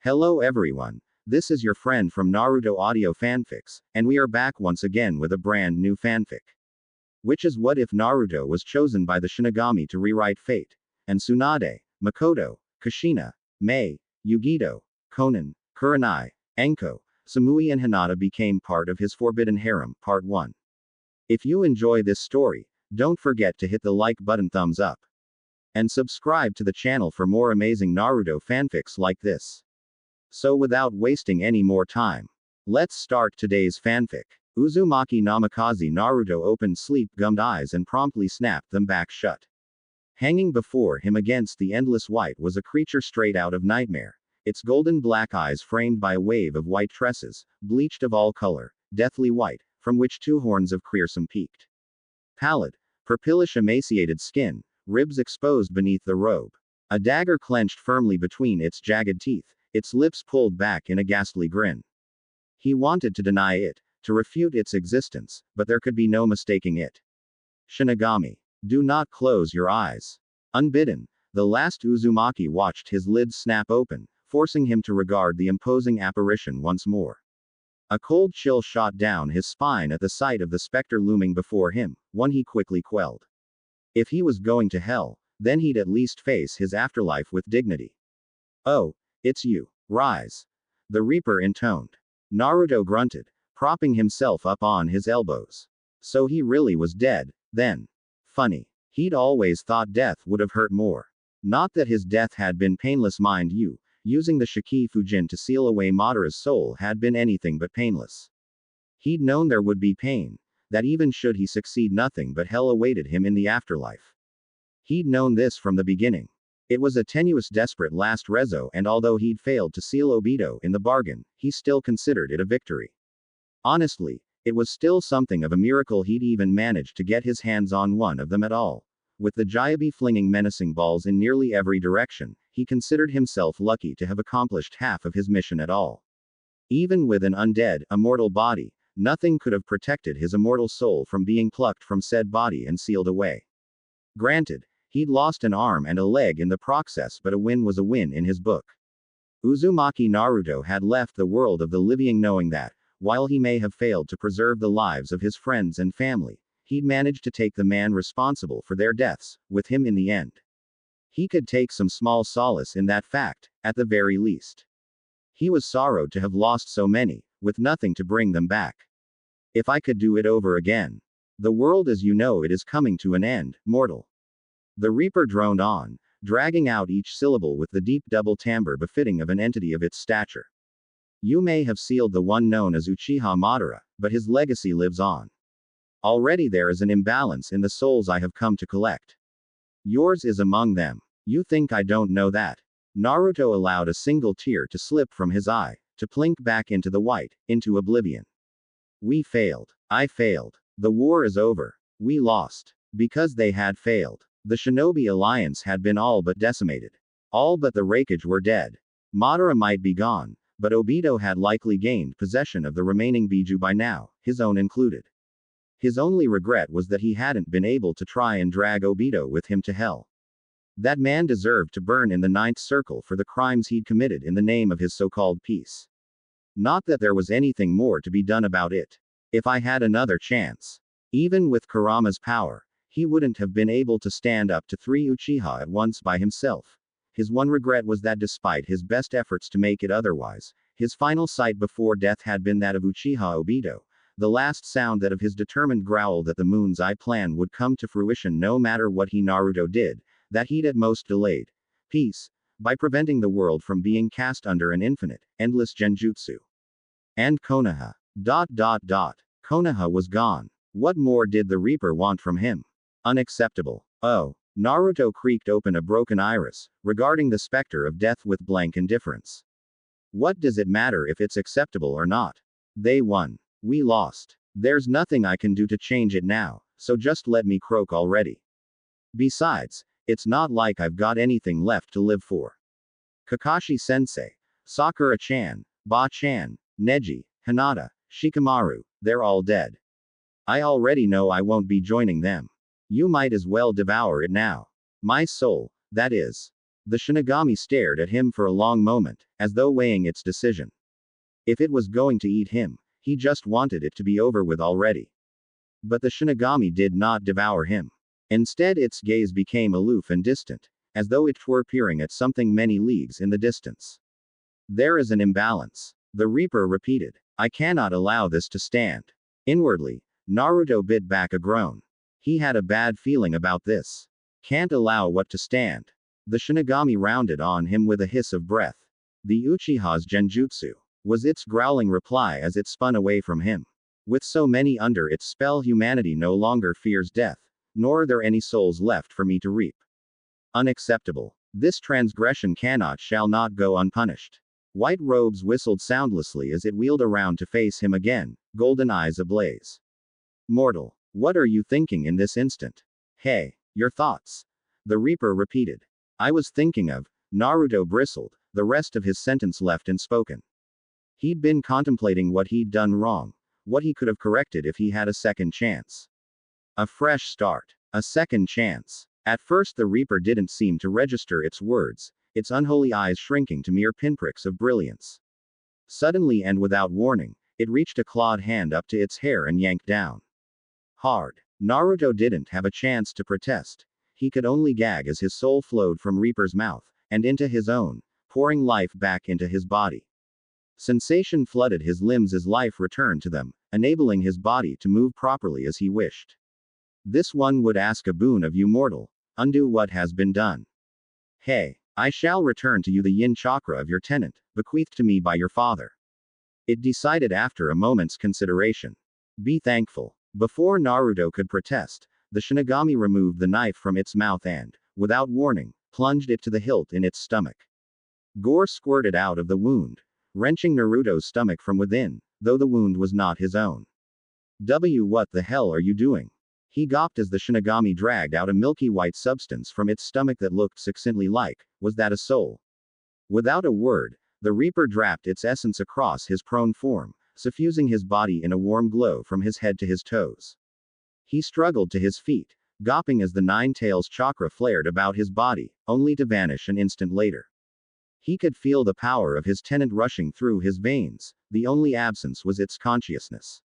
Hello everyone. This is your friend from Naruto Audio Fanfics, and we are back once again with a brand new fanfic. Which is what if Naruto was chosen by the Shinigami to rewrite fate, and Tsunade, Mikoto, Kushina, Mei, Yugito, Konan, Kurenai, Enko, Samui and Hinata became part of his forbidden harem, part 1. If you enjoy this story, don't forget to hit the like button, thumbs up, and subscribe to the channel for more amazing Naruto fanfics like this. So without wasting any more time, let's start today's fanfic. Uzumaki Namikaze Naruto opened sleep-gummed eyes and promptly snapped them back shut. Hanging before him against the endless white was a creature straight out of nightmare, its golden black eyes framed by a wave of white tresses, bleached of all color, deathly white, from which two horns of crimson peaked. Pallid, purplish emaciated skin, ribs exposed beneath the robe. A dagger clenched firmly between its jagged teeth, its lips pulled back in a ghastly grin. He wanted to deny it, to refute its existence, but there could be no mistaking it. Shinigami. Do not close your eyes. Unbidden, the last Uzumaki watched his lids snap open, forcing him to regard the imposing apparition once more. A cold chill shot down his spine at the sight of the specter looming before him, one he quickly quelled. If he was going to hell, then he'd at least face his afterlife with dignity. Oh, it's you. Rise. The Reaper intoned. Naruto grunted, propping himself up on his elbows. So he really was dead, then. Funny. He'd always thought death would have hurt more. Not that his death had been painless, mind you, using the Shiki Fujin to seal away Madara's soul had been anything but painless. He'd known there would be pain, that even should he succeed nothing but hell awaited him in the afterlife. He'd known this from the beginning. It was a tenuous, desperate last rezo, and although he'd failed to seal Obito in the bargain, he still considered it a victory. Honestly, it was still something of a miracle he'd even managed to get his hands on one of them at all. With the Jaibi flinging menacing balls in nearly every direction, he considered himself lucky to have accomplished half of his mission at all. Even with an undead, immortal body, nothing could have protected his immortal soul from being plucked from said body and sealed away. Granted, he'd lost an arm and a leg in the process, but a win was a win in his book. Uzumaki Naruto had left the world of the living knowing that, while he may have failed to preserve the lives of his friends and family, he'd managed to take the man responsible for their deaths with him in the end. He could take some small solace in that fact, at the very least. He was sorrowed to have lost so many, with nothing to bring them back. If I could do it over again. The world as you know it is coming to an end, mortal. The Reaper droned on, dragging out each syllable with the deep double timbre befitting of an entity of its stature. You may have sealed the one known as Uchiha Madara, but his legacy lives on. Already there is an imbalance in the souls I have come to collect. Yours is among them. You think I don't know that? Naruto allowed a single tear to slip from his eye, to plink back into the white, into oblivion. We failed. I failed. The war is over. We lost. Because they had failed. The Shinobi Alliance had been all but decimated. All but the Raikage were dead. Madara might be gone, but Obito had likely gained possession of the remaining Biju by now, his own included. His only regret was that he hadn't been able to try and drag Obito with him to hell. That man deserved to burn in the ninth circle for the crimes he'd committed in the name of his so-called peace. Not that there was anything more to be done about it. If I had another chance. Even with Kurama's power, he wouldn't have been able to stand up to 3 Uchiha at once by himself. His one regret was that despite his best efforts to make it otherwise, his final sight before death had been that of Uchiha Obito, the last sound that of his determined growl that the Moon's Eye plan would come to fruition no matter what he Naruto did, that he'd at most delayed peace, by preventing the world from being cast under an infinite, endless genjutsu. And Konoha. Konoha was gone. What more did the Reaper want from him? Unacceptable. Oh. Naruto creaked open a broken iris, regarding the specter of death with blank indifference. What does it matter if it's acceptable or not? They won. We lost. There's nothing I can do to change it now, so just let me croak already. Besides, it's not like I've got anything left to live for. Kakashi-sensei, Sakura-chan, Ba-chan, Neji, Hinata, Shikamaru, they're all dead. I already know I won't be joining them. You might as well devour it now. My soul, that is. The Shinigami stared at him for a long moment, as though weighing its decision. If it was going to eat him, he just wanted it to be over with already. But the Shinigami did not devour him. Instead, its gaze became aloof and distant, as though it were peering at something many leagues in the distance. There is an imbalance. The Reaper repeated. I cannot allow this to stand. Inwardly, Naruto bit back a groan. He had a bad feeling about this. Can't allow what to stand. The Shinigami rounded on him with a hiss of breath. The Uchiha's genjutsu, was its growling reply as it spun away from him. With so many under its spell, humanity no longer fears death, nor are there any souls left for me to reap. Unacceptable. This transgression shall not go unpunished. White robes whistled soundlessly as it wheeled around to face him again, golden eyes ablaze. Mortal, what are you thinking in this instant? Hey, your thoughts? The Reaper repeated. I was thinking of, Naruto bristled, the rest of his sentence left unspoken. He'd been contemplating what he'd done wrong, what he could have corrected if he had a second chance. A fresh start. A second chance. At first the Reaper didn't seem to register its words, its unholy eyes shrinking to mere pinpricks of brilliance. Suddenly and without warning, it reached a clawed hand up to its hair and yanked down. Hard. Naruto didn't have a chance to protest. He could only gag as his soul flowed from Reaper's mouth, and into his own, pouring life back into his body. Sensation flooded his limbs as life returned to them, enabling his body to move properly as he wished. This one would ask a boon of you, mortal. Undo what has been done. Hey, I shall return to you the yin chakra of your tenant, bequeathed to me by your father. It decided after a moment's consideration. Be thankful. Before Naruto could protest, the Shinigami removed the knife from its mouth and, without warning, plunged it to the hilt in its stomach. Gore squirted out of the wound, wrenching Naruto's stomach from within, though the wound was not his own. What the hell are you doing? He gawped as the Shinigami dragged out a milky white substance from its stomach that looked succinctly like, was that a soul? Without a word, the Reaper draped its essence across his prone form, suffusing his body in a warm glow from his head to his toes. He struggled to his feet, gawping as the Nine Tails chakra flared about his body, only to vanish an instant later. He could feel the power of his tenant rushing through his veins, the only absence was its consciousness.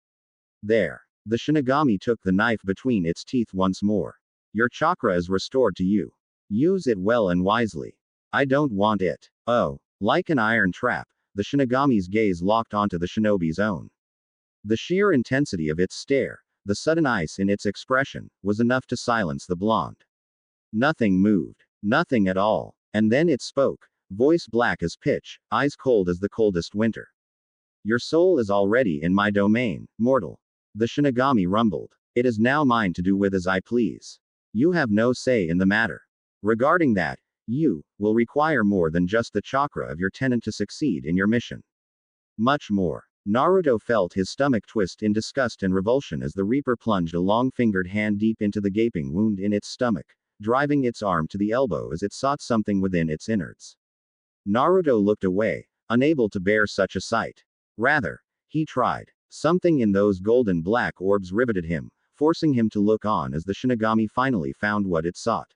There. The Shinigami took the knife between its teeth once more. Your chakra is restored to you. Use it well and wisely. I don't want it. Oh. Like an iron trap, the Shinigami's gaze locked onto the shinobi's own. The sheer intensity of its stare, the sudden ice in its expression, was enough to silence the blonde. Nothing moved. Nothing at all. And then it spoke, voice black as pitch, eyes cold as the coldest winter. Your soul is already in my domain, mortal. The Shinigami rumbled. It is now mine to do with as I please. You have no say in the matter. Regarding that, you will require more than just the chakra of your tenant to succeed in your mission. Much more. Naruto felt his stomach twist in disgust and revulsion as the Reaper plunged a long-fingered hand deep into the gaping wound in its stomach, driving its arm to the elbow as it sought something within its innards. Naruto looked away, unable to bear such a sight. Rather, he tried. Something in those golden black orbs riveted him, forcing him to look on as the Shinigami finally found what it sought.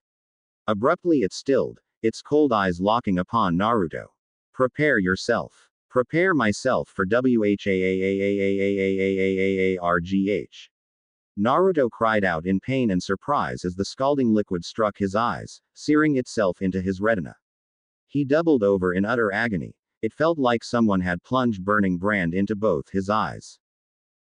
Abruptly it stilled, its cold eyes locking upon Naruto. Prepare yourself. Prepare myself for WHAAAAAAAAAAAAARGH. Naruto cried out in pain and surprise as the scalding liquid struck his eyes, searing itself into his retina. He doubled over in utter agony. It felt like someone had plunged burning brand into both his eyes.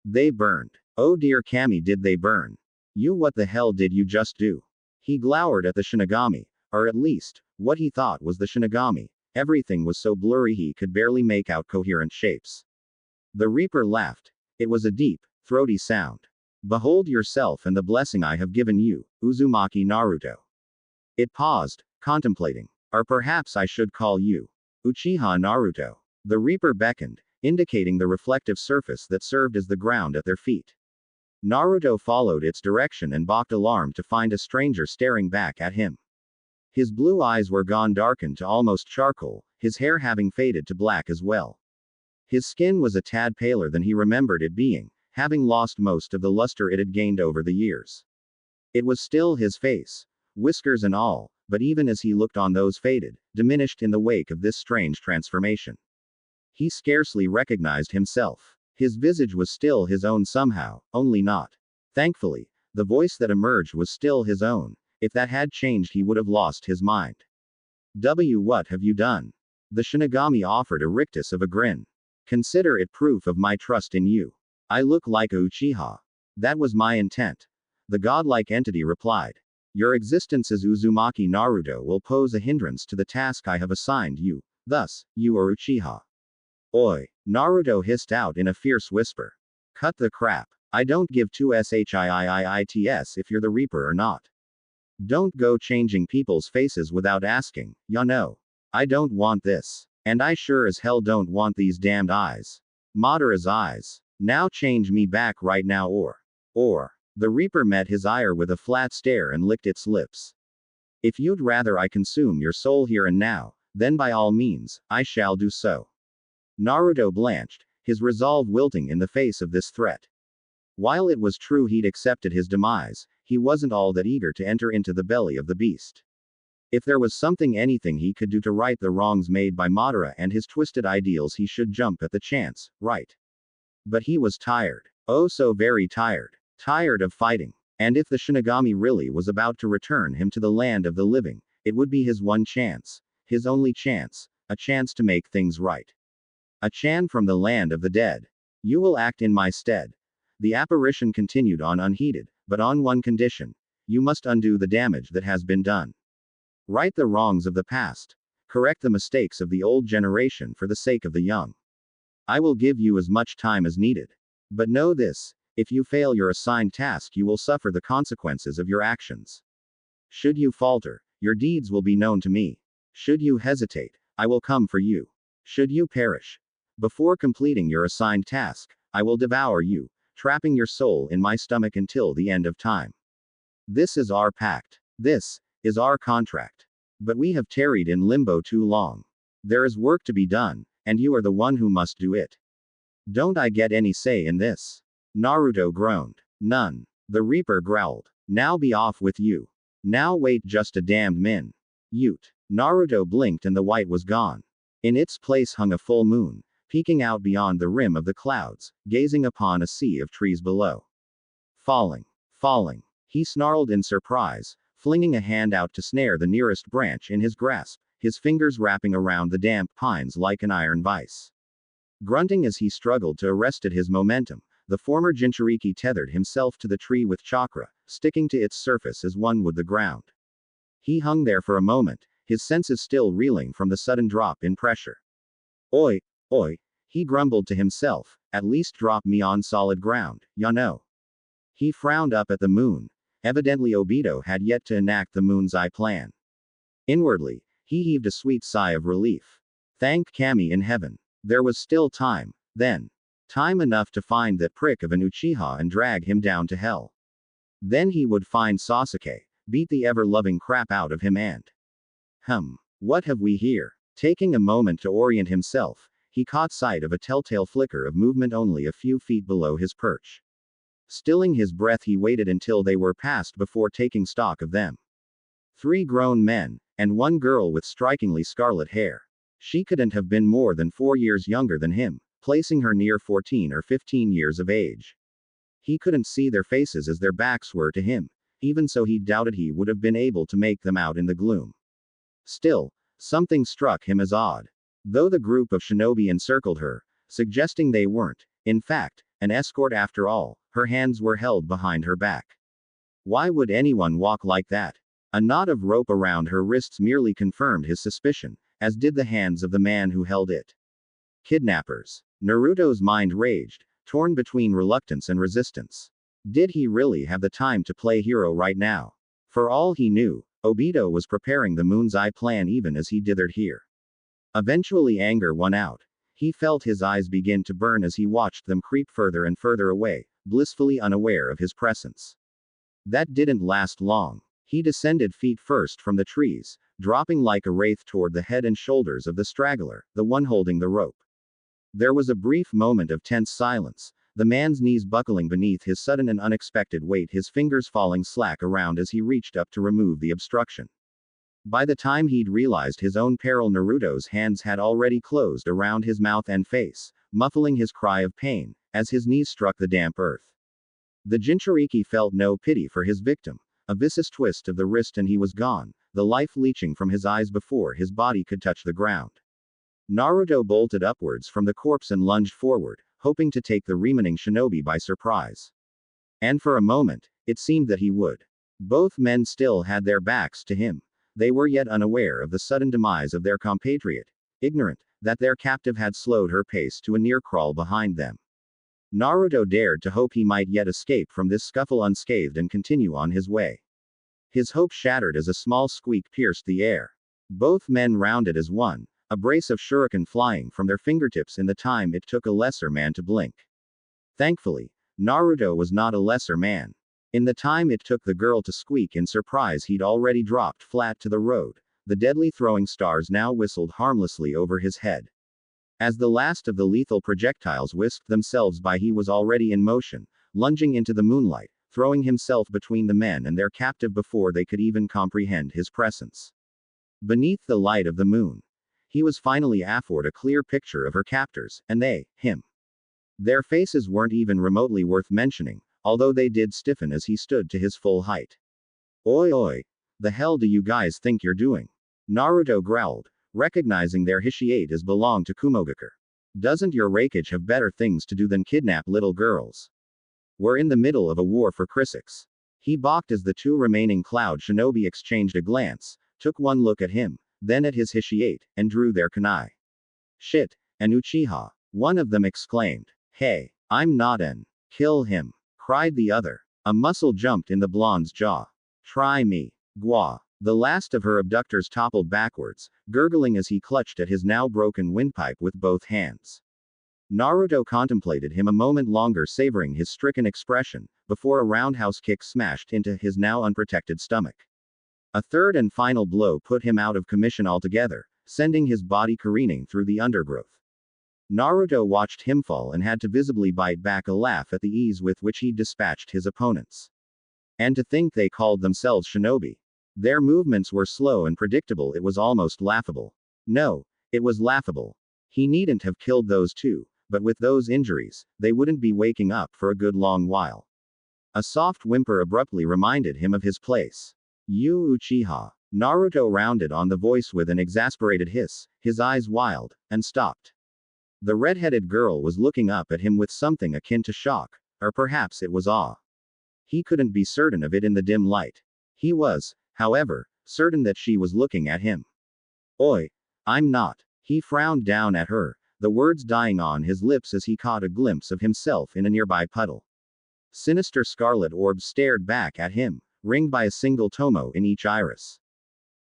They burned. Oh dear Kami, did they burn? You, what the hell did you just do? He glowered at the Shinigami, or at least, what he thought was the Shinigami. Everything was so blurry he could barely make out coherent shapes. The Reaper laughed. It was a deep, throaty sound. Behold yourself and the blessing I have given you, Uzumaki Naruto. It paused, contemplating. Or perhaps I should call you Uchiha Naruto. The Reaper beckoned, indicating the reflective surface that served as the ground at their feet. Naruto followed its direction and balked, alarmed to find a stranger staring back at him. His blue eyes were gone, darkened to almost charcoal, his hair having faded to black as well. His skin was a tad paler than he remembered it being, having lost most of the luster it had gained over the years. It was still his face, whiskers and all, but even as he looked on, those faded, diminished in the wake of this strange transformation. He scarcely recognized himself. His visage was still his own somehow, only not. Thankfully, the voice that emerged was still his own. If that had changed, he would have lost his mind. What have you done? The Shinigami offered a rictus of a grin. Consider it proof of my trust in you. I look like a Uchiha. That was my intent. The godlike entity replied. Your existence as Uzumaki Naruto will pose a hindrance to the task I have assigned you. Thus, you are Uchiha. Oi! Naruto hissed out in a fierce whisper. Cut the crap. I don't give two shiiits if you're the Reaper or not. Don't go changing people's faces without asking, ya know. I don't want this. And I sure as hell don't want these damned eyes. Madara's eyes. Now change me back right now or. The Reaper met his ire with a flat stare and licked its lips. If you'd rather I consume your soul here and now, then by all means, I shall do so. Naruto blanched, his resolve wilting in the face of this threat. While it was true he'd accepted his demise, he wasn't all that eager to enter into the belly of the beast. If there was anything he could do to right the wrongs made by Madara and his twisted ideals, he should jump at the chance, right? But he was tired. Oh, so very tired. Tired of fighting. And if the Shinigami really was about to return him to the land of the living, it would be his one chance. His only chance. A chance to make things right. A Chan from the land of the dead. You will act in my stead. The apparition continued on unheeded, but on one condition. You must undo the damage that has been done. Right the wrongs of the past. Correct the mistakes of the old generation for the sake of the young. I will give you as much time as needed. But know this, if you fail your assigned task, you will suffer the consequences of your actions. Should you falter, your deeds will be known to me. Should you hesitate, I will come for you. Should you perish before completing your assigned task, I will devour you, trapping your soul in my stomach until the end of time. This is our pact. This is our contract. But we have tarried in limbo too long. There is work to be done, and you are the one who must do it. Don't I get any say in this? Naruto groaned. None. The Reaper growled. Now be off with you. Now wait just a damned min. Ute. Naruto blinked and the white was gone. In its place hung a full moon, peeking out beyond the rim of the clouds, gazing upon a sea of trees below. Falling. Falling. He snarled in surprise, flinging a hand out to snare the nearest branch in his grasp, his fingers wrapping around the damp pines like an iron vice. Grunting as he struggled to arrest his momentum, the former Jinchuriki tethered himself to the tree with chakra, sticking to its surface as one would the ground. He hung there for a moment, his senses still reeling from the sudden drop in pressure. Oi, oi, he grumbled to himself, at least drop me on solid ground, ya know. He frowned up at the moon. Evidently Obito had yet to enact the moon's eye plan. Inwardly, he heaved a sweet sigh of relief. Thank Kami in heaven. There was still time, then. Time enough to find that prick of an Uchiha and drag him down to hell. Then he would find Sasuke, beat the ever-loving crap out of him and… What have we here? Taking a moment to orient himself, he caught sight of a telltale flicker of movement only a few feet below his perch. Stilling his breath, he waited until they were past before taking stock of them. 3 grown men, and 1 girl with strikingly scarlet hair. She couldn't have been more than 4 years younger than him, placing her near 14 or 15 years of age. He couldn't see their faces as their backs were to him, even so he doubted he would have been able to make them out in the gloom. Still, something struck him as odd. Though the group of shinobi encircled her, suggesting they weren't, in fact, an escort after all, her hands were held behind her back. Why would anyone walk like that? A knot of rope around her wrists merely confirmed his suspicion, as did the hands of the man who held it. Kidnappers. Naruto's mind raged, torn between reluctance and resistance. Did he really have the time to play hero right now? For all he knew, Obito was preparing the moon's eye plan even as he dithered here. Eventually anger won out. He felt his eyes begin to burn as he watched them creep further and further away, blissfully unaware of his presence. That didn't last long. He descended feet first from the trees, dropping like a wraith toward the head and shoulders of the straggler, the one holding the rope. There was a brief moment of tense silence, the man's knees buckling beneath his sudden and unexpected weight, his fingers falling slack around as he reached up to remove the obstruction. By the time he'd realized his own peril, Naruto's hands had already closed around his mouth and face, muffling his cry of pain, as his knees struck the damp earth. The Jinchuriki felt no pity for his victim. A vicious twist of the wrist and he was gone, the life leeching from his eyes before his body could touch the ground. Naruto bolted upwards from the corpse and lunged forward, hoping to take the remaining shinobi by surprise. And for a moment, it seemed that he would. Both men still had their backs to him. They were yet unaware of the sudden demise of their compatriot, ignorant that their captive had slowed her pace to a near crawl behind them. Naruto dared to hope he might yet escape from this scuffle unscathed and continue on his way. His hope shattered as a small squeak pierced the air. Both men rounded as one, a brace of shuriken flying from their fingertips in the time it took a lesser man to blink. Thankfully, Naruto was not a lesser man. In the time it took the girl to squeak in surprise, he'd already dropped flat to the road. The deadly throwing stars now whistled harmlessly over his head. As the last of the lethal projectiles whisked themselves by, he was already in motion, lunging into the moonlight, throwing himself between the men and their captive before they could even comprehend his presence. Beneath the light of the moon, he was finally afforded a clear picture of her captors, and they, him. Their faces weren't even remotely worth mentioning, although they did stiffen as he stood to his full height. Oi oi! The hell do you guys think you're doing? Naruto growled, recognizing their Hishiates belonged to Kumogaku. Doesn't your Raikage have better things to do than kidnap little girls? We're in the middle of a war for Crisix. He balked as the two remaining Cloud Shinobi exchanged a glance, took one look at him, then at his Hishiate, and drew their kunai. Shit, an Uchiha, one of them exclaimed. Hey, I'm not an. Kill him, cried the other. A muscle jumped in the blonde's jaw. Try me. Gwa. The last of her abductors toppled backwards, gurgling as he clutched at his now broken windpipe with both hands. Naruto contemplated him a moment longer, savoring his stricken expression, before a roundhouse kick smashed into his now unprotected stomach. A third and final blow put him out of commission altogether, sending his body careening through the undergrowth. Naruto watched him fall and had to visibly bite back a laugh at the ease with which he dispatched his opponents. And to think they called themselves shinobi. Their movements were slow and predictable. It was almost laughable. No, it was laughable. He needn't have killed those two, but with those injuries, they wouldn't be waking up for a good long while. A soft whimper abruptly reminded him of his place. You Uchiha. Naruto rounded on the voice with an exasperated hiss, his eyes wild, and stopped. The red-headed girl was looking up at him with something akin to shock, or perhaps it was awe. He couldn't be certain of it in the dim light. He was, however, certain that she was looking at him. Oi, I'm not. He frowned down at her, the words dying on his lips as he caught a glimpse of himself in a nearby puddle. Sinister scarlet orbs stared back at him, ringed by a single tomo in each iris.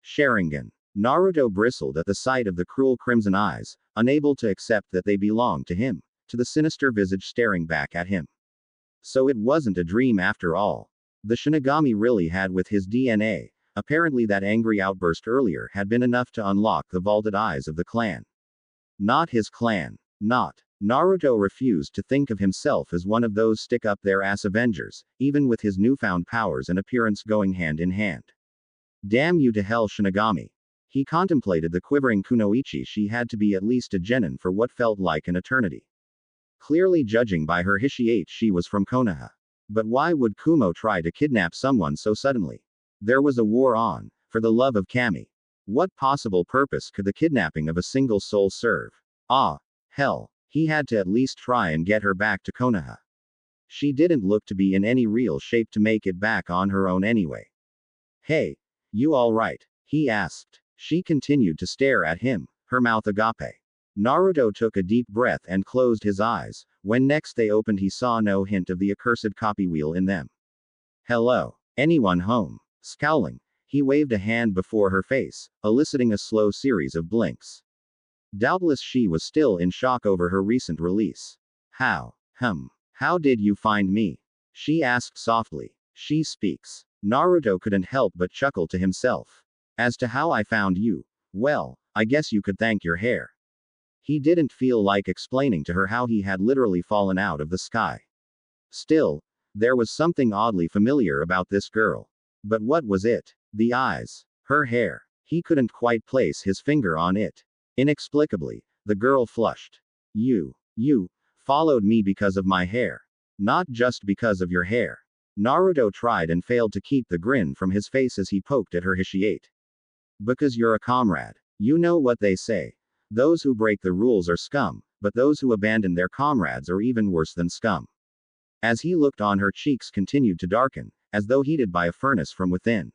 Sharingan. Naruto bristled at the sight of the cruel crimson eyes, unable to accept that they belonged to him, to the sinister visage staring back at him. So it wasn't a dream after all. The Shinigami really had with his DNA. Apparently that angry outburst earlier had been enough to unlock the vaulted eyes of the clan. Not his clan. Not. Naruto refused to think of himself as one of those stick-up-their-ass Avengers, even with his newfound powers and appearance going hand in hand. Damn you to hell, Shinigami. He contemplated the quivering kunoichi. She had to be at least a genin for what felt like an eternity. Clearly, judging by her Hishiate, she was from Konoha. But why would Kumo try to kidnap someone so suddenly? There was a war on, for the love of Kami. What possible purpose could the kidnapping of a single soul serve? Ah, hell. He had to at least try and get her back to Konoha. She didn't look to be in any real shape to make it back on her own anyway. Hey, you alright? He asked. She continued to stare at him, her mouth agape. Naruto took a deep breath and closed his eyes. When next they opened, he saw no hint of the accursed copy wheel in them. Hello? Anyone home? Scowling, he waved a hand before her face, eliciting a slow series of blinks. Doubtless she was still in shock over her recent release. How did you find me? She asked softly. She speaks. Naruto couldn't help but chuckle to himself. As to how I found you, well, I guess you could thank your hair. He didn't feel like explaining to her how he had literally fallen out of the sky. Still, there was something oddly familiar about this girl. But what was it? The eyes. Her hair. He couldn't quite place his finger on it. Inexplicably, the girl flushed. You followed me because of my hair. Not just because of your hair. Naruto tried and failed to keep the grin from his face as he poked at her hishiate. Because you're a comrade. You know what they say. Those who break the rules are scum, but those who abandon their comrades are even worse than scum. As he looked on, her cheeks continued to darken, as though heated by a furnace from within.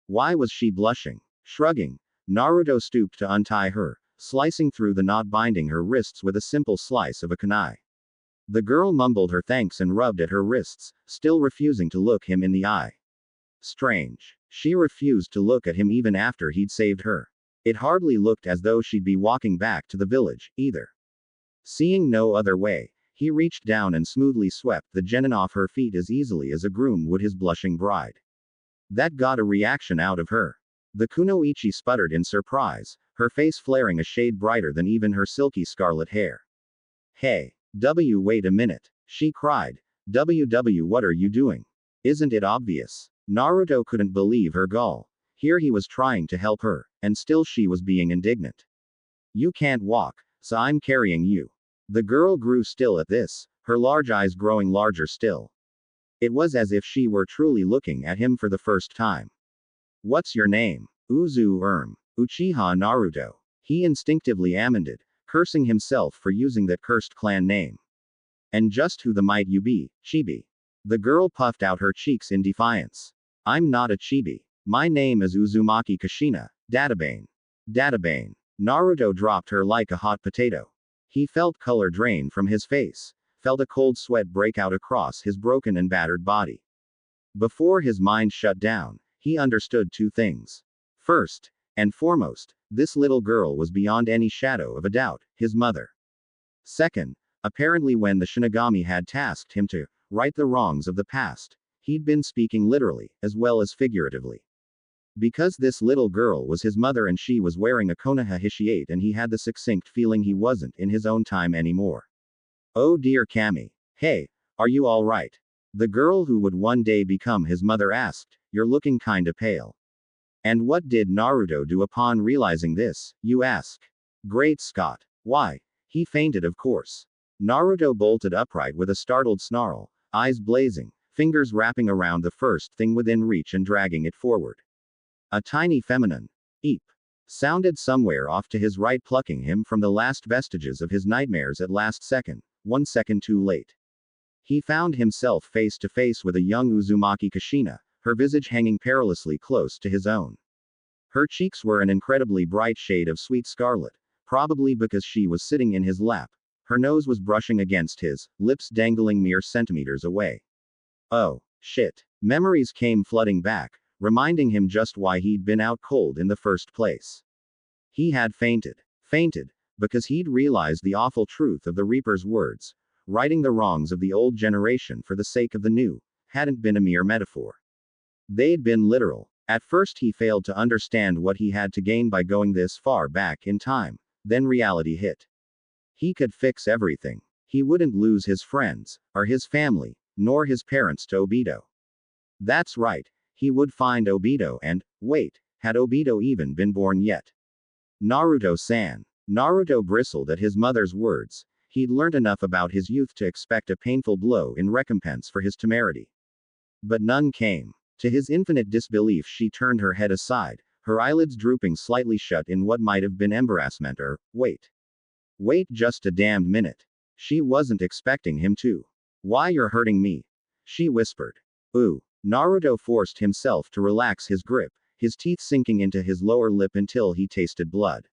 Why was she blushing? Shrugging, Naruto stooped to untie her, slicing through the knot binding her wrists with a simple slice of a kunai. The girl mumbled her thanks and rubbed at her wrists, still refusing to look him in the eye. Strange. She refused to look at him even after he'd saved her. It hardly looked as though she'd be walking back to the village, either. Seeing no other way, he reached down and smoothly swept the genin off her feet as easily as a groom would his blushing bride. That got a reaction out of her. The kunoichi sputtered in surprise, her face flaring a shade brighter than even her silky scarlet hair. Hey, wait a minute, she cried. What are you doing? Isn't it obvious? Naruto couldn't believe her gall. Here he was trying to help her, and still she was being indignant. You can't walk, so I'm carrying you. The girl grew still at this, her large eyes growing larger still. It was as if she were truly looking at him for the first time. What's your name? Uchiha Naruto. He instinctively amended, cursing himself for using that cursed clan name. And just who the might you be, chibi? The girl puffed out her cheeks in defiance. I'm not a chibi. My name is Uzumaki Kushina, Databane. Databane. Naruto dropped her like a hot potato. He felt color drain from his face, felt a cold sweat break out across his broken and battered body. Before his mind shut down, he understood two things. First, and foremost, this little girl was beyond any shadow of a doubt, his mother. Second, apparently when the Shinigami had tasked him to right the wrongs of the past, he'd been speaking literally, as well as figuratively. Because this little girl was his mother and she was wearing a Konoha hishiate and he had the succinct feeling he wasn't in his own time anymore. Oh dear Kami. Hey, are you alright? The girl who would one day become his mother asked, you're looking kinda pale. And what did Naruto do upon realizing this, you ask? Great Scott. Why? He fainted of course. Naruto bolted upright with a startled snarl, eyes blazing, fingers wrapping around the first thing within reach and dragging it forward. A tiny feminine eep sounded somewhere off to his right, plucking him from the last vestiges of his nightmares at last second, 1 second too late. He found himself face to face with a young Uzumaki Kushina, her visage hanging perilously close to his own. Her cheeks were an incredibly bright shade of sweet scarlet, probably because she was sitting in his lap. Her nose was brushing against his, lips dangling mere centimeters away. Oh, shit. Memories came flooding back, reminding him just why he'd been out cold in the first place. He had fainted. Fainted, because he'd realized the awful truth of the Reaper's words. Righting the wrongs of the old generation for the sake of the new, hadn't been a mere metaphor. They'd been literal. At first he failed to understand what he had to gain by going this far back in time, then reality hit. He could fix everything. He wouldn't lose his friends, or his family, nor his parents to Obito. That's right. He would find Obito and, wait, had Obito even been born yet? Naruto-san. Naruto bristled at his mother's words. He'd learned enough about his youth to expect a painful blow in recompense for his temerity. But none came. To his infinite disbelief, she turned her head aside, her eyelids drooping slightly shut in what might have been embarrassment or, wait. Wait just a damned minute. She wasn't expecting him to. Why, you're hurting me, she whispered. Ooh. Naruto forced himself to relax his grip, his teeth sinking into his lower lip until he tasted blood.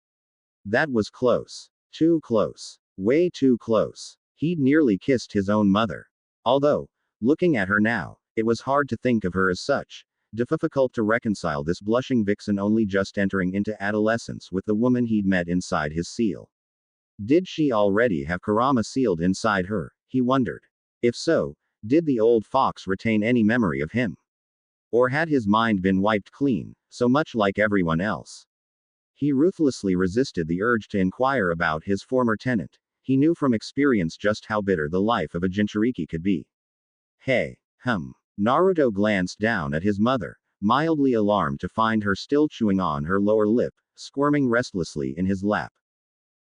That was close. Too close. Way too close. He'd nearly kissed his own mother. Although, looking at her now, it was hard to think of her as such. Difficult to reconcile this blushing vixen only just entering into adolescence with the woman he'd met inside his seal. Did she already have Kurama sealed inside her, he wondered. If so, did the old fox retain any memory of him? Or had his mind been wiped clean, so much like everyone else? He ruthlessly resisted the urge to inquire about his former tenant. He knew from experience just how bitter the life of a Jinchuriki could be. Hey, Naruto glanced down at his mother, mildly alarmed to find her still chewing on her lower lip, squirming restlessly in his lap.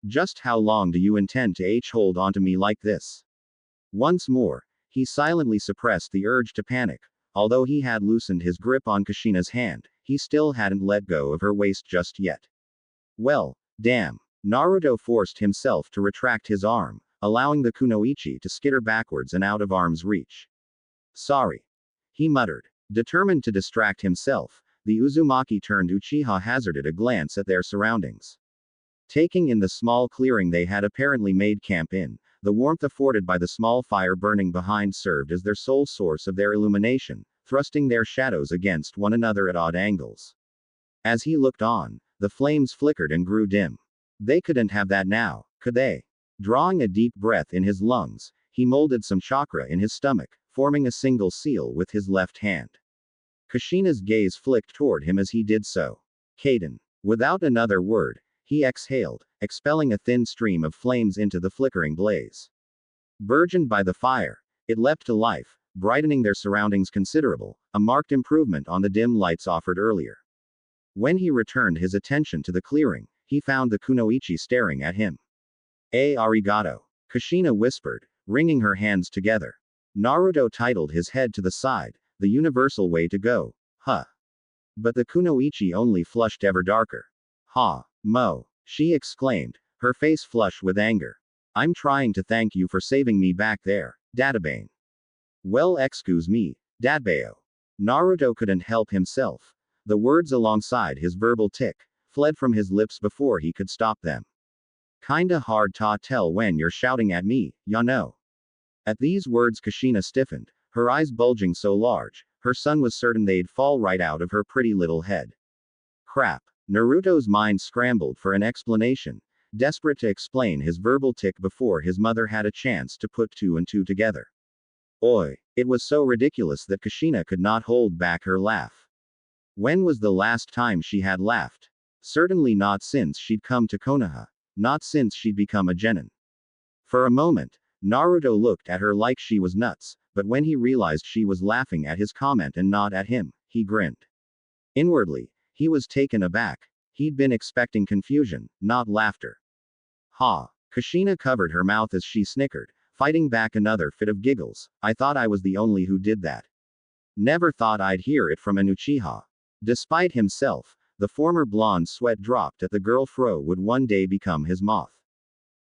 Just how long do you intend to hold onto me like this? Once more, he silently suppressed the urge to panic. Although he had loosened his grip on Kushina's hand, he still hadn't let go of her waist just yet. Well, damn. Naruto forced himself to retract his arm, allowing the kunoichi to skitter backwards and out of arm's reach. Sorry. He muttered. Determined to distract himself, the Uzumaki turned Uchiha hazarded a glance at their surroundings. Taking in the small clearing they had apparently made camp in, the warmth afforded by the small fire burning behind served as their sole source of their illumination, thrusting their shadows against one another at odd angles. As he looked on, the flames flickered and grew dim. They couldn't have that now, could they? Drawing a deep breath in his lungs, he molded some chakra in his stomach, forming a single seal with his left hand. Kushina's gaze flicked toward him as he did so. Kaden. Without another word, he exhaled, expelling a thin stream of flames into the flickering blaze. Burgeoned by the fire, it leapt to life, brightening their surroundings considerable, a marked improvement on the dim lights offered earlier. When he returned his attention to the clearing, he found the kunoichi staring at him. Arigato. Kushina whispered, wringing her hands together. Naruto titled his head to the side, the universal way to go, huh. But the kunoichi only flushed ever darker. Ha, mo, she exclaimed, her face flushed with anger. I'm trying to thank you for saving me back there, Databane. Well, excuse me, Dadbao. Naruto couldn't help himself. The words alongside his verbal tick fled from his lips before he could stop them. Kinda hard to tell when you're shouting at me, ya know. At these words Kushina stiffened, her eyes bulging so large, her son was certain they'd fall right out of her pretty little head. Crap. Naruto's mind scrambled for an explanation, desperate to explain his verbal tick before his mother had a chance to put two and two together. Oi, it was so ridiculous that Kushina could not hold back her laugh. When was the last time she had laughed? Certainly not since she'd come to Konoha, not since she'd become a genin. For a moment, Naruto looked at her like she was nuts, but when he realized she was laughing at his comment and not at him, he grinned. Inwardly, he was taken aback. He'd been expecting confusion, not laughter. Ha! Kushina covered her mouth as she snickered, fighting back another fit of giggles. I thought I was the only who did that. Never thought I'd hear it from an Uchiha. Despite himself, the former blonde sweat dropped at the girl Fro would one day become his moth.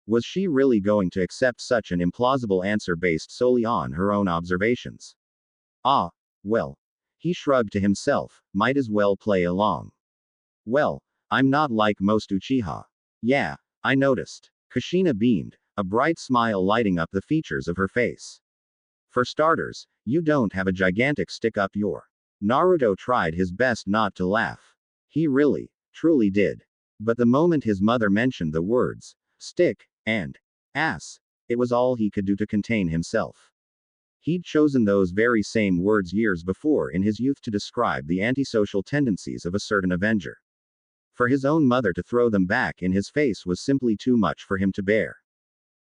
Was she really going to accept such an implausible answer based solely on her own observations? Ah, well. He shrugged to himself, might as well play along. Well, I'm not like most Uchiha. Yeah, I noticed. Kushina beamed, a bright smile lighting up the features of her face. For starters, you don't have a gigantic stick up your. Naruto tried his best not to laugh. He really, truly did. But the moment his mother mentioned the words, stick, and ass, it was all he could do to contain himself. He'd chosen those very same words years before in his youth to describe the antisocial tendencies of a certain Avenger. For his own mother to throw them back in his face was simply too much for him to bear.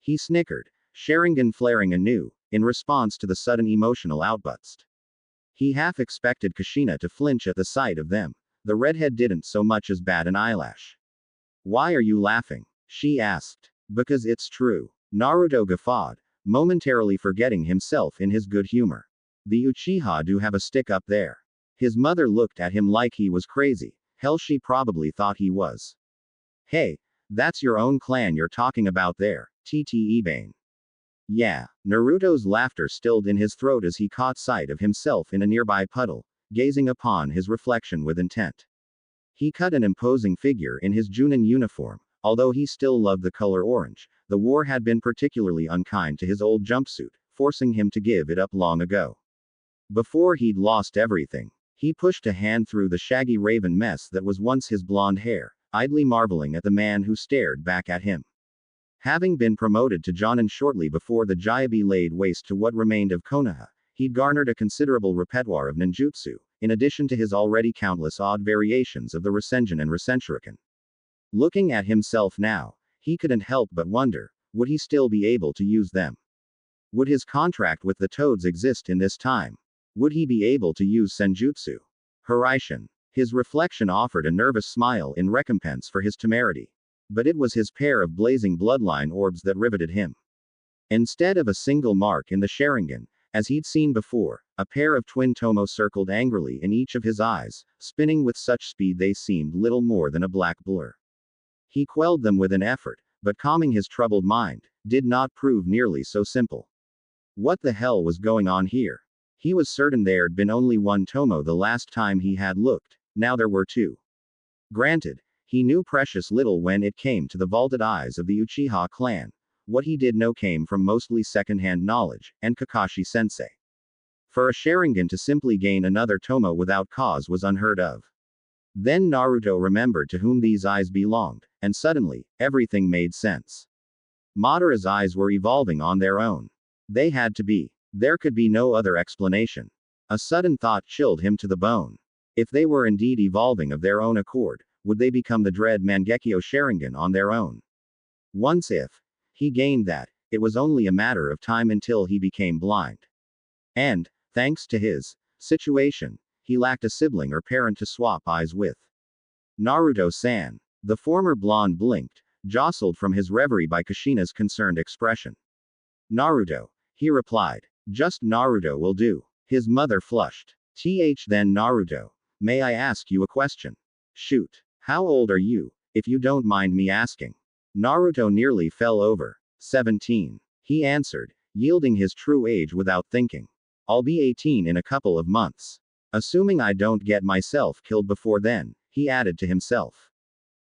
He snickered, Sharingan flaring anew, in response to the sudden emotional outburst. He half expected Kushina to flinch at the sight of them. The redhead didn't so much as bat an eyelash. Why are you laughing? She asked. Because it's true. Naruto guffawed, momentarily forgetting himself in his good humor. The Uchiha do have a stick up there. His mother looked at him like he was crazy. Hell, she probably thought he was. Hey, that's your own clan you're talking about there, Tte. Yeah. Naruto's laughter stilled in his throat as he caught sight of himself in a nearby puddle, gazing upon his reflection with intent. He cut an imposing figure in his Junin uniform. Although he still loved the color orange, the war had been particularly unkind to his old jumpsuit, forcing him to give it up long ago. Before he'd lost everything, he pushed a hand through the shaggy raven mess that was once his blonde hair, idly marveling at the man who stared back at him. Having been promoted to Jonin shortly before the Jyabi laid waste to what remained of Konoha, he'd garnered a considerable repertoire of ninjutsu, in addition to his already countless odd variations of the Rasengan and Rasenshuriken. Looking at himself now, he couldn't help but wonder, would he still be able to use them? Would his contract with the Toads exist in this time? Would he be able to use Senjutsu? Horatio. His reflection offered a nervous smile in recompense for his temerity. But it was his pair of blazing bloodline orbs that riveted him. Instead of a single mark in the Sharingan, as he'd seen before, a pair of twin tomos circled angrily in each of his eyes, spinning with such speed they seemed little more than a black blur. He quelled them with an effort, but calming his troubled mind did not prove nearly so simple. What the hell was going on here? He was certain there'd been only one tomo the last time he had looked, now there were two. Granted, he knew precious little when it came to the vaulted eyes of the Uchiha clan. What he did know came from mostly second-hand knowledge, and Kakashi-sensei. For a Sharingan to simply gain another tomo without cause was unheard of. Then Naruto remembered to whom these eyes belonged, and suddenly, everything made sense. Madara's eyes were evolving on their own. They had to be. There could be no other explanation. A sudden thought chilled him to the bone. If they were indeed evolving of their own accord, would they become the dread Mangekyo Sharingan on their own? Once if he gained that, it was only a matter of time until he became blind. And, thanks to his situation, he lacked a sibling or parent to swap eyes with. Naruto-san. The former blonde blinked, jostled from his reverie by Kushina's concerned expression. Naruto, he replied. Just Naruto will do. His mother flushed. Then Naruto, may I ask you a question? Shoot. How old are you, if you don't mind me asking? Naruto nearly fell over. 17. He answered, yielding his true age without thinking. I'll be 18 in a couple of months. Assuming I don't get myself killed before then, he added to himself.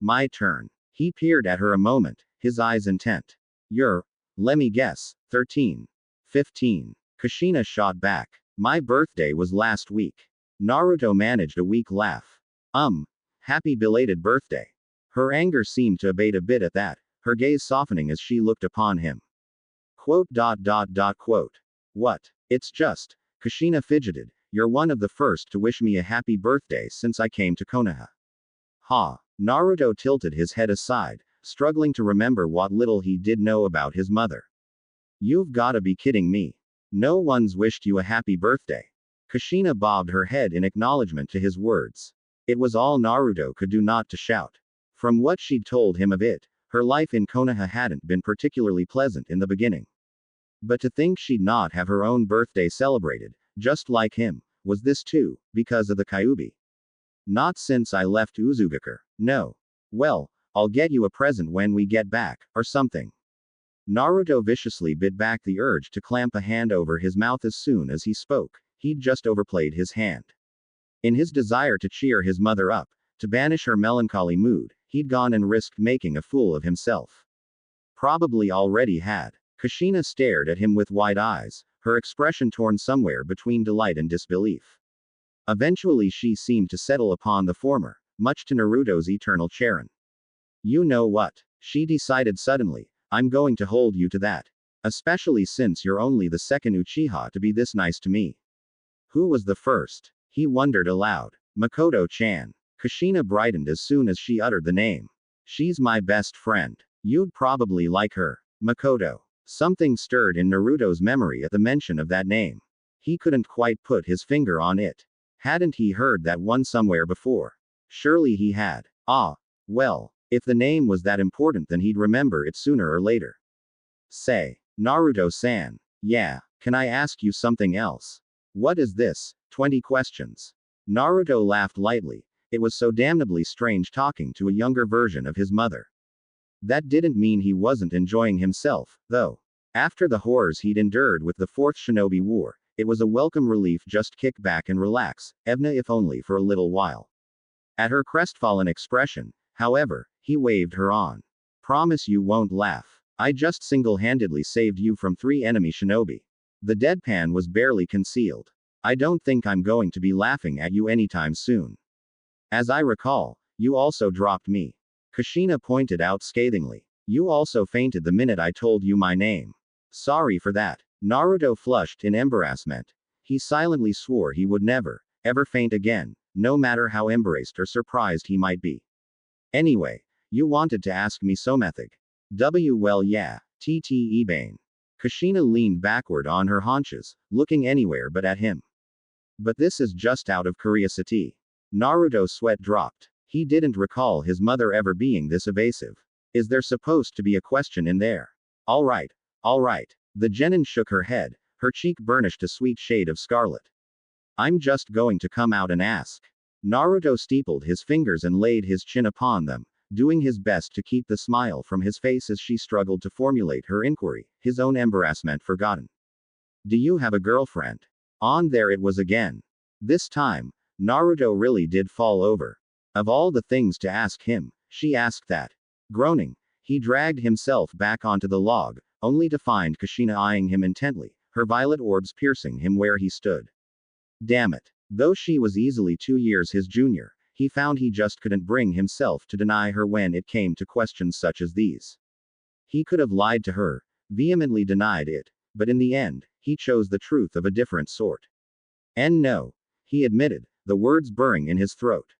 My turn. He peered at her a moment, his eyes intent. You're, let me guess, 13. 15. Kushina shot back. My birthday was last week. Naruto managed a weak laugh. Happy belated birthday. Her anger seemed to abate a bit at that, her gaze softening as she looked upon him. Quote. What? It's just. Kushina fidgeted. You're one of the first to wish me a happy birthday since I came to Konoha. Ha. Naruto tilted his head aside, struggling to remember what little he did know about his mother. You've gotta be kidding me. No one's wished you a happy birthday. Kushina bobbed her head in acknowledgement to his words. It was all Naruto could do not to shout. From what she'd told him of it, her life in Konoha hadn't been particularly pleasant in the beginning. But to think she'd not have her own birthday celebrated, just like him, was this too, because of the Kyuubi? Not since I left Uzugakure. No. Well, I'll get you a present when we get back, or something. Naruto viciously bit back the urge to clamp a hand over his mouth as soon as he spoke. He'd just overplayed his hand. In his desire to cheer his mother up, to banish her melancholy mood, he'd gone and risked making a fool of himself. Probably already had. Kushina stared at him with wide eyes, her expression torn somewhere between delight and disbelief. Eventually she seemed to settle upon the former, much to Naruto's eternal chagrin. You know what? She decided suddenly, I'm going to hold you to that. Especially since you're only the second Uchiha to be this nice to me. Who was the first? He wondered aloud. Mikoto-chan. Kushina brightened as soon as she uttered the name. She's my best friend. You'd probably like her. Mikoto. Something stirred in Naruto's memory at the mention of that name. He couldn't quite put his finger on it. Hadn't he heard that one somewhere before? Surely he had. Ah. Well, if the name was that important then he'd remember it sooner or later. Say. Naruto-san. Yeah. Can I ask you something else? What is this? 20 questions. Naruto laughed lightly. It was so damnably strange talking to a younger version of his mother. That didn't mean he wasn't enjoying himself, though. After the horrors he'd endured with the Fourth Shinobi War, it was a welcome relief just kick back and relax, even if only for a little while. At her crestfallen expression, however, he waved her on. Promise you won't laugh. I just single-handedly saved you from 3 enemy shinobi. The deadpan was barely concealed. I don't think I'm going to be laughing at you anytime soon. As I recall, you also dropped me. Kushina pointed out scathingly. You also fainted the minute I told you my name. Sorry for that. Naruto flushed in embarrassment. He silently swore he would never, ever faint again, no matter how embarrassed or surprised he might be. Anyway, you wanted to ask me something. Well yeah, Bane. Kushina leaned backward on her haunches, looking anywhere but at him. But this is just out of curiosity. Naruto's sweat dropped. He didn't recall his mother ever being this evasive. Is there supposed to be a question in there? Alright. Alright. The genin shook her head, her cheek burnished a sweet shade of scarlet. I'm just going to come out and ask. Naruto steepled his fingers and laid his chin upon them, doing his best to keep the smile from his face as she struggled to formulate her inquiry, his own embarrassment forgotten. Do you have a girlfriend? On there it was again. This time, Naruto really did fall over. Of all the things to ask him, she asked that. Groaning, he dragged himself back onto the log, only to find Kushina eyeing him intently, her violet orbs piercing him where he stood. Damn it. Though she was easily 2 years his junior, he found he just couldn't bring himself to deny her when it came to questions such as these. He could have lied to her, vehemently denied it, but in the end, he chose the truth of a different sort. And no, he admitted, the words burring in his throat.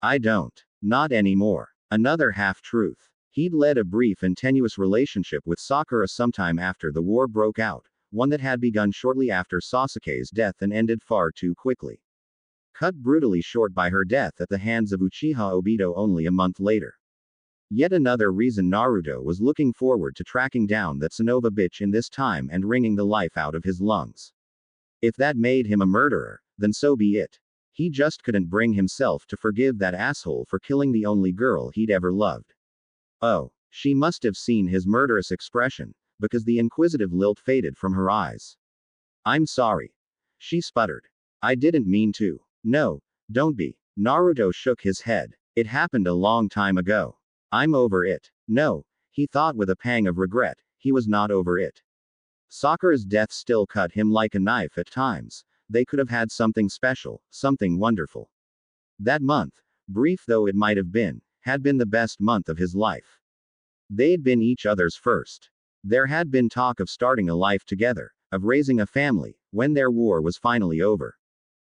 I don't. Not anymore. Another half-truth. He'd led a brief and tenuous relationship with Sakura sometime after the war broke out, one that had begun shortly after Sasuke's death and ended far too quickly. Cut brutally short by her death at the hands of Uchiha Obito only a month later. Yet another reason Naruto was looking forward to tracking down that Tsunade bitch in this time and wringing the life out of his lungs. If that made him a murderer, then so be it. He just couldn't bring himself to forgive that asshole for killing the only girl he'd ever loved. Oh, she must have seen his murderous expression, because the inquisitive lilt faded from her eyes. I'm sorry. She sputtered. I didn't mean to. No, don't be. Naruto shook his head. It happened a long time ago. I'm over it. No, he thought with a pang of regret, he was not over it. Sakura's death still cut him like a knife at times. They could have had something special, something wonderful. That month, brief though it might have been, had been the best month of his life. They'd been each other's first. There had been talk of starting a life together, of raising a family, when their war was finally over.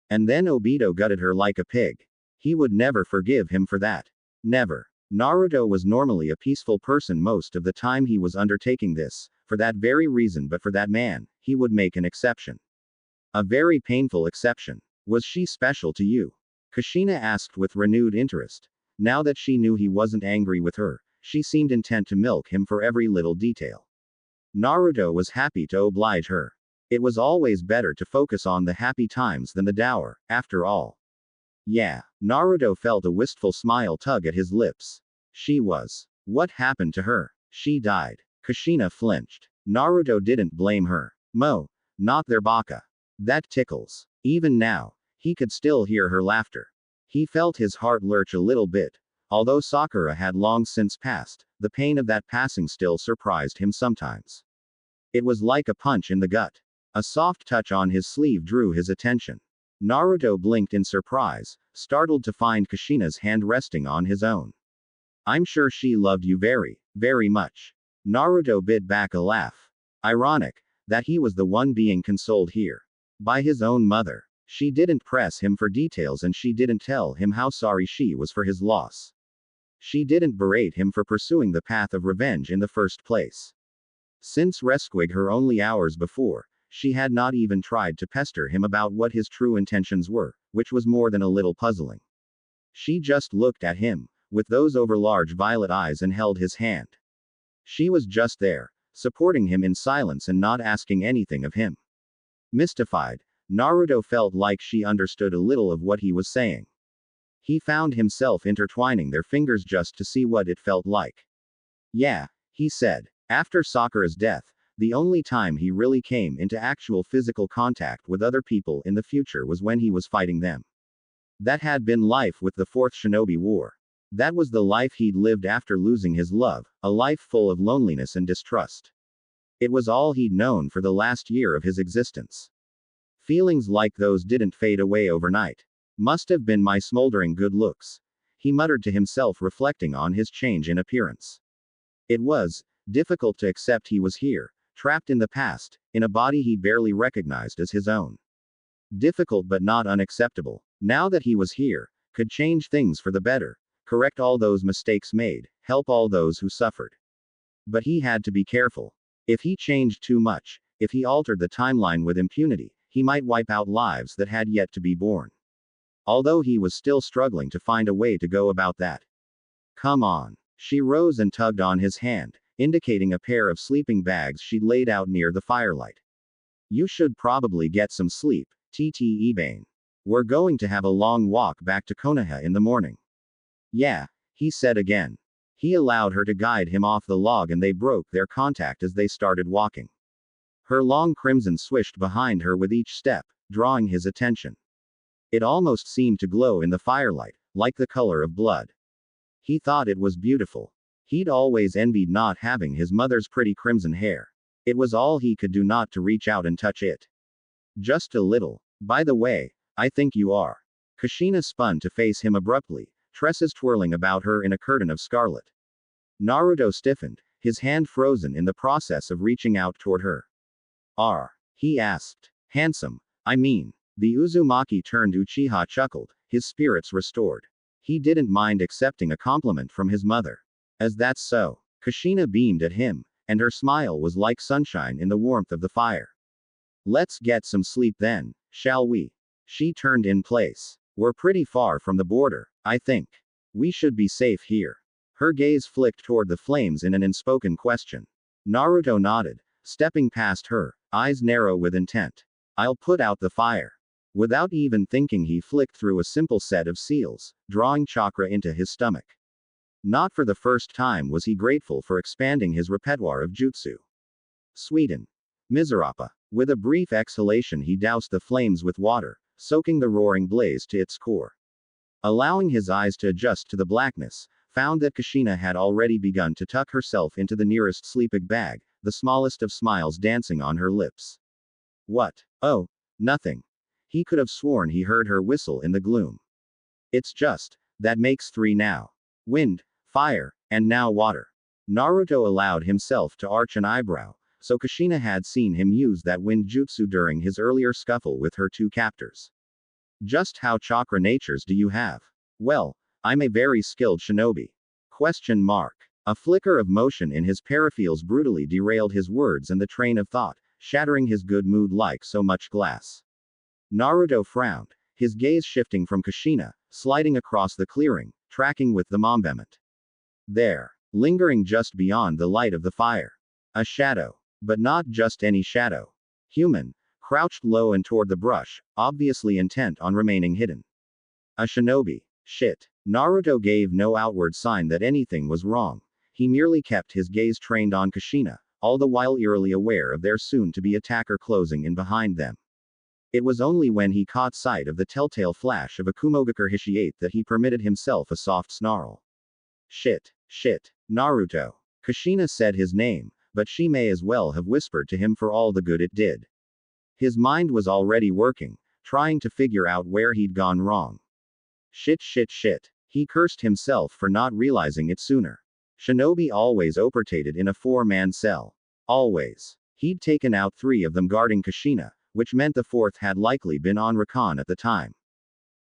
And then Obito gutted her like a pig. He would never forgive him for that. Never. Naruto was normally a peaceful person most of the time he was undertaking this, for that very reason, but for that man, he would make an exception. A very painful exception. Was she special to you? Kushina asked with renewed interest. Now that she knew he wasn't angry with her, she seemed intent to milk him for every little detail. Naruto was happy to oblige her. It was always better to focus on the happy times than the dour, after all. Yeah, Naruto felt a wistful smile tug at his lips. She was. What happened to her? She died. Kushina flinched. Naruto didn't blame her. Not their baka. That tickles. Even now, he could still hear her laughter. He felt his heart lurch a little bit. Although Sakura had long since passed, the pain of that passing still surprised him sometimes. It was like a punch in the gut. A soft touch on his sleeve drew his attention. Naruto blinked in surprise, startled to find Kushina's hand resting on his own. I'm sure she loved you very, very much. Naruto bit back a laugh. Ironic, that he was the one being consoled here. By his own mother. She didn't press him for details and she didn't tell him how sorry she was for his loss. She didn't berate him for pursuing the path of revenge in the first place. Since rescuing her only hours before, she had not even tried to pester him about what his true intentions were, which was more than a little puzzling. She just looked at him, with those overlarge violet eyes and held his hand. She was just there, supporting him in silence and not asking anything of him. Mystified, Naruto felt like she understood a little of what he was saying. He found himself intertwining their fingers just to see what it felt like. Yeah, he said. After Sakura's death, the only time he really came into actual physical contact with other people in the future was when he was fighting them. That had been life with the Fourth Shinobi War. That was the life he'd lived after losing his love, a life full of loneliness and distrust. It was all he'd known for the last year of his existence. Feelings like those didn't fade away overnight. Must have been my smoldering good looks, he muttered to himself, reflecting on his change in appearance. It was difficult to accept he was here, trapped in the past, in a body he barely recognized as his own. Difficult but not unacceptable. Now that he was here, could change things for the better, correct all those mistakes made, help all those who suffered. But he had to be careful. If he changed too much, if he altered the timeline with impunity, he might wipe out lives that had yet to be born. Although he was still struggling to find a way to go about that. Come on. She rose and tugged on his hand, indicating a pair of sleeping bags she'd laid out near the firelight. You should probably get some sleep, Tte Ebane. We're going to have a long walk back to Konoha in the morning. Yeah, he said again. He allowed her to guide him off the log and they broke their contact as they started walking. Her long crimson swished behind her with each step, drawing his attention. It almost seemed to glow in the firelight, like the color of blood. He thought it was beautiful. He'd always envied not having his mother's pretty crimson hair. It was all he could do not to reach out and touch it. Just a little. By the way, I think you are. Kushina spun to face him abruptly, tresses twirling about her in a curtain of scarlet. Naruto stiffened, his hand frozen in the process of reaching out toward her. He asked. Handsome, I mean. The Uzumaki turned Uchiha chuckled, his spirits restored. He didn't mind accepting a compliment from his mother. As that's so. Kushina beamed at him, and her smile was like sunshine in the warmth of the fire. Let's get some sleep then, shall we? She turned in place. We're pretty far from the border, I think. We should be safe here. Her gaze flicked toward the flames in an unspoken question. Naruto nodded, stepping past her, eyes narrow with intent. I'll put out the fire. Without even thinking, he flicked through a simple set of seals, drawing chakra into his stomach. Not for the first time was he grateful for expanding his repertoire of jutsu. Sweeten. Miserapa. With a brief exhalation, he doused the flames with water, soaking the roaring blaze to its core. Allowing his eyes to adjust to the blackness, found that Kushina had already begun to tuck herself into the nearest sleeping bag, the smallest of smiles dancing on her lips. What? Oh, nothing. He could have sworn he heard her whistle in the gloom. It's just, that makes 3 now. Wind, fire, and now water. Naruto allowed himself to arch an eyebrow, so Kushina had seen him use that wind jutsu during his earlier scuffle with her 2 captors. Just how chakra natures do you have? Well, I'm a very skilled shinobi. Question mark. A flicker of motion in his peripherals brutally derailed his words and the train of thought, shattering his good mood like so much glass. Naruto frowned, his gaze shifting from Kushina, sliding across the clearing, tracking with the mombement. There, lingering just beyond the light of the fire. A shadow. But not just any shadow. Human, crouched low and toward the brush, obviously intent on remaining hidden. A shinobi. Shit. Naruto gave no outward sign that anything was wrong. He merely kept his gaze trained on Kushina, all the while eerily aware of their soon-to-be attacker closing in behind them. It was only when he caught sight of the telltale flash of a Kumogakure Hishiate that he permitted himself a soft snarl. Shit. Naruto. Kushina said his name, but she may as well have whispered to him for all the good it did. His mind was already working, trying to figure out where he'd gone wrong. Shit. He cursed himself for not realizing it sooner. Shinobi always operated in a 4-man cell. Always. He'd taken out 3 of them guarding Kushina, which meant the 4th had likely been on recon at the time.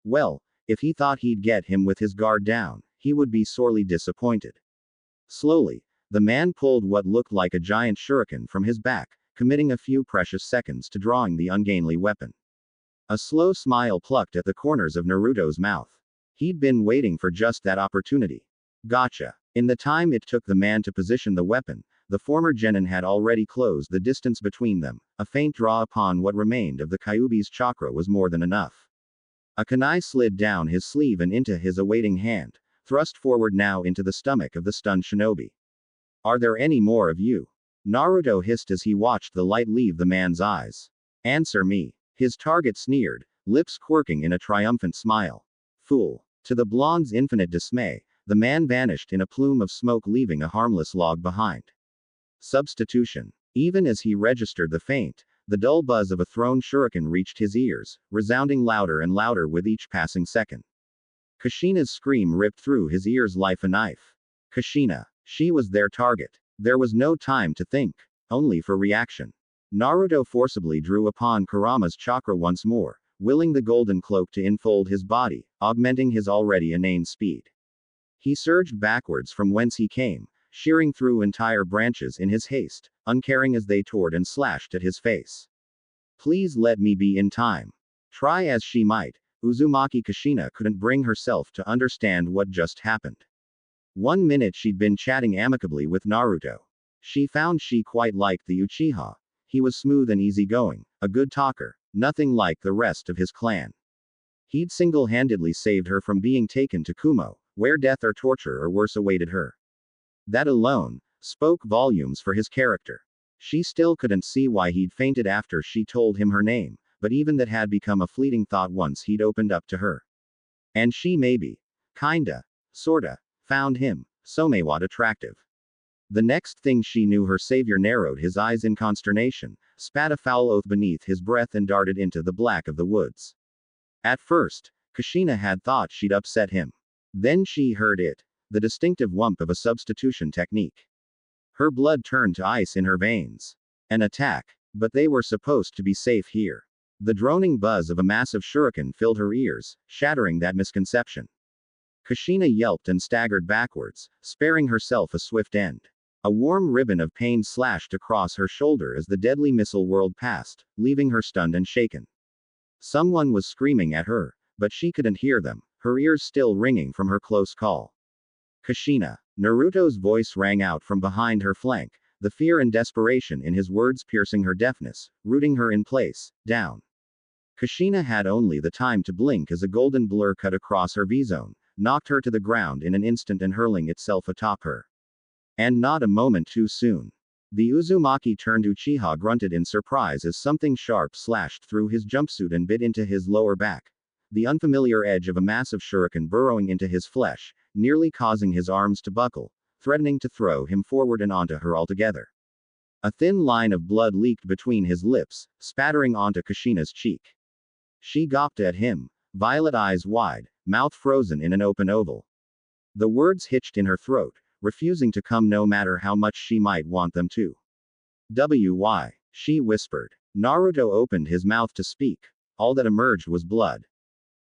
Well, if he thought he'd get him with his guard down, he would be sorely disappointed. Slowly, the man pulled what looked like a giant shuriken from his back, committing a few precious seconds to drawing the ungainly weapon. A slow smile plucked at the corners of Naruto's mouth. He'd been waiting for just that opportunity. Gotcha. In the time it took the man to position the weapon, the former genin had already closed the distance between them. A faint draw upon what remained of the Kyuubi's chakra was more than enough. A kunai slid down his sleeve and into his awaiting hand, thrust forward now into the stomach of the stunned shinobi. Are there any more of you? Naruto hissed as he watched the light leave the man's eyes. Answer me. His target sneered, lips quirking in a triumphant smile. Fool. To the blonde's infinite dismay, the man vanished in a plume of smoke, leaving a harmless log behind. Substitution. Even as he registered the feint, the dull buzz of a thrown shuriken reached his ears, resounding louder and louder with each passing second. Kushina's scream ripped through his ears like a knife. Kushina. She was their target. There was no time to think, only for reaction. Naruto forcibly drew upon Kurama's chakra once more, willing the golden cloak to enfold his body, augmenting his already inane speed. He surged backwards from whence he came, shearing through entire branches in his haste, uncaring as they tore and slashed at his face. Please let me be in time. Try as she might, Uzumaki Kushina couldn't bring herself to understand what just happened. 1 minute she'd been chatting amicably with Naruto. She found she quite liked the Uchiha. He was smooth and easygoing, a good talker, nothing like the rest of his clan. He'd single-handedly saved her from being taken to Kumo, where death or torture or worse awaited her. That alone spoke volumes for his character. She still couldn't see why he'd fainted after she told him her name, but even that had become a fleeting thought once he'd opened up to her. And she maybe, kinda, sorta, found him, somewhat attractive. The next thing she knew, her savior narrowed his eyes in consternation, spat a foul oath beneath his breath and darted into the black of the woods. At first, Kushina had thought she'd upset him. Then she heard it, the distinctive whump of a substitution technique. Her blood turned to ice in her veins. An attack, but they were supposed to be safe here. The droning buzz of a massive shuriken filled her ears, shattering that misconception. Kushina yelped and staggered backwards, sparing herself a swift end. A warm ribbon of pain slashed across her shoulder as the deadly missile whirled past, leaving her stunned and shaken. Someone was screaming at her, but she couldn't hear them, her ears still ringing from her close call. Kushina. Naruto's voice rang out from behind her flank, the fear and desperation in his words piercing her deafness, rooting her in place, down. Kushina had only the time to blink as a golden blur cut across her V-zone, knocked her to the ground in an instant and hurling itself atop her. And not a moment too soon. The Uzumaki turned Uchiha grunted in surprise as something sharp slashed through his jumpsuit and bit into his lower back, the unfamiliar edge of a massive shuriken burrowing into his flesh, nearly causing his arms to buckle, threatening to throw him forward and onto her altogether. A thin line of blood leaked between his lips, spattering onto Kushina's cheek. She gawped at him, violet eyes wide, mouth frozen in an open oval. The words hitched in her throat, refusing to come no matter how much she might want them to. "Why?" she whispered. Naruto opened his mouth to speak. All that emerged was blood.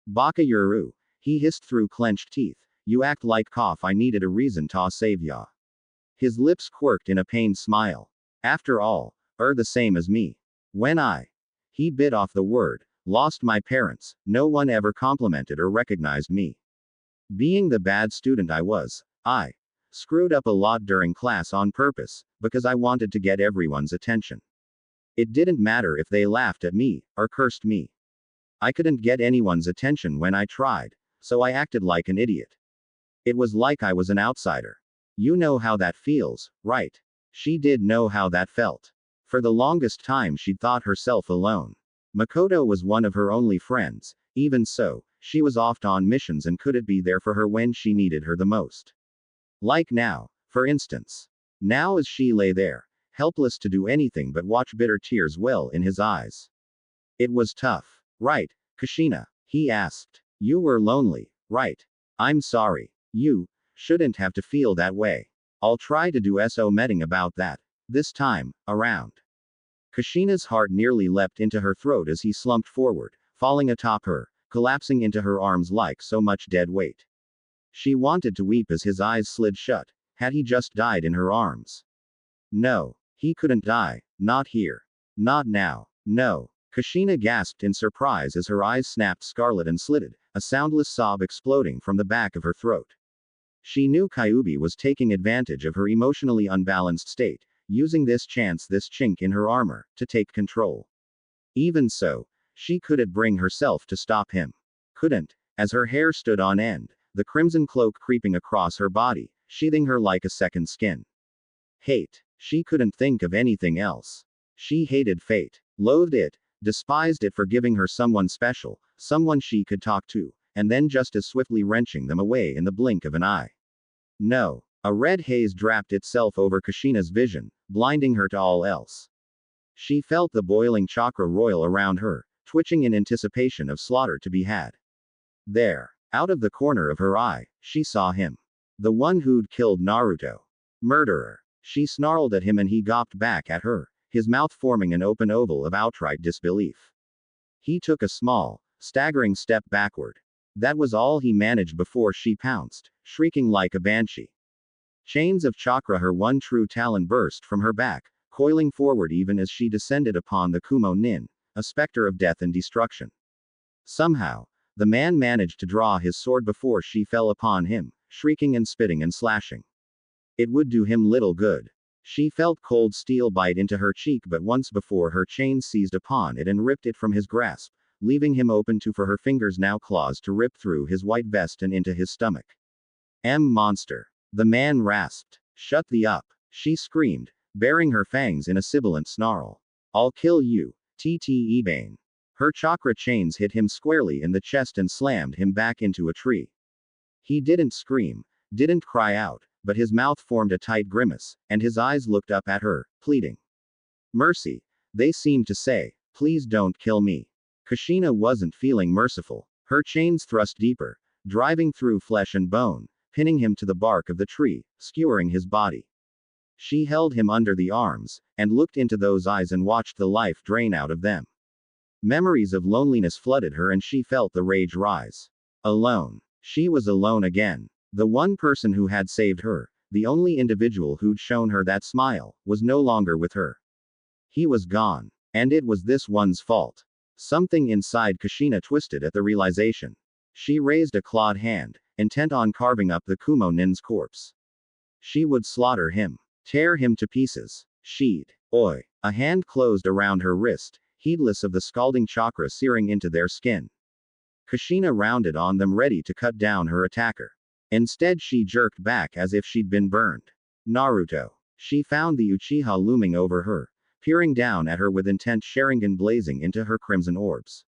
"Baka Yuru," he hissed through clenched teeth. "You act like cough I needed a reason to save ya." His lips quirked in a pained smile. "After all, the same as me. When he bit off the word, lost my parents, no one ever complimented or recognized me. Being the bad student I was, I screwed up a lot during class on purpose, because I wanted to get everyone's attention. It didn't matter if they laughed at me, or cursed me. I couldn't get anyone's attention when I tried, so I acted like an idiot. It was like I was an outsider. You know how that feels, right?" She did know how that felt. For the longest time she'd thought herself alone. Mikoto was one of her only friends, even so, she was oft on missions and couldn't be there for her when she needed her the most. Like now, for instance. Now as she lay there, helpless to do anything but watch bitter tears well in his eyes. "It was tough, right, Kushina?" he asked. "You were lonely, right? I'm sorry. You shouldn't have to feel that way. I'll try to do so medding about that. This time around." Kushina's heart nearly leapt into her throat as he slumped forward, falling atop her, collapsing into her arms like so much dead weight. She wanted to weep as his eyes slid shut. Had he just died in her arms? No, he couldn't die, not here. Not now. No. Kushina gasped in surprise as her eyes snapped scarlet and slitted, a soundless sob exploding from the back of her throat. She knew Kyuubi was taking advantage of her emotionally unbalanced state, using this chink in her armor, to take control. Even so, she couldn't bring herself to stop him. Couldn't, as her hair stood on end, the crimson cloak creeping across her body, sheathing her like a second skin. Hate. She couldn't think of anything else. She hated fate, loathed it, despised it for giving her someone special, someone she could talk to, and then just as swiftly wrenching them away in the blink of an eye. No. A red haze draped itself over Kushina's vision, blinding her to all else. She felt the boiling chakra roil around her, twitching in anticipation of slaughter to be had. There, out of the corner of her eye, she saw him. The one who'd killed Naruto. Murderer. She snarled at him and he gawped back at her, his mouth forming an open oval of outright disbelief. He took a small, staggering step backward. That was all he managed before she pounced, shrieking like a banshee. Chains of chakra, her one true talon, burst from her back, coiling forward even as she descended upon the Kumo Nin, a specter of death and destruction. Somehow, the man managed to draw his sword before she fell upon him, shrieking and spitting and slashing. It would do him little good. She felt cold steel bite into her cheek, but once before her chains seized upon it and ripped it from his grasp, leaving him open for her fingers now claws to rip through his white vest and into his stomach. Monster. The man rasped. Shut the up. She screamed, baring her fangs in a sibilant snarl. I'll kill you, Ebane. Her chakra chains hit him squarely in the chest and slammed him back into a tree. He didn't scream, didn't cry out, but his mouth formed a tight grimace, and his eyes looked up at her, pleading. Mercy. They seemed to say, please don't kill me. Kushina wasn't feeling merciful. Her chains thrust deeper, driving through flesh and bone, pinning him to the bark of the tree, skewering his body. She held him under the arms, and looked into those eyes and watched the life drain out of them. Memories of loneliness flooded her and she felt the rage rise. Alone. She was alone again. The one person who had saved her, the only individual who'd shown her that smile, was no longer with her. He was gone. And it was this one's fault. Something inside Kushina twisted at the realization. She raised a clawed hand, intent on carving up the Kumo nin's corpse. She would slaughter him. Tear him to pieces. She'd. Oi. A hand closed around her wrist, heedless of the scalding chakra searing into their skin. Kushina rounded on them, ready to cut down her attacker. Instead, she jerked back as if she'd been burned. Naruto. She found the Uchiha looming over her, peering down at her with intent, Sharingan blazing into her crimson orbs.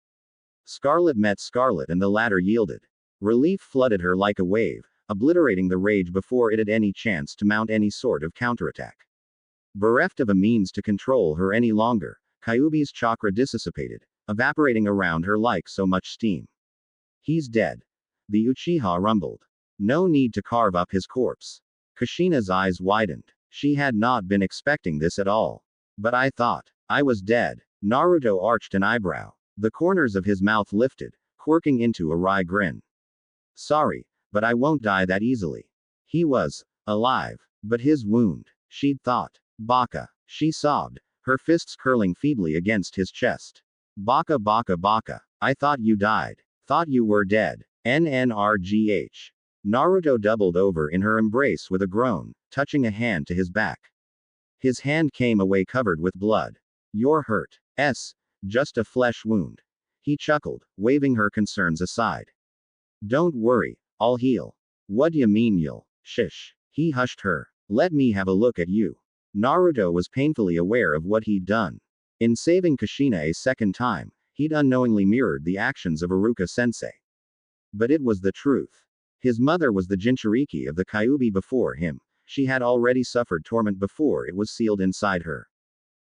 Scarlet met Scarlet and the latter yielded. Relief flooded her like a wave, obliterating the rage before it had any chance to mount any sort of counterattack. Bereft of a means to control her any longer, Kyuubi's chakra dissipated, evaporating around her like so much steam. He's dead. The Uchiha rumbled. No need to carve up his corpse. Kushina's eyes widened. She had not been expecting this at all. But I thought I was dead. Naruto arched an eyebrow. The corners of his mouth lifted, quirking into a wry grin. Sorry, but I won't die that easily. He was alive, but his wound, she'd thought. Baka. She sobbed, her fists curling feebly against his chest. Baka baka baka. I thought you died. Thought you were dead. NNRGH. Naruto doubled over in her embrace with a groan, touching a hand to his back. His hand came away covered with blood. You're hurt. Just a flesh wound. He chuckled, waving her concerns aside. Don't worry, I'll heal. What d'you mean you'll? Shish. He hushed her. Let me have a look at you. Naruto was painfully aware of what he'd done. In saving Kushina a second time, he'd unknowingly mirrored the actions of Iruka-sensei. But it was the truth. His mother was the Jinchuriki of the Kyuubi before him. She had already suffered torment before it was sealed inside her.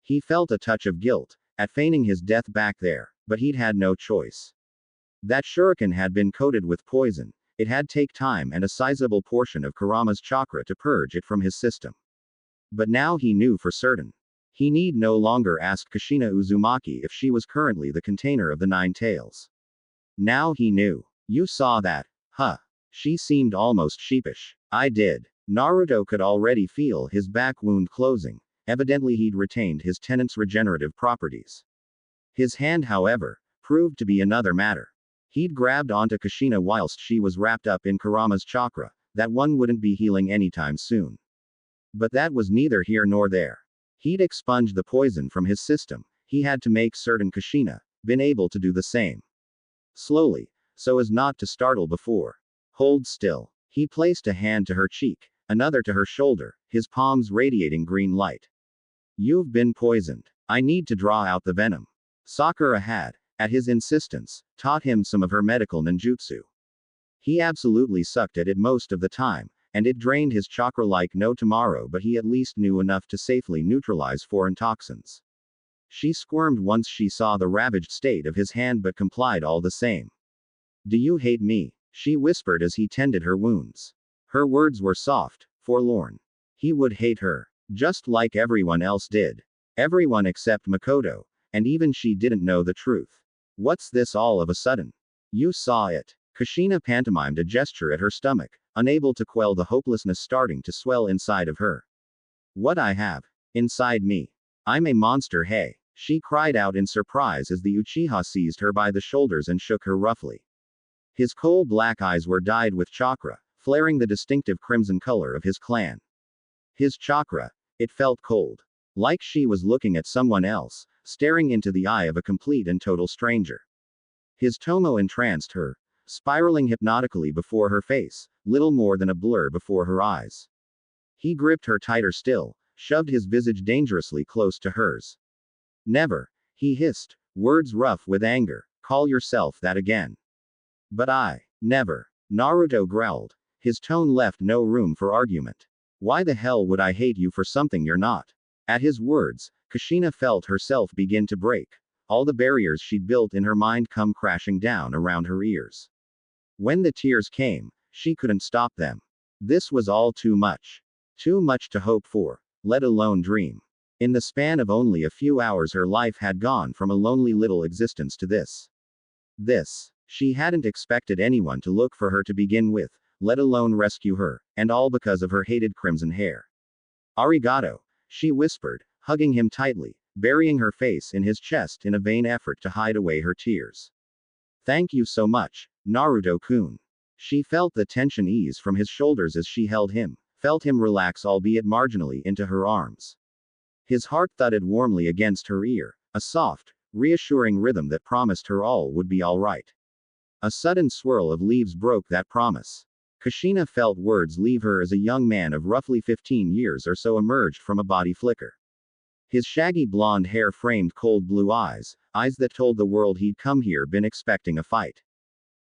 He felt a touch of guilt at feigning his death back there, but he'd had no choice. That shuriken had been coated with poison. It had taken time and a sizable portion of Kurama's chakra to purge it from his system. But now he knew for certain. He need no longer ask Kushina Uzumaki if she was currently the container of the nine tails. Now he knew. You saw that, huh? She seemed almost sheepish. I did. Naruto could already feel his back wound closing. Evidently he'd retained his tenant's regenerative properties. His hand, however, proved to be another matter. He'd grabbed onto Kushina whilst she was wrapped up in Kurama's chakra. That one wouldn't be healing anytime soon. But that was neither here nor there. He'd expunged the poison from his system. He had to make certain Kushina been able to do the same. Slowly, so as not to startle before. Hold still. He placed a hand to her cheek, another to her shoulder, his palms radiating green light. You've been poisoned. I need to draw out the venom. Sakura had, at his insistence, taught him some of her medical ninjutsu. He absolutely sucked at it most of the time, and it drained his chakra like no tomorrow, but he at least knew enough to safely neutralize foreign toxins. She squirmed once she saw the ravaged state of his hand but complied all the same. Do you hate me? She whispered as he tended her wounds. Her words were soft, forlorn. He would hate her. Just like everyone else did. Everyone except Mikoto, and even she didn't know the truth. What's this all of a sudden? You saw it. Kushina pantomimed a gesture at her stomach, unable to quell the hopelessness starting to swell inside of her. What I have inside me. I'm a monster, hey. She cried out in surprise as the Uchiha seized her by the shoulders and shook her roughly. His coal black eyes were dyed with chakra, flaring the distinctive crimson color of his clan. His chakra. It felt cold. Like she was looking at someone else, staring into the eye of a complete and total stranger. His tomo entranced her, spiraling hypnotically before her face, little more than a blur before her eyes. He gripped her tighter still, shoved his visage dangerously close to hers. Never, he hissed, words rough with anger, call yourself that again. But I, never, Naruto growled. His tone left no room for argument. Why the hell would I hate you for something you're not? At his words, Kushina felt herself begin to break, all the barriers she'd built in her mind come crashing down around her ears. When the tears came, she couldn't stop them. This was all too much. Too much to hope for, let alone dream. In the span of only a few hours her life had gone from a lonely little existence to this. This. She hadn't expected anyone to look for her to begin with, let alone rescue her, and all because of her hated crimson hair. Arigato, she whispered, hugging him tightly, burying her face in his chest in a vain effort to hide away her tears. Thank you so much, Naruto-kun. She felt the tension ease from his shoulders as she held him, felt him relax albeit marginally into her arms. His heart thudded warmly against her ear, a soft, reassuring rhythm that promised her all would be all right. A sudden swirl of leaves broke that promise. Kushina felt words leave her as a young man of roughly 15 years or so emerged from a body flicker. His shaggy blonde hair framed cold blue eyes, eyes that told the world he'd come here been expecting a fight.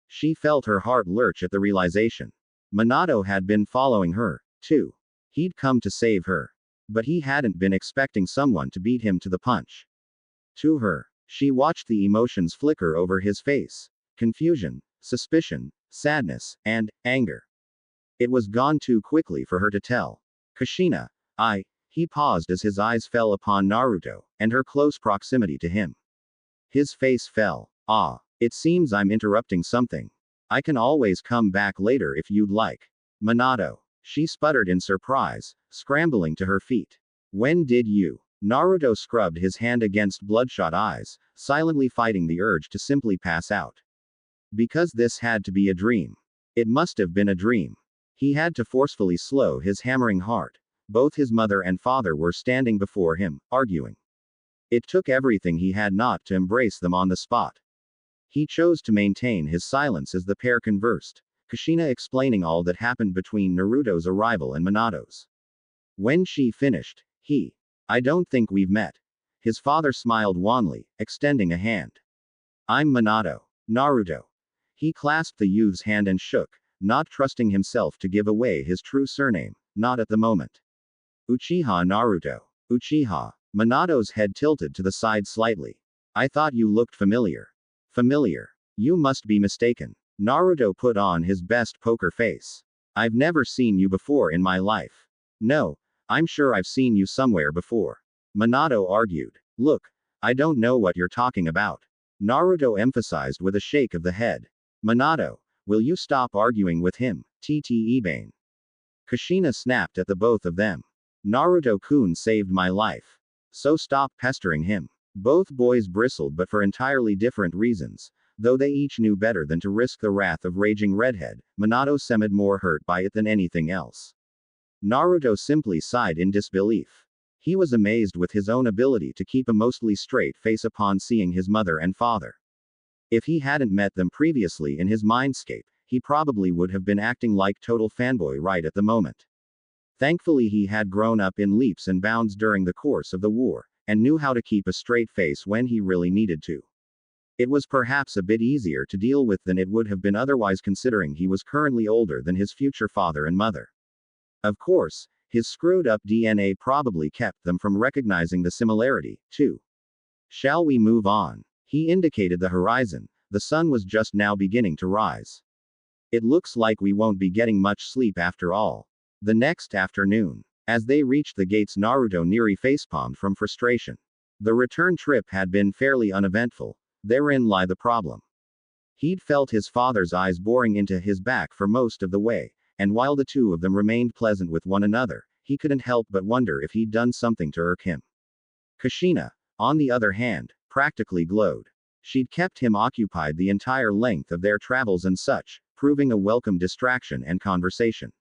She felt her heart lurch at the realization. Minato had been following her, too. He'd come to save her. But he hadn't been expecting someone to beat him to the punch. To her, she watched the emotions flicker over his face. Confusion, suspicion, sadness, and anger. It was gone too quickly for her to tell. Kushina, he paused as his eyes fell upon Naruto, and her close proximity to him. His face fell. It seems I'm interrupting something. I can always come back later if you'd like. Minato. She sputtered in surprise, scrambling to her feet. When did you? Naruto scrubbed his hand against bloodshot eyes, silently fighting the urge to simply pass out. Because this had to be a dream. It must have been a dream. He had to forcefully slow his hammering heart. Both his mother and father were standing before him, arguing. It took everything he had not to embrace them on the spot. He chose to maintain his silence as the pair conversed, Kushina explaining all that happened between Naruto's arrival and Minato's. When she finished, I don't think we've met. His father smiled wanly, extending a hand. I'm Minato. Naruto. He clasped the youth's hand and shook, not trusting himself to give away his true surname, not at the moment. Uchiha Naruto. Uchiha. Minato's head tilted to the side slightly. I thought you looked familiar. Familiar. You must be mistaken. Naruto put on his best poker face. I've never seen you before in my life. No, I'm sure I've seen you somewhere before. Minato argued. Look, I don't know what you're talking about. Naruto emphasized with a shake of the head. Minato, will you stop arguing with him, Ebane? Kushina snapped at the both of them. Naruto-kun saved my life. So stop pestering him. Both boys bristled but for entirely different reasons. Though they each knew better than to risk the wrath of raging redhead, Minato seemed more hurt by it than anything else. Naruto simply sighed in disbelief. He was amazed with his own ability to keep a mostly straight face upon seeing his mother and father. If he hadn't met them previously in his mindscape, he probably would have been acting like total fanboy right at the moment. Thankfully he had grown up in leaps and bounds during the course of the war, and knew how to keep a straight face when he really needed to. It was perhaps a bit easier to deal with than it would have been otherwise considering he was currently older than his future father and mother. Of course, his screwed-up DNA probably kept them from recognizing the similarity, too. Shall we move on? He indicated the horizon. The sun was just now beginning to rise. It looks like we won't be getting much sleep after all. The next afternoon, as they reached the gates, Naruto nearly facepalmed from frustration. The return trip had been fairly uneventful. Therein lay the problem. He'd felt his father's eyes boring into his back for most of the way, and while the two of them remained pleasant with one another, he couldn't help but wonder if he'd done something to irk him. Kushina, on the other hand, practically glowed. She'd kept him occupied the entire length of their travels and such, proving a welcome distraction and conversation.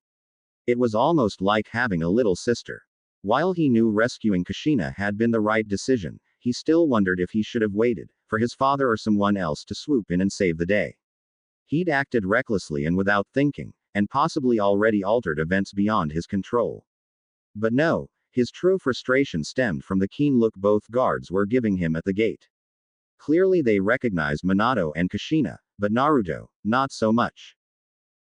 It was almost like having a little sister. While he knew rescuing Kushina had been the right decision, he still wondered if he should have waited for his father or someone else to swoop in and save the day. He'd acted recklessly and without thinking, and possibly already altered events beyond his control. But no, his true frustration stemmed from the keen look both guards were giving him at the gate. Clearly they recognized Minato and Kushina, but Naruto, not so much.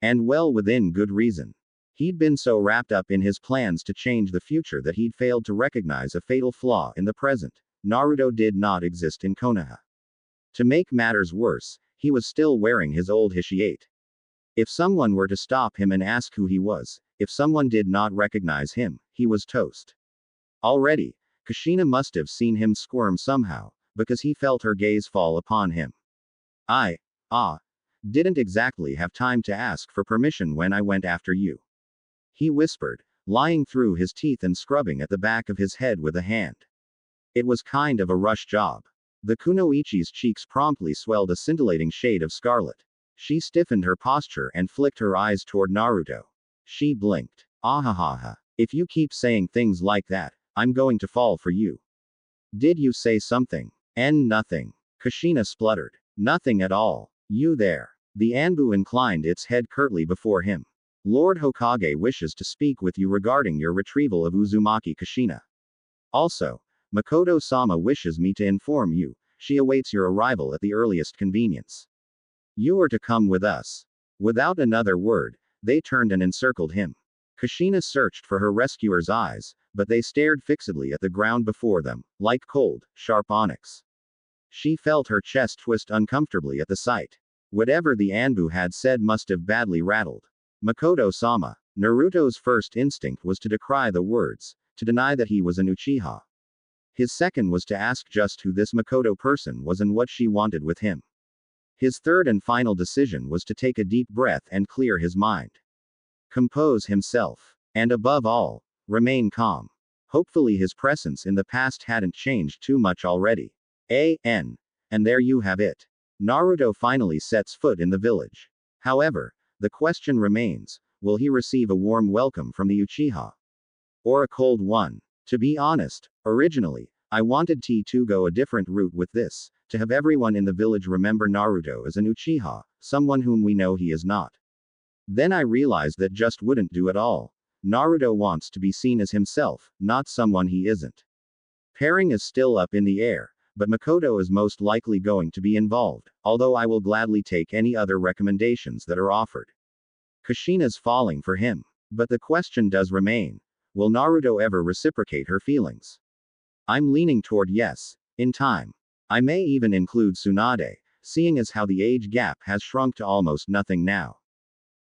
And well within good reason. He'd been so wrapped up in his plans to change the future that he'd failed to recognize a fatal flaw in the present. Naruto did not exist in Konoha. To make matters worse, he was still wearing his old Hishiate. If someone were to stop him and ask who he was, if someone did not recognize him, he was toast. Already, Kushina must have seen him squirm somehow, because he felt her gaze fall upon him. Didn't exactly have time to ask for permission when I went after you. He whispered, lying through his teeth and scrubbing at the back of his head with a hand. It was kind of a rush job. The kunoichi's cheeks promptly swelled a scintillating shade of scarlet. She stiffened her posture and flicked her eyes toward Naruto. She blinked. Ahahaha. If you keep saying things like that, I'm going to fall for you. Did you say something? Nothing. Kushina spluttered. Nothing at all. You there. The Anbu inclined its head curtly before him. Lord Hokage wishes to speak with you regarding your retrieval of Uzumaki Kushina. Also, Mikoto-sama wishes me to inform you, she awaits your arrival at the earliest convenience. You are to come with us. Without another word, they turned and encircled him. Kushina searched for her rescuer's eyes, but they stared fixedly at the ground before them, like cold, sharp onyx. She felt her chest twist uncomfortably at the sight. Whatever the Anbu had said must have badly rattled Mikoto-sama. Naruto's first instinct was to decry the words, to deny that he was an Uchiha. His second was to ask just who this Mikoto person was and what she wanted with him. His third and final decision was to take a deep breath and clear his mind. Compose himself. And above all, remain calm. Hopefully his presence in the past hadn't changed too much already. And there you have it. Naruto finally sets foot in the village. However, the question remains, will he receive a warm welcome from the Uchiha? Or a cold one? To be honest, originally, I wanted to go a different route with this, to have everyone in the village remember Naruto as an Uchiha, someone whom we know he is not. Then I realized that just wouldn't do at all. Naruto wants to be seen as himself, not someone he isn't. Pairing is still up in the air, but Mikoto is most likely going to be involved, although I will gladly take any other recommendations that are offered. Kushina's falling for him. But the question does remain. Will Naruto ever reciprocate her feelings? I'm leaning toward yes, in time. I may even include Tsunade, seeing as how the age gap has shrunk to almost nothing now.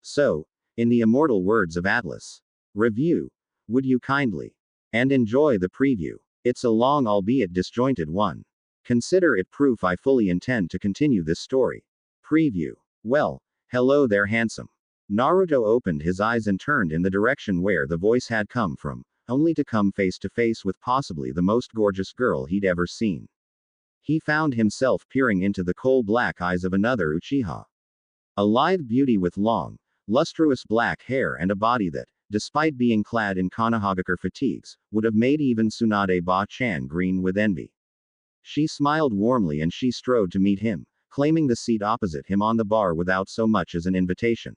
So, in the immortal words of Atlas, review, would you kindly? And enjoy the preview. It's a long albeit disjointed one. Consider it proof I fully intend to continue this story. Preview. Well, hello there handsome. Naruto opened his eyes and turned in the direction where the voice had come from, only to come face to face with possibly the most gorgeous girl he'd ever seen. He found himself peering into the coal-black eyes of another Uchiha. A lithe beauty with long, lustrous black hair and a body that, despite being clad in Konohagakure fatigues, would have made even Tsunade Ba-chan green with envy. She smiled warmly and she strode to meet him, claiming the seat opposite him on the bar without so much as an invitation.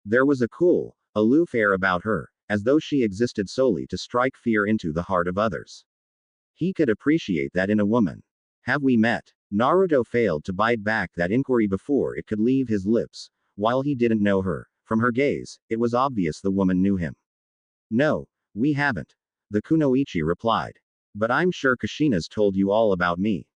There was a cool, aloof air about her, as though she existed solely to strike fear into the heart of others. He could appreciate that in a woman. Have we met? Naruto failed to bite back that inquiry before it could leave his lips. While he didn't know her, from her gaze, it was obvious the woman knew him. No, we haven't. The kunoichi replied. But I'm sure Kushina's told you all about me. ?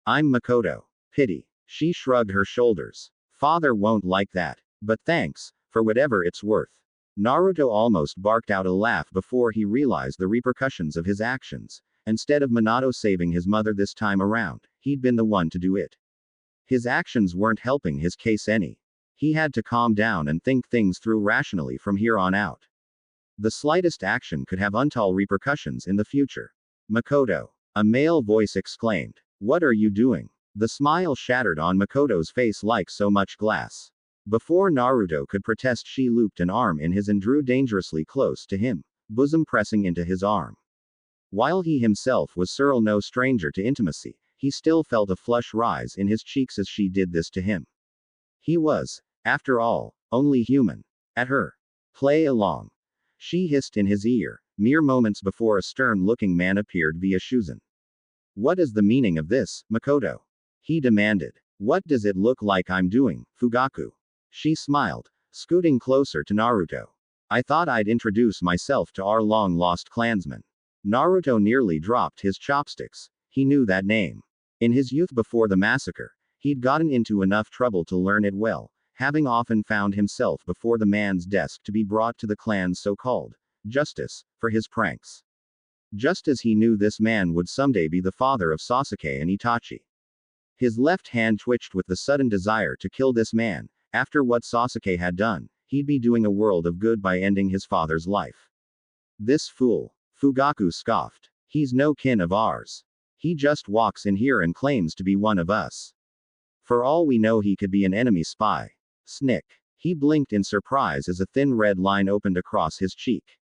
I'm Mikoto. Pity. She shrugged her shoulders. Father won't like that. But thanks, for whatever it's worth. Naruto almost barked out a laugh before he realized the repercussions of his actions. Instead of Minato saving his mother this time around, he'd been the one to do it. His actions weren't helping his case any. He had to calm down and think things through rationally from here on out. The slightest action could have untold repercussions in the future. Mikoto. A male voice exclaimed. What are you doing? The smile shattered on Mikoto's face like so much glass. Before Naruto could protest, she looped an arm in his and drew dangerously close to him, bosom pressing into his arm. While he himself was no stranger to intimacy, he still felt a flush rise in his cheeks as she did this to him. He was, after all, only human. At her. Play along. She hissed in his ear, mere moments before a stern-looking man appeared via Shuzan. What is the meaning of this, Mikoto? He demanded. What does it look like I'm doing, Fugaku? She smiled, scooting closer to Naruto. I thought I'd introduce myself to our long-lost clansman. Naruto nearly dropped his chopsticks. He knew that name. In his youth before the massacre, he'd gotten into enough trouble to learn it well, having often found himself before the man's desk to be brought to the clan's so-called justice for his pranks. Just as he knew this man would someday be the father of Sasuke and Itachi. His left hand twitched with the sudden desire to kill this man. After what Sasuke had done, he'd be doing a world of good by ending his father's life. This fool, Fugaku scoffed. He's no kin of ours. He just walks in here and claims to be one of us. For all we know, he could be an enemy spy. Snick. He blinked in surprise as a thin red line opened across his cheek.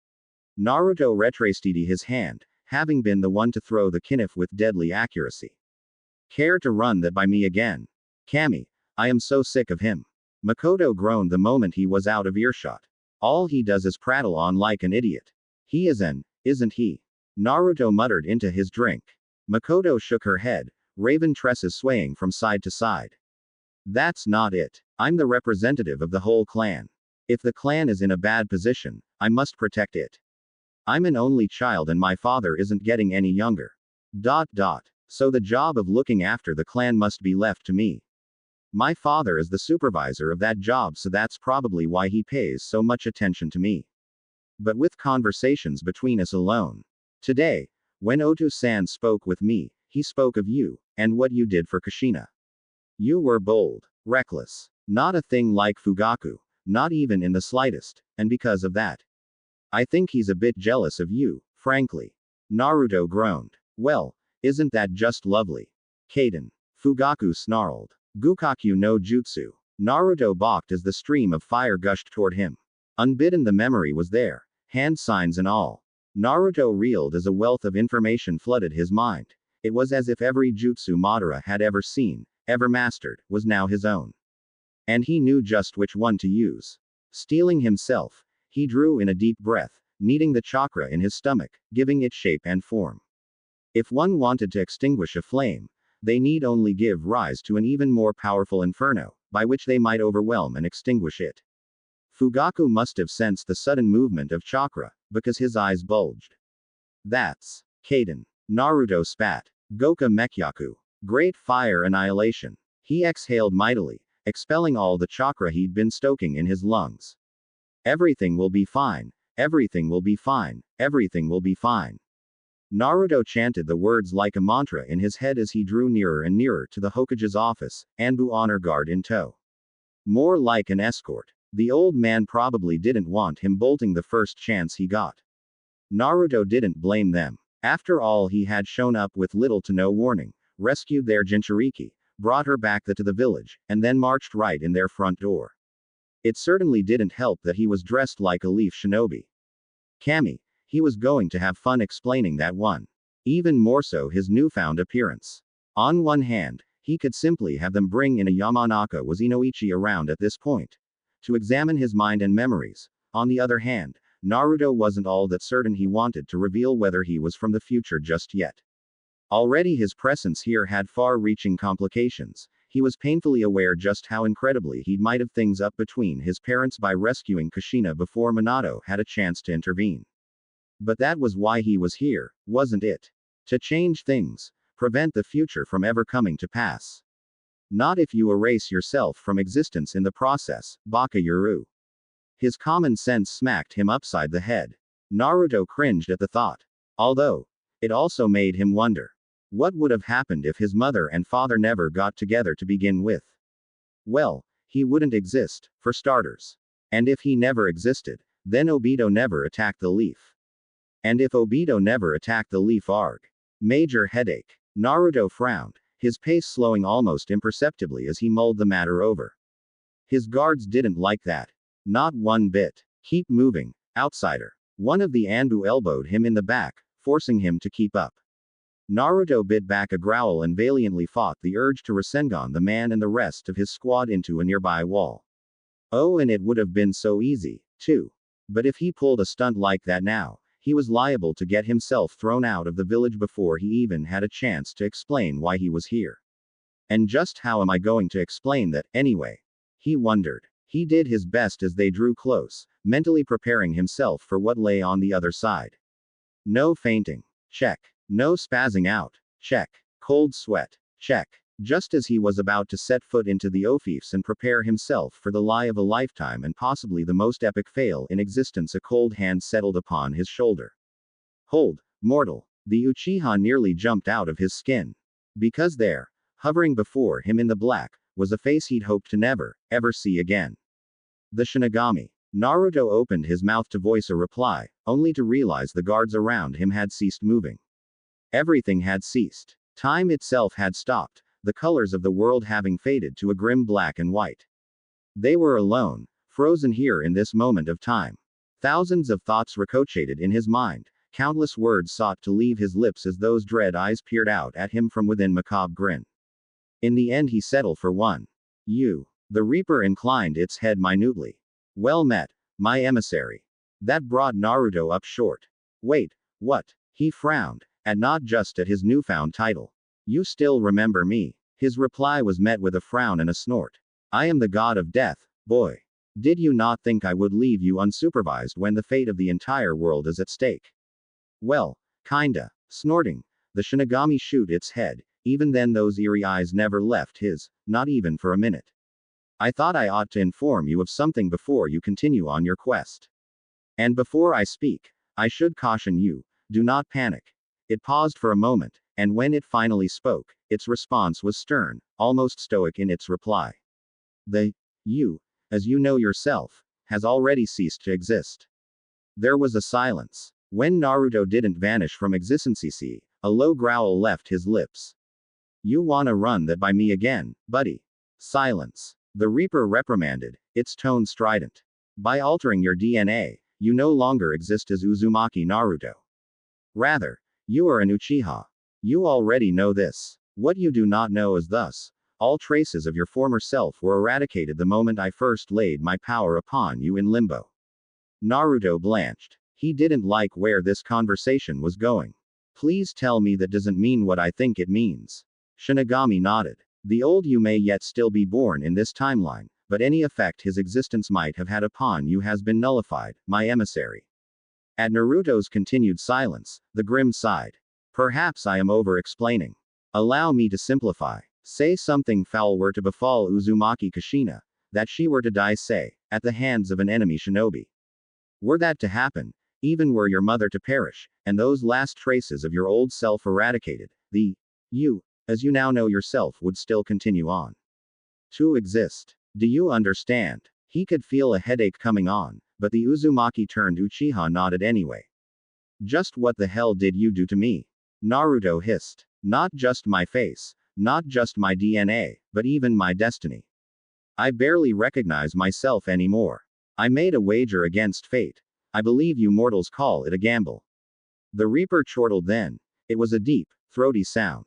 Naruto retraced his hand, having been the one to throw the knife with deadly accuracy. Care to run that by me again? Kami, I am so sick of him. Mikoto groaned the moment he was out of earshot. All he does is prattle on like an idiot. He isn't he? Naruto muttered into his drink. Mikoto shook her head, raven tresses swaying from side to side. That's not it. I'm the representative of the whole clan. If the clan is in a bad position, I must protect it. I'm an only child and my father isn't getting any younger. So the job of looking after the clan must be left to me. My father is the supervisor of that job, so that's probably why he pays so much attention to me. But with conversations between us alone. Today, when Oto-san spoke with me, he spoke of you, and what you did for Kushina. You were bold, reckless, not a thing like Fugaku, not even in the slightest, and because of that, I think he's a bit jealous of you, frankly. Naruto groaned. Well, isn't that just lovely? Kaden. Fugaku snarled. Gukaku no Jutsu. Naruto balked as the stream of fire gushed toward him. Unbidden, the memory was there, hand signs and all. Naruto reeled as a wealth of information flooded his mind. It was as if every jutsu Madara had ever seen, ever mastered, was now his own. And he knew just which one to use. Steeling himself, he drew in a deep breath, kneading the chakra in his stomach, giving it shape and form. If one wanted to extinguish a flame, they need only give rise to an even more powerful inferno, by which they might overwhelm and extinguish it. Fugaku must have sensed the sudden movement of chakra, because his eyes bulged. That's Kaden. Naruto spat. Goka Mekyaku. Great fire annihilation. He exhaled mightily, expelling all the chakra he'd been stoking in his lungs. Everything will be fine. Everything will be fine. Everything will be fine. Naruto chanted the words like a mantra in his head as he drew nearer and nearer to the Hokage's office, Anbu honor guard in tow. More like an escort. The old man probably didn't want him bolting the first chance he got. Naruto didn't blame them. After all, he had shown up with little to no warning, rescued their Jinchuriki, brought her back to the village, and then marched right in their front door. It certainly didn't help that he was dressed like a leaf shinobi. Kami, he was going to have fun explaining that one. Even more so his newfound appearance. On one hand, he could simply have them bring in a Yamanaka was Inoichi around at this point, to examine his mind and memories. On the other hand, Naruto wasn't all that certain he wanted to reveal whether he was from the future just yet. Already his presence here had far-reaching complications. He was painfully aware just how incredibly he might have things up between his parents by rescuing Kushina before Minato had a chance to intervene. But that was why he was here, wasn't it? To change things. Prevent the future from ever coming to pass. Not if you erase yourself from existence in the process, Baka Yuru. His common sense smacked him upside the head. Naruto cringed at the thought. Although, it also made him wonder. What would have happened if his mother and father never got together to begin with? Well, he wouldn't exist, for starters. And if he never existed, then Obito never attacked the leaf. And if Obito never attacked the leaf arc, Major headache. Naruto frowned, his pace slowing almost imperceptibly as he mulled the matter over. His guards didn't like that. Not one bit. Keep moving, outsider. One of the Anbu elbowed him in the back, forcing him to keep up. Naruto bit back a growl and valiantly fought the urge to Rasengan the man and the rest of his squad into a nearby wall. Oh, and it would have been so easy, too. But if he pulled a stunt like that now, he was liable to get himself thrown out of the village before he even had a chance to explain why he was here. And just how am I going to explain that, anyway? He wondered. He did his best as they drew close, mentally preparing himself for what lay on the other side. No fainting. Check. No spazzing out. Check. Cold sweat. Check. Just as he was about to set foot into the Ofifs and prepare himself for the lie of a lifetime and possibly the most epic fail in existence, a cold hand settled upon his shoulder. Hold, mortal. The Uchiha nearly jumped out of his skin. Because there, hovering before him in the black, was a face he'd hoped to never, ever see again. The Shinigami. Naruto opened his mouth to voice a reply, only to realize the guards around him had ceased moving. Everything had ceased. Time itself had stopped, the colors of the world having faded to a grim black and white. They were alone, frozen here in this moment of time. Thousands of thoughts ricocheted in his mind, countless words sought to leave his lips as those dread eyes peered out at him from within macabre grin. In the end he settled for one. You. The Reaper inclined its head minutely. Well met, my emissary. That brought Naruto up short. Wait, what? He frowned, and not just at his newfound title. You still remember me? His reply was met with a frown and a snort. I am the god of death, boy. Did you not think I would leave you unsupervised when the fate of the entire world is at stake? Well, kinda. Snorting, the Shinigami shoot its head, even then those eerie eyes never left his, not even for a minute. I thought I ought to inform you of something before you continue on your quest. And before I speak, I should caution you, do not panic. It paused for a moment, and when it finally spoke, its response was stern, almost stoic in its reply. The you, as you know yourself, has already ceased to exist. There was a silence. When Naruto didn't vanish from existence, a low growl left his lips. You wanna run that by me again, buddy? Silence. The Reaper reprimanded, its tone strident. By altering your DNA, you no longer exist as Uzumaki Naruto. Rather, you are an Uchiha. You already know this. What you do not know is thus, all traces of your former self were eradicated the moment I first laid my power upon you in limbo. Naruto blanched. He didn't like where this conversation was going. Please tell me that doesn't mean what I think it means. Shinigami nodded. The old you may yet still be born in this timeline, but any effect his existence might have had upon you has been nullified, my emissary. At Naruto's continued silence, the Grim sighed. Perhaps I am over-explaining. Allow me to simplify. Say something foul were to befall Uzumaki Kushina, that she were to die, say, at the hands of an enemy shinobi. Were that to happen, even were your mother to perish, and those last traces of your old self eradicated, the you, as you now know yourself, would still continue on to exist. Do you understand? He could feel a headache coming on, but the Uzumaki turned Uchiha nodded anyway. Just what the hell did you do to me? Naruto hissed. Not just my face, not just my DNA, but even my destiny. I barely recognize myself anymore. I made a wager against fate. I believe you mortals call it a gamble. The Reaper chortled then. It was a deep, throaty sound.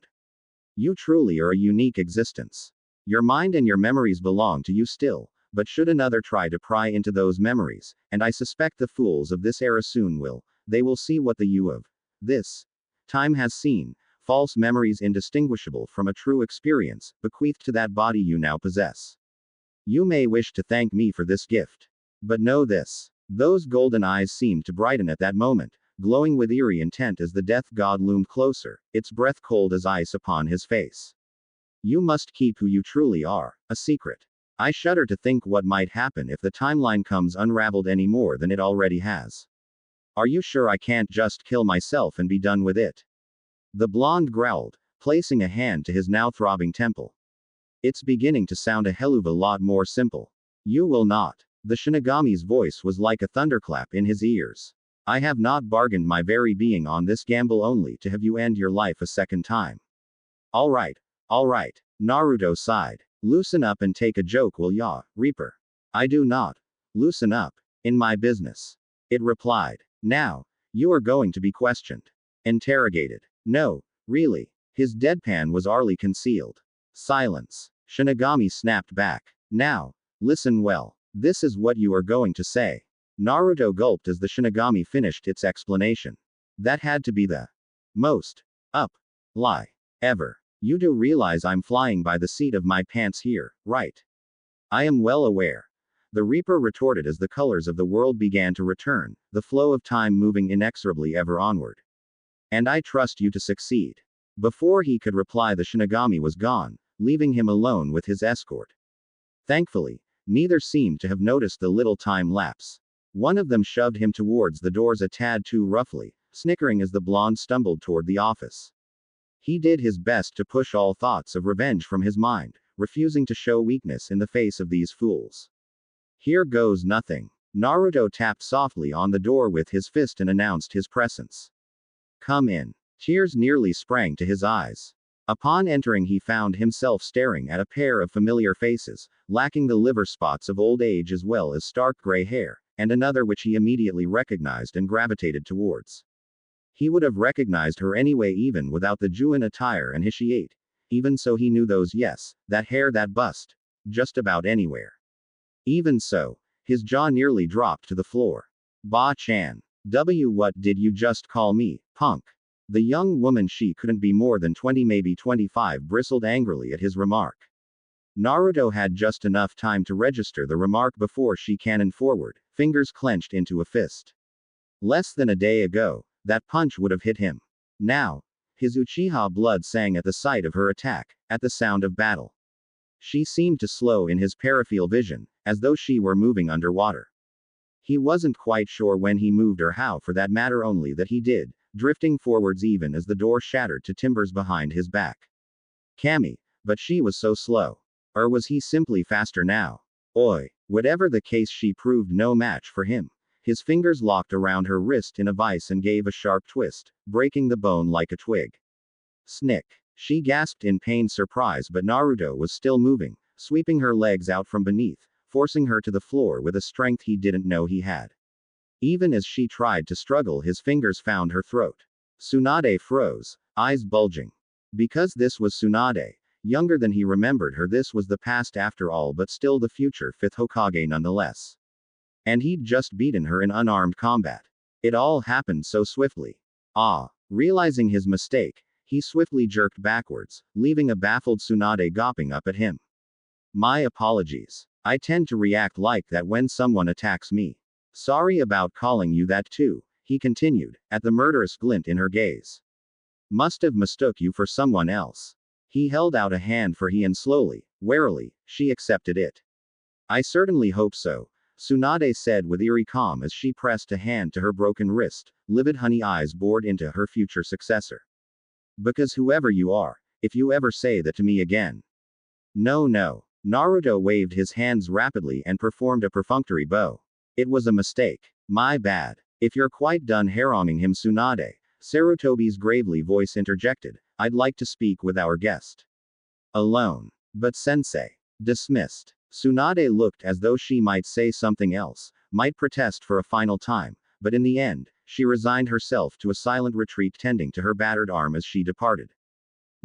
You truly are a unique existence. Your mind and your memories belong to you still, but should another try to pry into those memories, and I suspect the fools of this era soon will, they will see what the you of this time has seen, false memories indistinguishable from a true experience, bequeathed to that body you now possess. You may wish to thank me for this gift. But know this. Those golden eyes seemed to brighten at that moment, glowing with eerie intent as the death god loomed closer, its breath cold as ice upon his face. You must keep who you truly are, a secret. I shudder to think what might happen if the timeline comes unraveled any more than it already has. Are you sure I can't just kill myself and be done with it? The blonde growled, placing a hand to his now throbbing temple. It's beginning to sound a hell of a lot more simple. You will not. The Shinigami's voice was like a thunderclap in his ears. I have not bargained my very being on this gamble only to have you end your life a second time. Alright. Alright. Naruto sighed. Loosen up and take a joke, will ya, Reaper? I do not. Loosen up. In my business. It replied. Now, you are going to be questioned. Interrogated. No, really. His deadpan was ourly concealed. Silence. Shinigami snapped back. Now, listen well. This is what you are going to say. Naruto gulped as the Shinigami finished its explanation. That had to be the most up lie ever. You do realize I'm flying by the seat of my pants here, right? I am well aware. The Reaper retorted as the colors of the world began to return, the flow of time moving inexorably ever onward. And I trust you to succeed. Before he could reply, the Shinigami was gone, leaving him alone with his escort. Thankfully, neither seemed to have noticed the little time lapse. One of them shoved him towards the doors a tad too roughly, snickering as the blonde stumbled toward the office. He did his best to push all thoughts of revenge from his mind, refusing to show weakness in the face of these fools. Here goes nothing. Naruto tapped softly on the door with his fist and announced his presence. Come in. Tears nearly sprang to his eyes. Upon entering, he found himself staring at a pair of familiar faces, lacking the liver spots of old age as well as stark gray hair, and another which he immediately recognized and gravitated towards. He would have recognized her anyway even without the Juin attire and Hishiate. Even so he knew those, yes, that hair, that bust. Just about anywhere. Even so, his jaw nearly dropped to the floor. Ba-chan. What did you just call me, punk? The young woman, she couldn't be more than 20, maybe 25, bristled angrily at his remark. Naruto had just enough time to register the remark before she cannoned forward, fingers clenched into a fist. Less than a day ago, that punch would have hit him. Now, his Uchiha blood sang at the sight of her attack, at the sound of battle. She seemed to slow in his peripheral vision, as though she were moving underwater. He wasn't quite sure when he moved or how, for that matter, only that he did, drifting forwards even as the door shattered to timbers behind his back. Kami, but she was so slow. Or was he simply faster now? Oi, whatever the case, she proved no match for him. His fingers locked around her wrist in a vice and gave a sharp twist, breaking the bone like a twig. Snick. She gasped in pained surprise, but Naruto was still moving, sweeping her legs out from beneath, forcing her to the floor with a strength he didn't know he had. Even as she tried to struggle, his fingers found her throat. Tsunade froze, eyes bulging. Because this was Tsunade, younger than he remembered her, this was the past after all, but still the future fifth Hokage nonetheless. And he'd just beaten her in unarmed combat. It all happened so swiftly. Realizing his mistake, he swiftly jerked backwards, leaving a baffled Tsunade gawping up at him. My apologies. I tend to react like that when someone attacks me. Sorry about calling you that too, he continued, at the murderous glint in her gaze. Must have mistook you for someone else. He held out a hand for he, and slowly, warily, she accepted it. I certainly hope so, Tsunade said with eerie calm as she pressed a hand to her broken wrist, livid honey eyes bored into her future successor. Because whoever you are, if you ever say that to me again. No. Naruto waved his hands rapidly and performed a perfunctory bow. It was a mistake. My bad. If you're quite done haranguing him, Tsunade, Sarutobi's gravely voice interjected, I'd like to speak with our guest. Alone. But sensei. Dismissed. Tsunade looked as though she might say something else, might protest for a final time, but in the end, she resigned herself to a silent retreat, tending to her battered arm as she departed.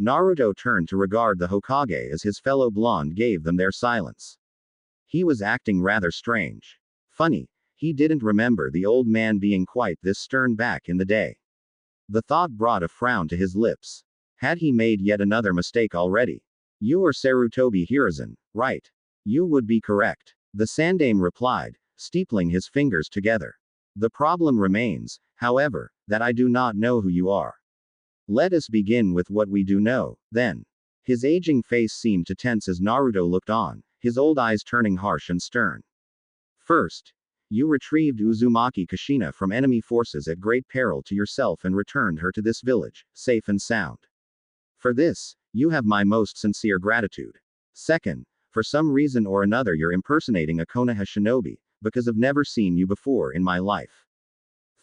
Naruto turned to regard the Hokage as his fellow blonde gave them their silence. He was acting rather strange. Funny, he didn't remember the old man being quite this stern back in the day. The thought brought a frown to his lips. Had he made yet another mistake already? You are Sarutobi Hiruzen, right? You would be correct. The Sandaime replied, steepling his fingers together. The problem remains, however, that I do not know who you are. Let us begin with what we do know, then. His aging face seemed to tense as Naruto looked on, his old eyes turning harsh and stern. First, you retrieved Uzumaki Kushina from enemy forces at great peril to yourself and returned her to this village, safe and sound. For this, you have my most sincere gratitude. Second, for some reason or another you're impersonating a Konoha shinobi, because I've never seen you before in my life.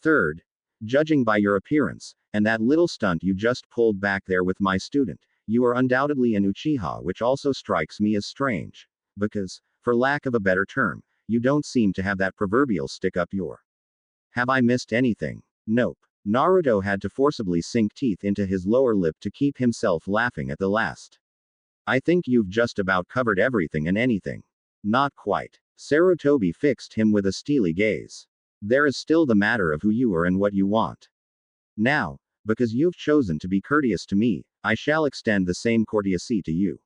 Third, judging by your appearance, and that little stunt you just pulled back there with my student, you are undoubtedly an Uchiha, which also strikes me as strange. Because, for lack of a better term, you don't seem to have that proverbial stick up your. Have I missed anything? Nope. Naruto had to forcibly sink teeth into his lower lip to keep himself laughing at the last. I think you've just about covered everything and anything. Not quite. Sarutobi fixed him with a steely gaze. There is still the matter of who you are and what you want. Now, because you've chosen to be courteous to me, I shall extend the same courtesy to you.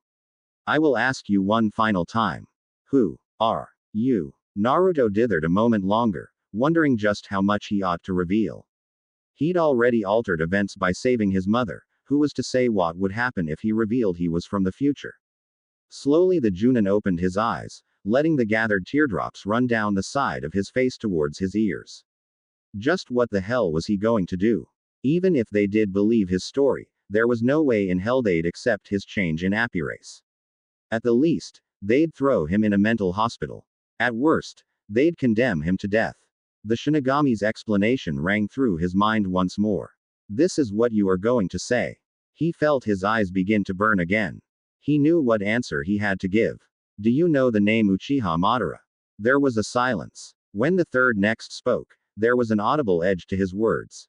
I will ask you one final time. Who are you? Naruto dithered a moment longer, wondering just how much he ought to reveal. He'd already altered events by saving his mother, who was to say what would happen if he revealed he was from the future. Slowly the Junin opened his eyes, letting the gathered teardrops run down the side of his face towards his ears. Just what the hell was he going to do? Even if they did believe his story, there was no way in hell they'd accept his change in appearance. At the least, they'd throw him in a mental hospital. At worst, they'd condemn him to death. The Shinigami's explanation rang through his mind once more. This is what you are going to say. He felt his eyes begin to burn again. He knew what answer he had to give. Do you know the name Uchiha Madara? There was a silence. When the third next spoke, there was an audible edge to his words.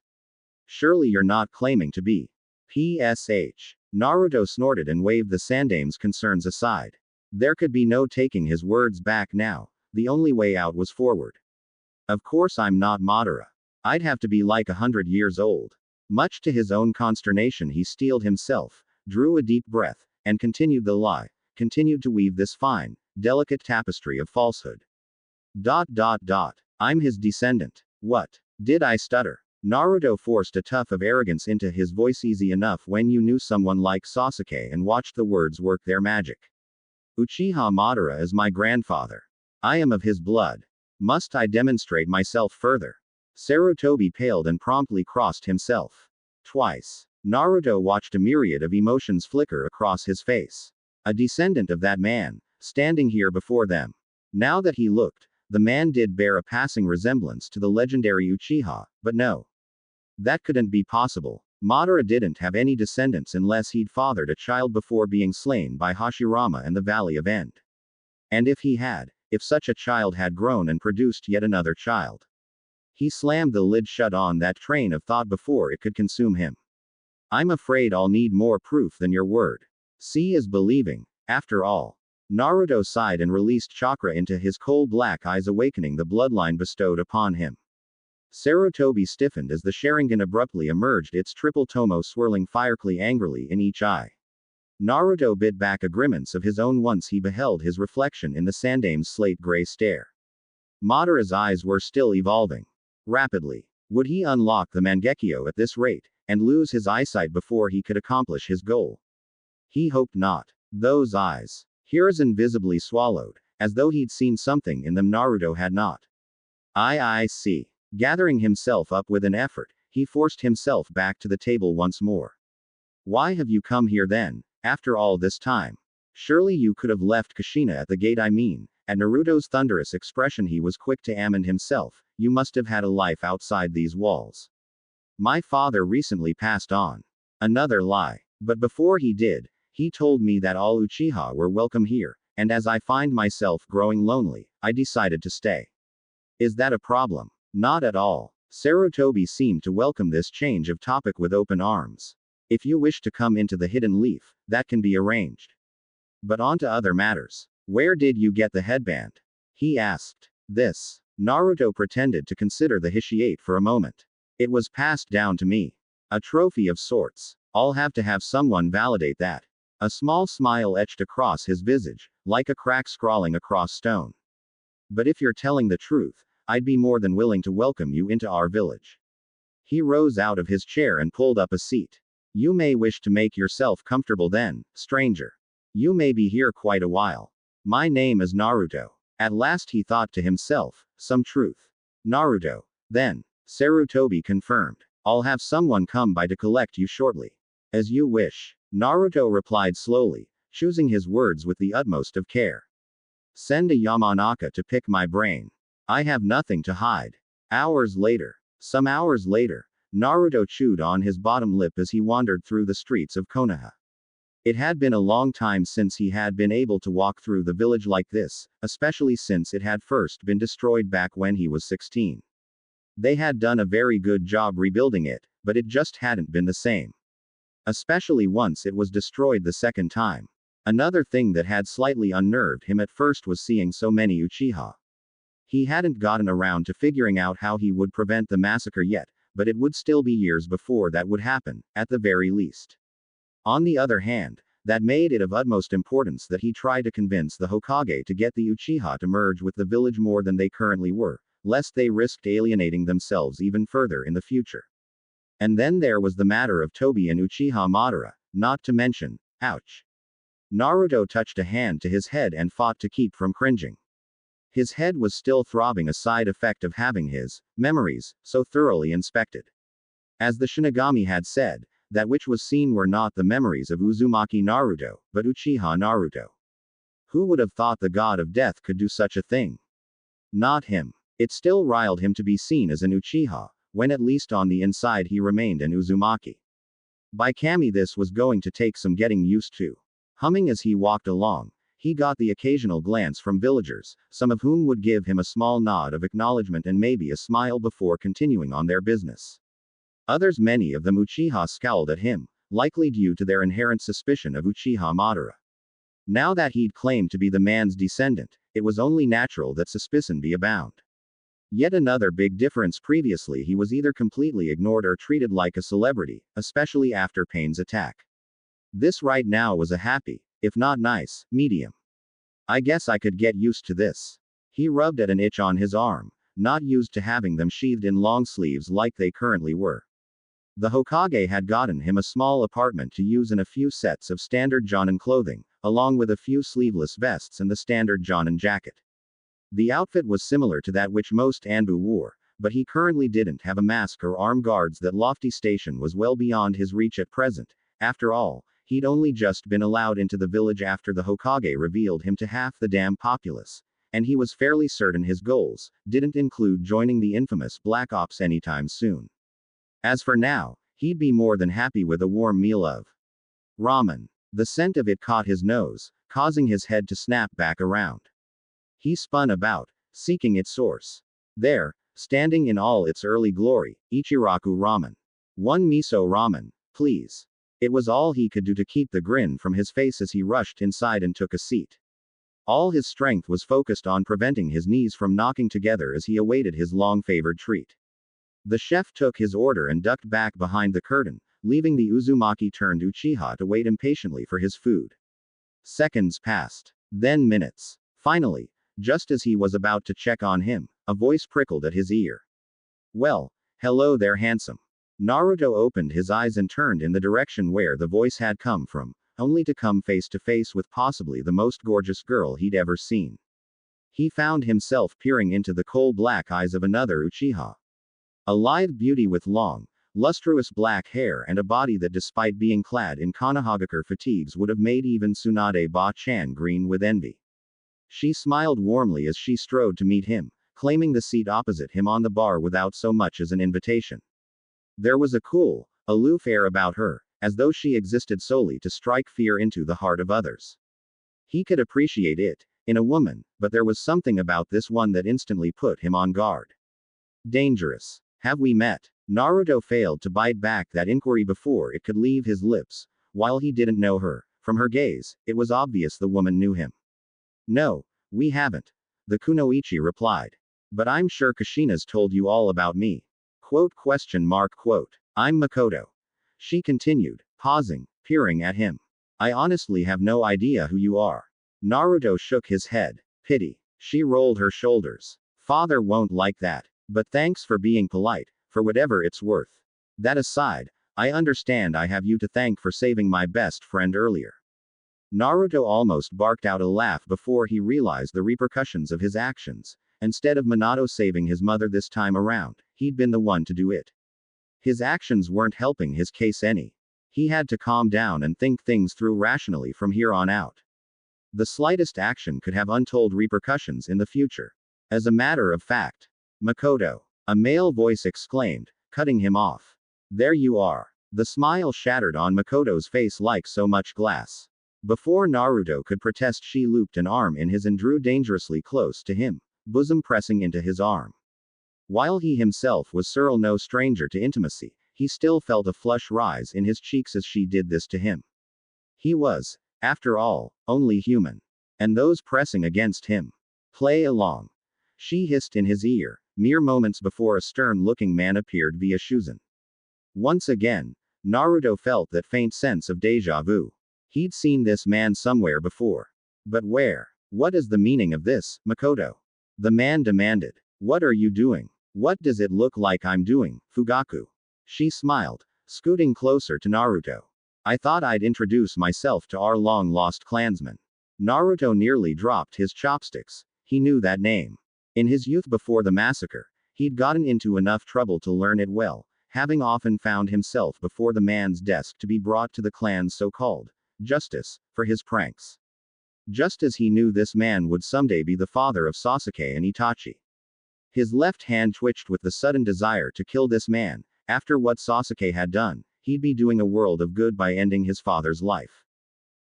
Surely you're not claiming to be. PSH. Naruto snorted and waved the Sandame's concerns aside. There could be no taking his words back now. The only way out was forward. Of course I'm not Madara. I'd have to be like 100 years old. Much to his own consternation he steeled himself, drew a deep breath, and continued the lie, continued to weave this fine, delicate tapestry of falsehood. ... I'm his descendant. What? Did I stutter? Naruto forced a tuft of arrogance into his voice. Easy enough when you knew someone like Sasuke and watched the words work their magic. Uchiha Madara is my grandfather. I am of his blood. Must I demonstrate myself further? Sarutobi paled and promptly crossed himself. Twice. Naruto watched a myriad of emotions flicker across his face. A descendant of that man, standing here before them. Now that he looked, the man did bear a passing resemblance to the legendary Uchiha, but no. That couldn't be possible. Madara didn't have any descendants unless he'd fathered a child before being slain by Hashirama in the Valley of End. And if he had, if such a child had grown and produced yet another child. He slammed the lid shut on that train of thought before it could consume him. I'm afraid I'll need more proof than your word. See is believing, after all. Naruto sighed and released chakra into his coal black eyes, awakening the bloodline bestowed upon him. Sarutobi stiffened as the Sharingan abruptly emerged, its triple tomo swirling fiercely angrily in each eye. Naruto bit back a grimace of his own once he beheld his reflection in the Sandame's slate-gray stare. Madara's eyes were still evolving. Rapidly. Would he unlock the Mangekyo at this rate, and lose his eyesight before he could accomplish his goal? He hoped not. Those eyes. Hiruzen visibly swallowed, as though he'd seen something in them Naruto had not. I see. Gathering himself up with an effort, he forced himself back to the table once more. Why have you come here then, after all this time? Surely you could have left Kushina at the gate. I mean, at Naruto's thunderous expression he was quick to amend himself, you must have had a life outside these walls. My father recently passed on. Another lie. But before he did, he told me that all Uchiha were welcome here, and as I find myself growing lonely, I decided to stay. Is that a problem? Not at all. Sarutobi seemed to welcome this change of topic with open arms. If you wish to come into the hidden leaf, that can be arranged. But on to other matters. Where did you get the headband? He asked. This. Naruto pretended to consider the Hishiate for a moment. It was passed down to me. A trophy of sorts. I'll have to have someone validate that. A small smile etched across his visage, like a crack scrawling across stone. But if you're telling the truth, I'd be more than willing to welcome you into our village. He rose out of his chair and pulled up a seat. You may wish to make yourself comfortable then, stranger. You may be here quite a while. My name is Naruto. At last he thought to himself, some truth. Naruto. Then. Sarutobi confirmed. I'll have someone come by to collect you shortly. As you wish. Naruto replied slowly, choosing his words with the utmost of care. Send a Yamanaka to pick my brain. I have nothing to hide. Hours later. Some hours later, Naruto chewed on his bottom lip as he wandered through the streets of Konoha. It had been a long time since he had been able to walk through the village like this, especially since it had first been destroyed back when he was 16. They had done a very good job rebuilding it, but it just hadn't been the same. Especially once it was destroyed the second time. Another thing that had slightly unnerved him at first was seeing so many Uchiha. He hadn't gotten around to figuring out how he would prevent the massacre yet, but it would still be years before that would happen, at the very least. On the other hand, that made it of utmost importance that he try to convince the Hokage to get the Uchiha to merge with the village more than they currently were, lest they risked alienating themselves even further in the future. And then there was the matter of Tobi and Uchiha Madara, not to mention, ouch. Naruto touched a hand to his head and fought to keep from cringing. His head was still throbbing, a side effect of having his memories so thoroughly inspected. As the Shinigami had said, that which was seen were not the memories of Uzumaki Naruto, but Uchiha Naruto. Who would have thought the god of death could do such a thing? Not him. It still riled him to be seen as an Uchiha, when at least on the inside he remained an Uzumaki. By Kami, this was going to take some getting used to. Humming as he walked along, he got the occasional glance from villagers, some of whom would give him a small nod of acknowledgement and maybe a smile before continuing on their business. Others, many of them Uchiha, scowled at him, likely due to their inherent suspicion of Uchiha Madara. Now that he'd claimed to be the man's descendant, it was only natural that suspicion be abound. Yet another big difference: previously he was either completely ignored or treated like a celebrity, especially after Pain's attack. This right now was a happy, if not nice, medium. I guess I could get used to this. He rubbed at an itch on his arm, not used to having them sheathed in long sleeves like they currently were. The Hokage had gotten him a small apartment to use and a few sets of standard Jonin clothing, along with a few sleeveless vests and the standard Jonin jacket. The outfit was similar to that which most Anbu wore, but he currently didn't have a mask or armed guards. That lofty station was well beyond his reach at present. After all, he'd only just been allowed into the village after the Hokage revealed him to half the damn populace, and he was fairly certain his goals didn't include joining the infamous Black Ops anytime soon. As for now, he'd be more than happy with a warm meal of ramen. The scent of it caught his nose, causing his head to snap back around. He spun about, seeking its source. There, standing in all its early glory, Ichiraku ramen. One miso ramen, please. It was all he could do to keep the grin from his face as he rushed inside and took a seat. All his strength was focused on preventing his knees from knocking together as he awaited his long-favored treat. The chef took his order and ducked back behind the curtain, leaving the Uzumaki-turned Uchiha to wait impatiently for his food. Seconds passed. Then minutes. Finally, just as he was about to check on him, a voice prickled at his ear. Well, hello there, handsome. Naruto opened his eyes and turned in the direction where the voice had come from, only to come face to face with possibly the most gorgeous girl he'd ever seen. He found himself peering into the coal-black eyes of another Uchiha. A lithe beauty with long, lustrous black hair and a body that, despite being clad in Konohagakure fatigues, would have made even Tsunade Ba-chan green with envy. She smiled warmly as she strode to meet him, claiming the seat opposite him on the bar without so much as an invitation. There was a cool, aloof air about her, as though she existed solely to strike fear into the heart of others. He could appreciate it in a woman, but there was something about this one that instantly put him on guard. Dangerous. Have we met? Naruto failed to bite back that inquiry before it could leave his lips. While he didn't know her, from her gaze, it was obvious the woman knew him. No, we haven't, the kunoichi replied. But I'm sure Kushina's told you all about me. Quote? I'm Mikoto. She continued, pausing, peering at him. I honestly have no idea who you are. Naruto shook his head. Pity. She rolled her shoulders. Father won't like that. But thanks for being polite, for whatever it's worth. That aside, I understand I have you to thank for saving my best friend earlier. Naruto almost barked out a laugh before he realized the repercussions of his actions. Instead of Minato saving his mother this time around, he'd been the one to do it. His actions weren't helping his case any. He had to calm down and think things through rationally from here on out. The slightest action could have untold repercussions in the future. As a matter of fact, Mikoto. A male voice exclaimed, cutting him off. There you are. The smile shattered on Mikoto's face like so much glass. Before Naruto could protest, she looped an arm in his and drew dangerously close to him, bosom pressing into his arm. While he himself was no stranger to intimacy, he still felt a flush rise in his cheeks as she did this to him. He was, after all, only human. And those pressing against him. Play along. She hissed in his ear, mere moments before a stern-looking man appeared via Shuzen. Once again, Naruto felt that faint sense of déjà vu. He'd seen this man somewhere before. But where? What is the meaning of this, Mikoto? The man demanded. What are you doing? What does it look like I'm doing, Fugaku? She smiled, scooting closer to Naruto. I thought I'd introduce myself to our long-lost clansman. Naruto nearly dropped his chopsticks. He knew that name. In his youth before the massacre, he'd gotten into enough trouble to learn it well, having often found himself before the man's desk to be brought to the clan's so-called justice for his pranks. Just as he knew this man would someday be the father of Sasuke and Itachi. His left hand twitched with the sudden desire to kill this man. After what Sasuke had done, he'd be doing a world of good by ending his father's life.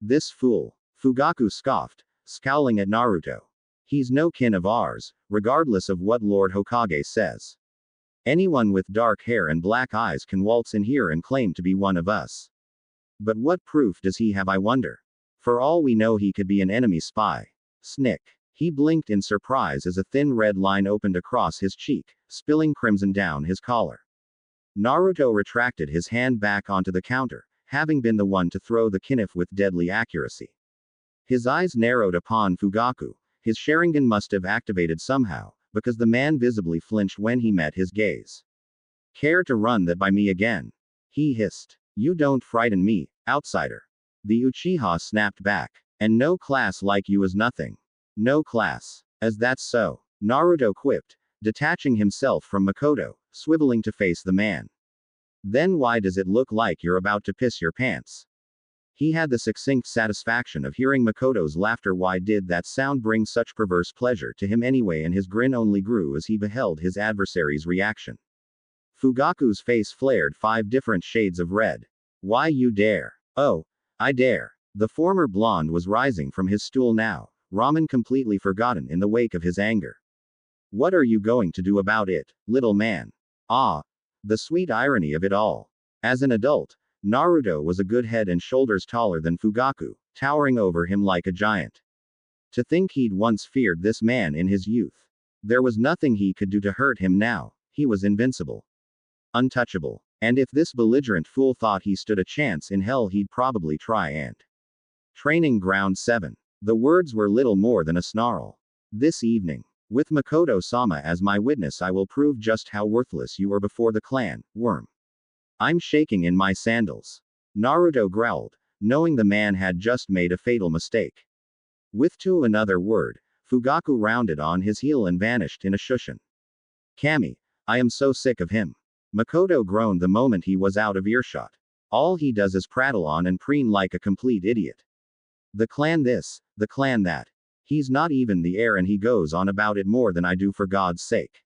This fool. Fugaku scoffed, scowling at Naruto. He's no kin of ours, regardless of what Lord Hokage says. Anyone with dark hair and black eyes can waltz in here and claim to be one of us. But what proof does he have, I wonder? For all we know, he could be an enemy spy. Snick. He blinked in surprise as a thin red line opened across his cheek, spilling crimson down his collar. Naruto retracted his hand back onto the counter, having been the one to throw the knife with deadly accuracy. His eyes narrowed upon Fugaku. His Sharingan must have activated somehow, because the man visibly flinched when he met his gaze. Care to run that by me again? He hissed. You don't frighten me, outsider. The Uchiha snapped back. And no class like you is nothing. No class. As that's so. Naruto quipped, detaching himself from Mikoto, swiveling to face the man. Then why does it look like you're about to piss your pants? He had the succinct satisfaction of hearing Mikoto's laughter. Why did that sound bring such perverse pleasure to him anyway? And his grin only grew as he beheld his adversary's reaction. Fugaku's face flared 5 different shades of red. Why you dare? Oh, I dare. The former blonde was rising from his stool now, ramen completely forgotten in the wake of his anger. What are you going to do about it, little man? Ah, the sweet irony of it all. As an adult, Naruto was a good head and shoulders taller than Fugaku, towering over him like a giant. To think he'd once feared this man in his youth. There was nothing he could do to hurt him now. He was invincible. Untouchable. And if this belligerent fool thought he stood a chance in hell, he'd probably try and. Training Ground 7. The words were little more than a snarl. This evening, with Mikoto-sama as my witness, I will prove just how worthless you are before the clan, worm. I'm shaking in my sandals. Naruto growled, knowing the man had just made a fatal mistake. With to another word, Fugaku rounded on his heel and vanished in a shushin. Kami, I am so sick of him. Mikoto groaned the moment he was out of earshot. All he does is prattle on and preen like a complete idiot. The clan this, the clan that. He's not even the heir and he goes on about it more than I do, for God's sake.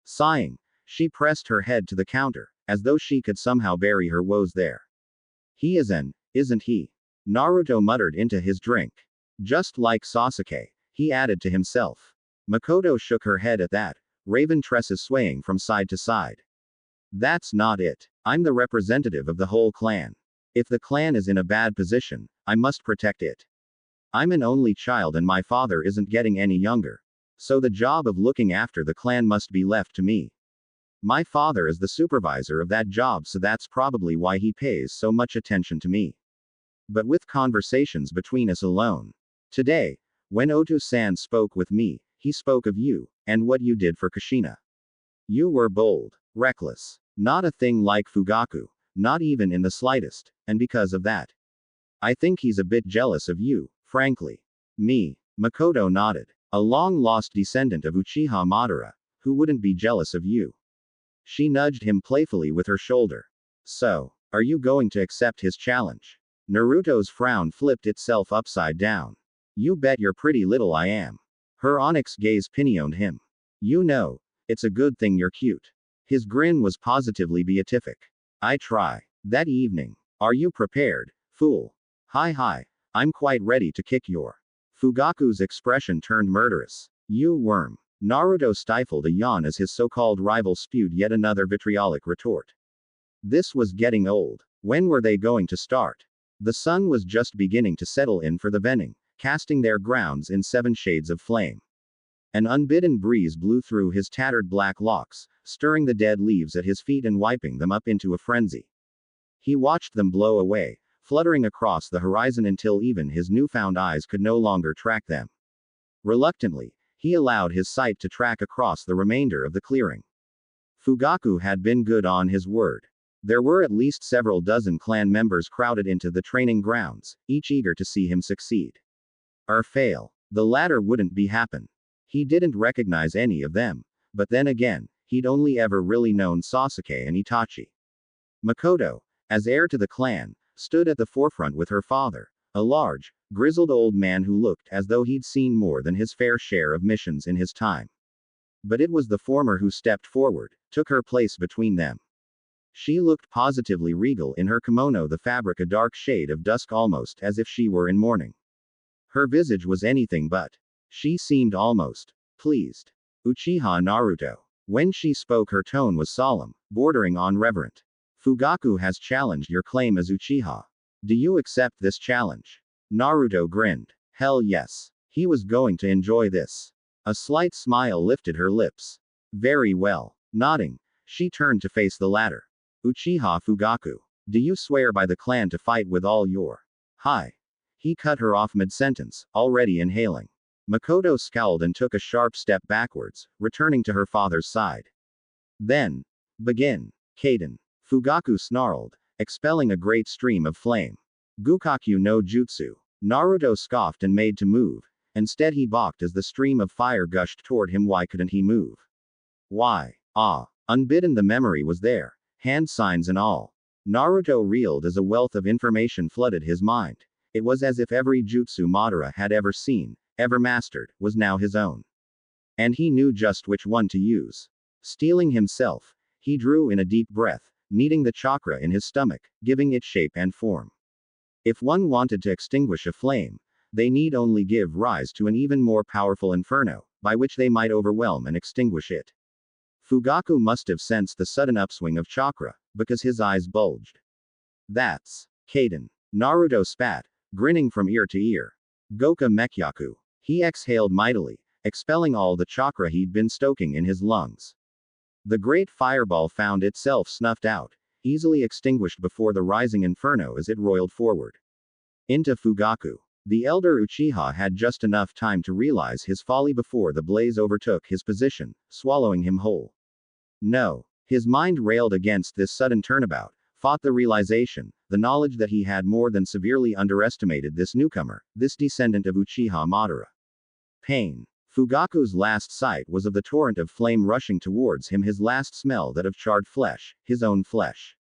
Sighing, she pressed her head to the counter, as though she could somehow bury her woes there. He is an, isn't he? Naruto muttered into his drink. Just like Sasuke, he added to himself. Mikoto shook her head at that, raven tresses swaying from side to side. That's not it. I'm the representative of the whole clan. If the clan is in a bad position, I must protect it. I'm an only child and my father isn't getting any younger. So the job of looking after the clan must be left to me. My father is the supervisor of that job, so that's probably why he pays so much attention to me. But with conversations between us alone. Today, when Oto-san spoke with me, he spoke of you, and what you did for Kushina. You were bold, reckless, not a thing like Fugaku, not even in the slightest, and because of that, I think he's a bit jealous of you, frankly. Me. Mikoto nodded. A long-lost descendant of Uchiha Madara, who wouldn't be jealous of you? She nudged him playfully with her shoulder. So, are you going to accept his challenge? Naruto's frown flipped itself upside down. You bet your pretty little I am. Her onyx gaze pinioned him. You know, It's a good thing you're cute. His grin was positively beatific. I try. That evening. Are you prepared, fool? Hi, I'm quite ready to kick your. Fugaku's expression turned murderous. You worm. Naruto stifled a yawn as his so-called rival spewed yet another vitriolic retort. This was getting old. When were they going to start? The sun was just beginning to settle in for the vending, casting their grounds in 7 shades of flame. An unbidden breeze blew through his tattered black locks, stirring the dead leaves at his feet and wiping them up into a frenzy. He watched them blow away, fluttering across the horizon until even his newfound eyes could no longer track them. Reluctantly, he allowed his sight to track across the remainder of the clearing. Fugaku had been good on his word. There were at least several dozen clan members crowded into the training grounds, each eager to see him succeed. Or fail. The latter wouldn't be happen. He didn't recognize any of them, but then again, he'd only ever really known Sasuke and Itachi. Mikoto, as heir to the clan, stood at the forefront with her father, a large, grizzled old man who looked as though he'd seen more than his fair share of missions in his time. But it was the former who stepped forward, took her place between them. She looked positively regal in her kimono, the fabric a dark shade of dusk almost as if she were in mourning. Her visage was anything but. She seemed almost pleased. Uchiha Naruto. When she spoke her tone was solemn, bordering on reverent. Fugaku has challenged your claim as Uchiha. Do you accept this challenge? Naruto grinned. Hell yes. He was going to enjoy this. A slight smile lifted her lips. Very well. Nodding, she turned to face the latter. Uchiha Fugaku. Do you swear by the clan to fight with all your. Hi. He cut her off mid-sentence, already inhaling. Mikoto scowled and took a sharp step backwards, returning to her father's side. Then. Begin. Kaden. Fugaku snarled, expelling a great stream of flame. Gukaku no Jutsu. Naruto scoffed and made to move. Instead he balked as the stream of fire gushed toward him. Why couldn't he move? Why? Unbidden the memory was there, hand signs and all. Naruto reeled as a wealth of information flooded his mind. It was as if every jutsu Madara had ever seen, ever mastered, was now his own. And he knew just which one to use. Steeling himself, he drew in a deep breath, kneading the chakra in his stomach, giving it shape and form. If one wanted to extinguish a flame, they need only give rise to an even more powerful inferno, by which they might overwhelm and extinguish it. Fugaku must have sensed the sudden upswing of chakra, because his eyes bulged. That's Kaden. Naruto spat, grinning from ear to ear. Goka Mekyaku. He exhaled mightily, expelling all the chakra he'd been stoking in his lungs. The great fireball found itself snuffed out, easily extinguished before the rising inferno as it roiled forward. Into Fugaku. The elder Uchiha had just enough time to realize his folly before the blaze overtook his position, swallowing him whole. No. His mind railed against this sudden turnabout, fought the realization, the knowledge that he had more than severely underestimated this newcomer, this descendant of Uchiha Madara. Pain. Fugaku's last sight was of the torrent of flame rushing towards him, his last smell that of charred flesh, his own flesh.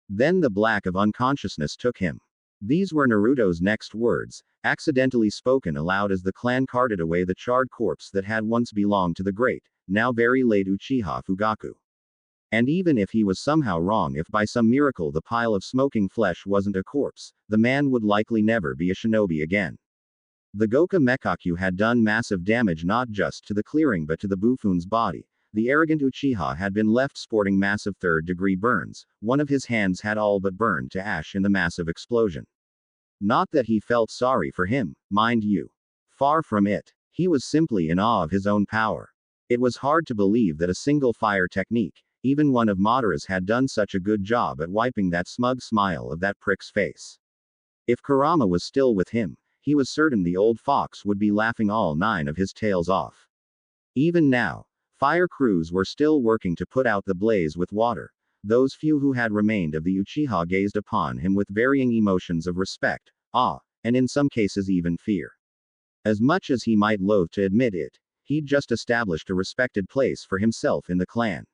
Then the black of unconsciousness took him. These were Naruto's next words, accidentally spoken aloud as the clan carted away the charred corpse that had once belonged to the great, now very late Uchiha Fugaku. And even if he was somehow wrong, if by some miracle the pile of smoking flesh wasn't a corpse, the man would likely never be a shinobi again. The Goka Mekaku had done massive damage not just to the clearing but to the buffoon's body. The arrogant Uchiha had been left sporting massive third-degree burns, one of his hands had all but burned to ash in the massive explosion. Not that he felt sorry for him, mind you. Far from it. He was simply in awe of his own power. It was hard to believe that a single fire technique, even one of Madara's, had done such a good job at wiping that smug smile of that prick's face. If Kurama was still with him, he was certain the old fox would be laughing all 9 of his tails off. Even now, fire crews were still working to put out the blaze with water. Those few who had remained of the Uchiha gazed upon him with varying emotions of respect, awe, and in some cases even fear. As much as he might loathe to admit it, he'd just established a respected place for himself in the clan.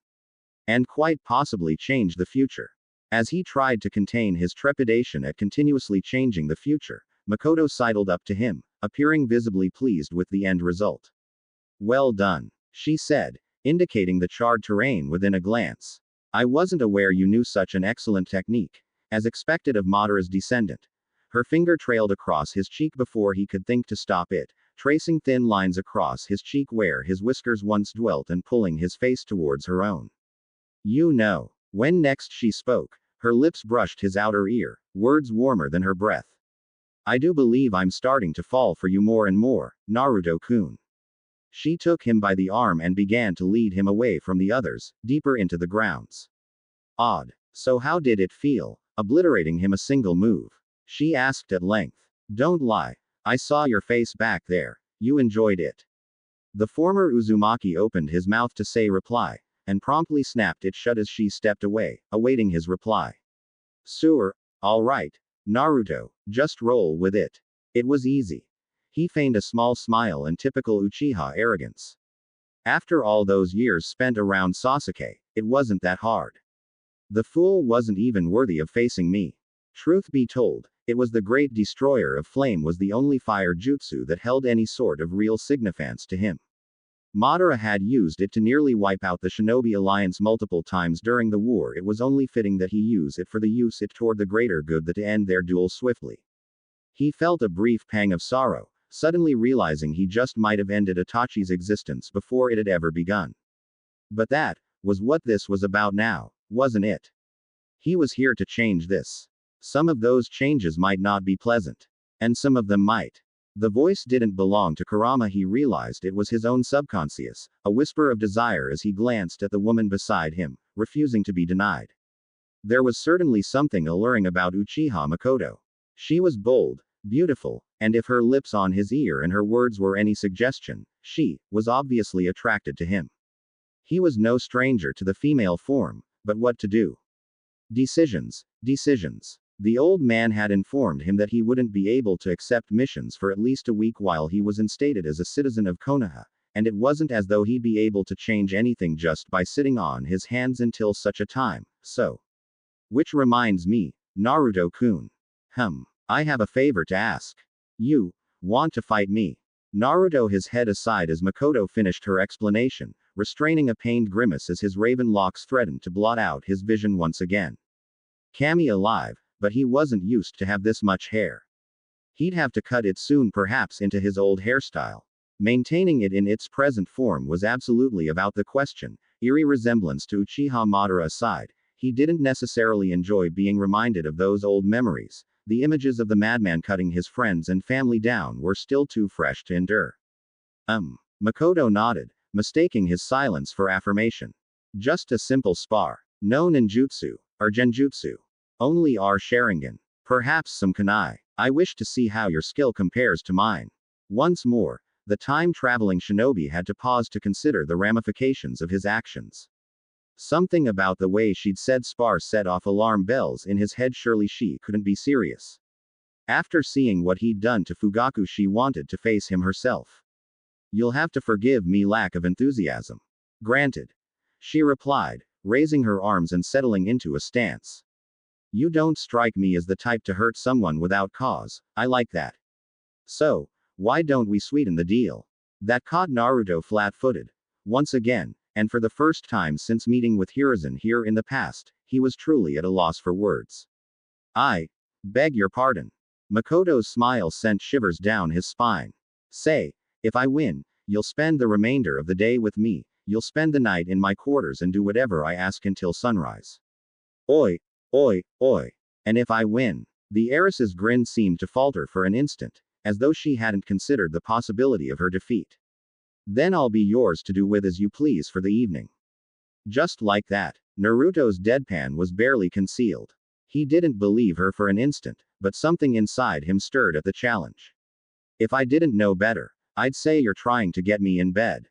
And quite possibly change the future. As he tried to contain his trepidation at continuously changing the future, Mikoto sidled up to him, appearing visibly pleased with the end result. Well done, she said, indicating the charred terrain within a glance. I wasn't aware you knew such an excellent technique. As expected of Madara's descendant. Her finger trailed across his cheek before he could think to stop it, tracing thin lines across his cheek where his whiskers once dwelt and pulling his face towards her own. You know. When next she spoke, her lips brushed his outer ear, words warmer than her breath. I do believe I'm starting to fall for you more and more, Naruto-kun. She took him by the arm and began to lead him away from the others, deeper into the grounds. Odd. So how did it feel, obliterating him a single move? She asked at length. Don't lie. I saw your face back there. You enjoyed it. The former Uzumaki opened his mouth to say reply, and promptly snapped it shut as she stepped away, awaiting his reply. Sure, all right, Naruto, just roll with it. It was easy. He feigned a small smile and typical Uchiha arrogance. After all those years spent around Sasuke, it wasn't that hard. The fool wasn't even worthy of facing me. Truth be told, it was the great destroyer of flame was the only fire jutsu that held any sort of real significance to him. Madara had used it to nearly wipe out the Shinobi Alliance multiple times during the war. It was only fitting that he use it for the use it toward the greater good that to end their duel swiftly. He felt a brief pang of sorrow, suddenly realizing he just might have ended Itachi's existence before it had ever begun. But that was what this was about now, wasn't it? He was here to change this. Some of those changes might not be pleasant. And some of them might. The voice didn't belong to Kurama. He realized it was his own subconscious, a whisper of desire as he glanced at the woman beside him, refusing to be denied. There was certainly something alluring about Uchiha Mikoto. She was bold, beautiful, and if her lips on his ear and her words were any suggestion, she was obviously attracted to him. He was no stranger to the female form, but what to do? Decisions. The old man had informed him that he wouldn't be able to accept missions for at least a week while he was instated as a citizen of Konoha, and it wasn't as though he'd be able to change anything just by sitting on his hands until such a time, so. Which reminds me, Naruto-kun. I have a favor to ask. You want to fight me? Naruto his head aside as Mikoto finished her explanation, restraining a pained grimace as his raven locks threatened to blot out his vision once again. Kami alive, but he wasn't used to have this much hair. He'd have to cut it soon, perhaps into his old hairstyle. Maintaining it in its present form was absolutely about the question. Eerie resemblance to Uchiha Madara aside, he didn't necessarily enjoy being reminded of those old memories. The images of the madman cutting his friends and family down were still too fresh to endure. Mikoto nodded, mistaking his silence for affirmation. Just a simple spar. No ninjutsu, or genjutsu. Only our Sharingan. Perhaps some kunai. I wish to see how your skill compares to mine. Once more, the time-traveling shinobi had to pause to consider the ramifications of his actions. Something about the way she'd said spar set off alarm bells in his head. Surely she couldn't be serious. After seeing what he'd done to Fugaku, she wanted to face him herself. You'll have to forgive me lack of enthusiasm. Granted. She replied, raising her arms and settling into a stance. You don't strike me as the type to hurt someone without cause. I like that. So, why don't we sweeten the deal? That caught Naruto flat-footed. Once again, and for the first time since meeting with Hiruzen here in the past, he was truly at a loss for words. I beg your pardon. Mikoto's smile sent shivers down his spine. Say, if I win, you'll spend the remainder of the day with me, you'll spend the night in my quarters and do whatever I ask until sunrise. Oi. And if I win? The heiress's grin seemed to falter for an instant, as though she hadn't considered the possibility of her defeat. Then I'll be yours to do with as you please for the evening. Just like that. Naruto's deadpan was barely concealed. He didn't believe her for an instant, but something inside him stirred at the challenge. If I didn't know better, I'd say you're trying to get me in bed.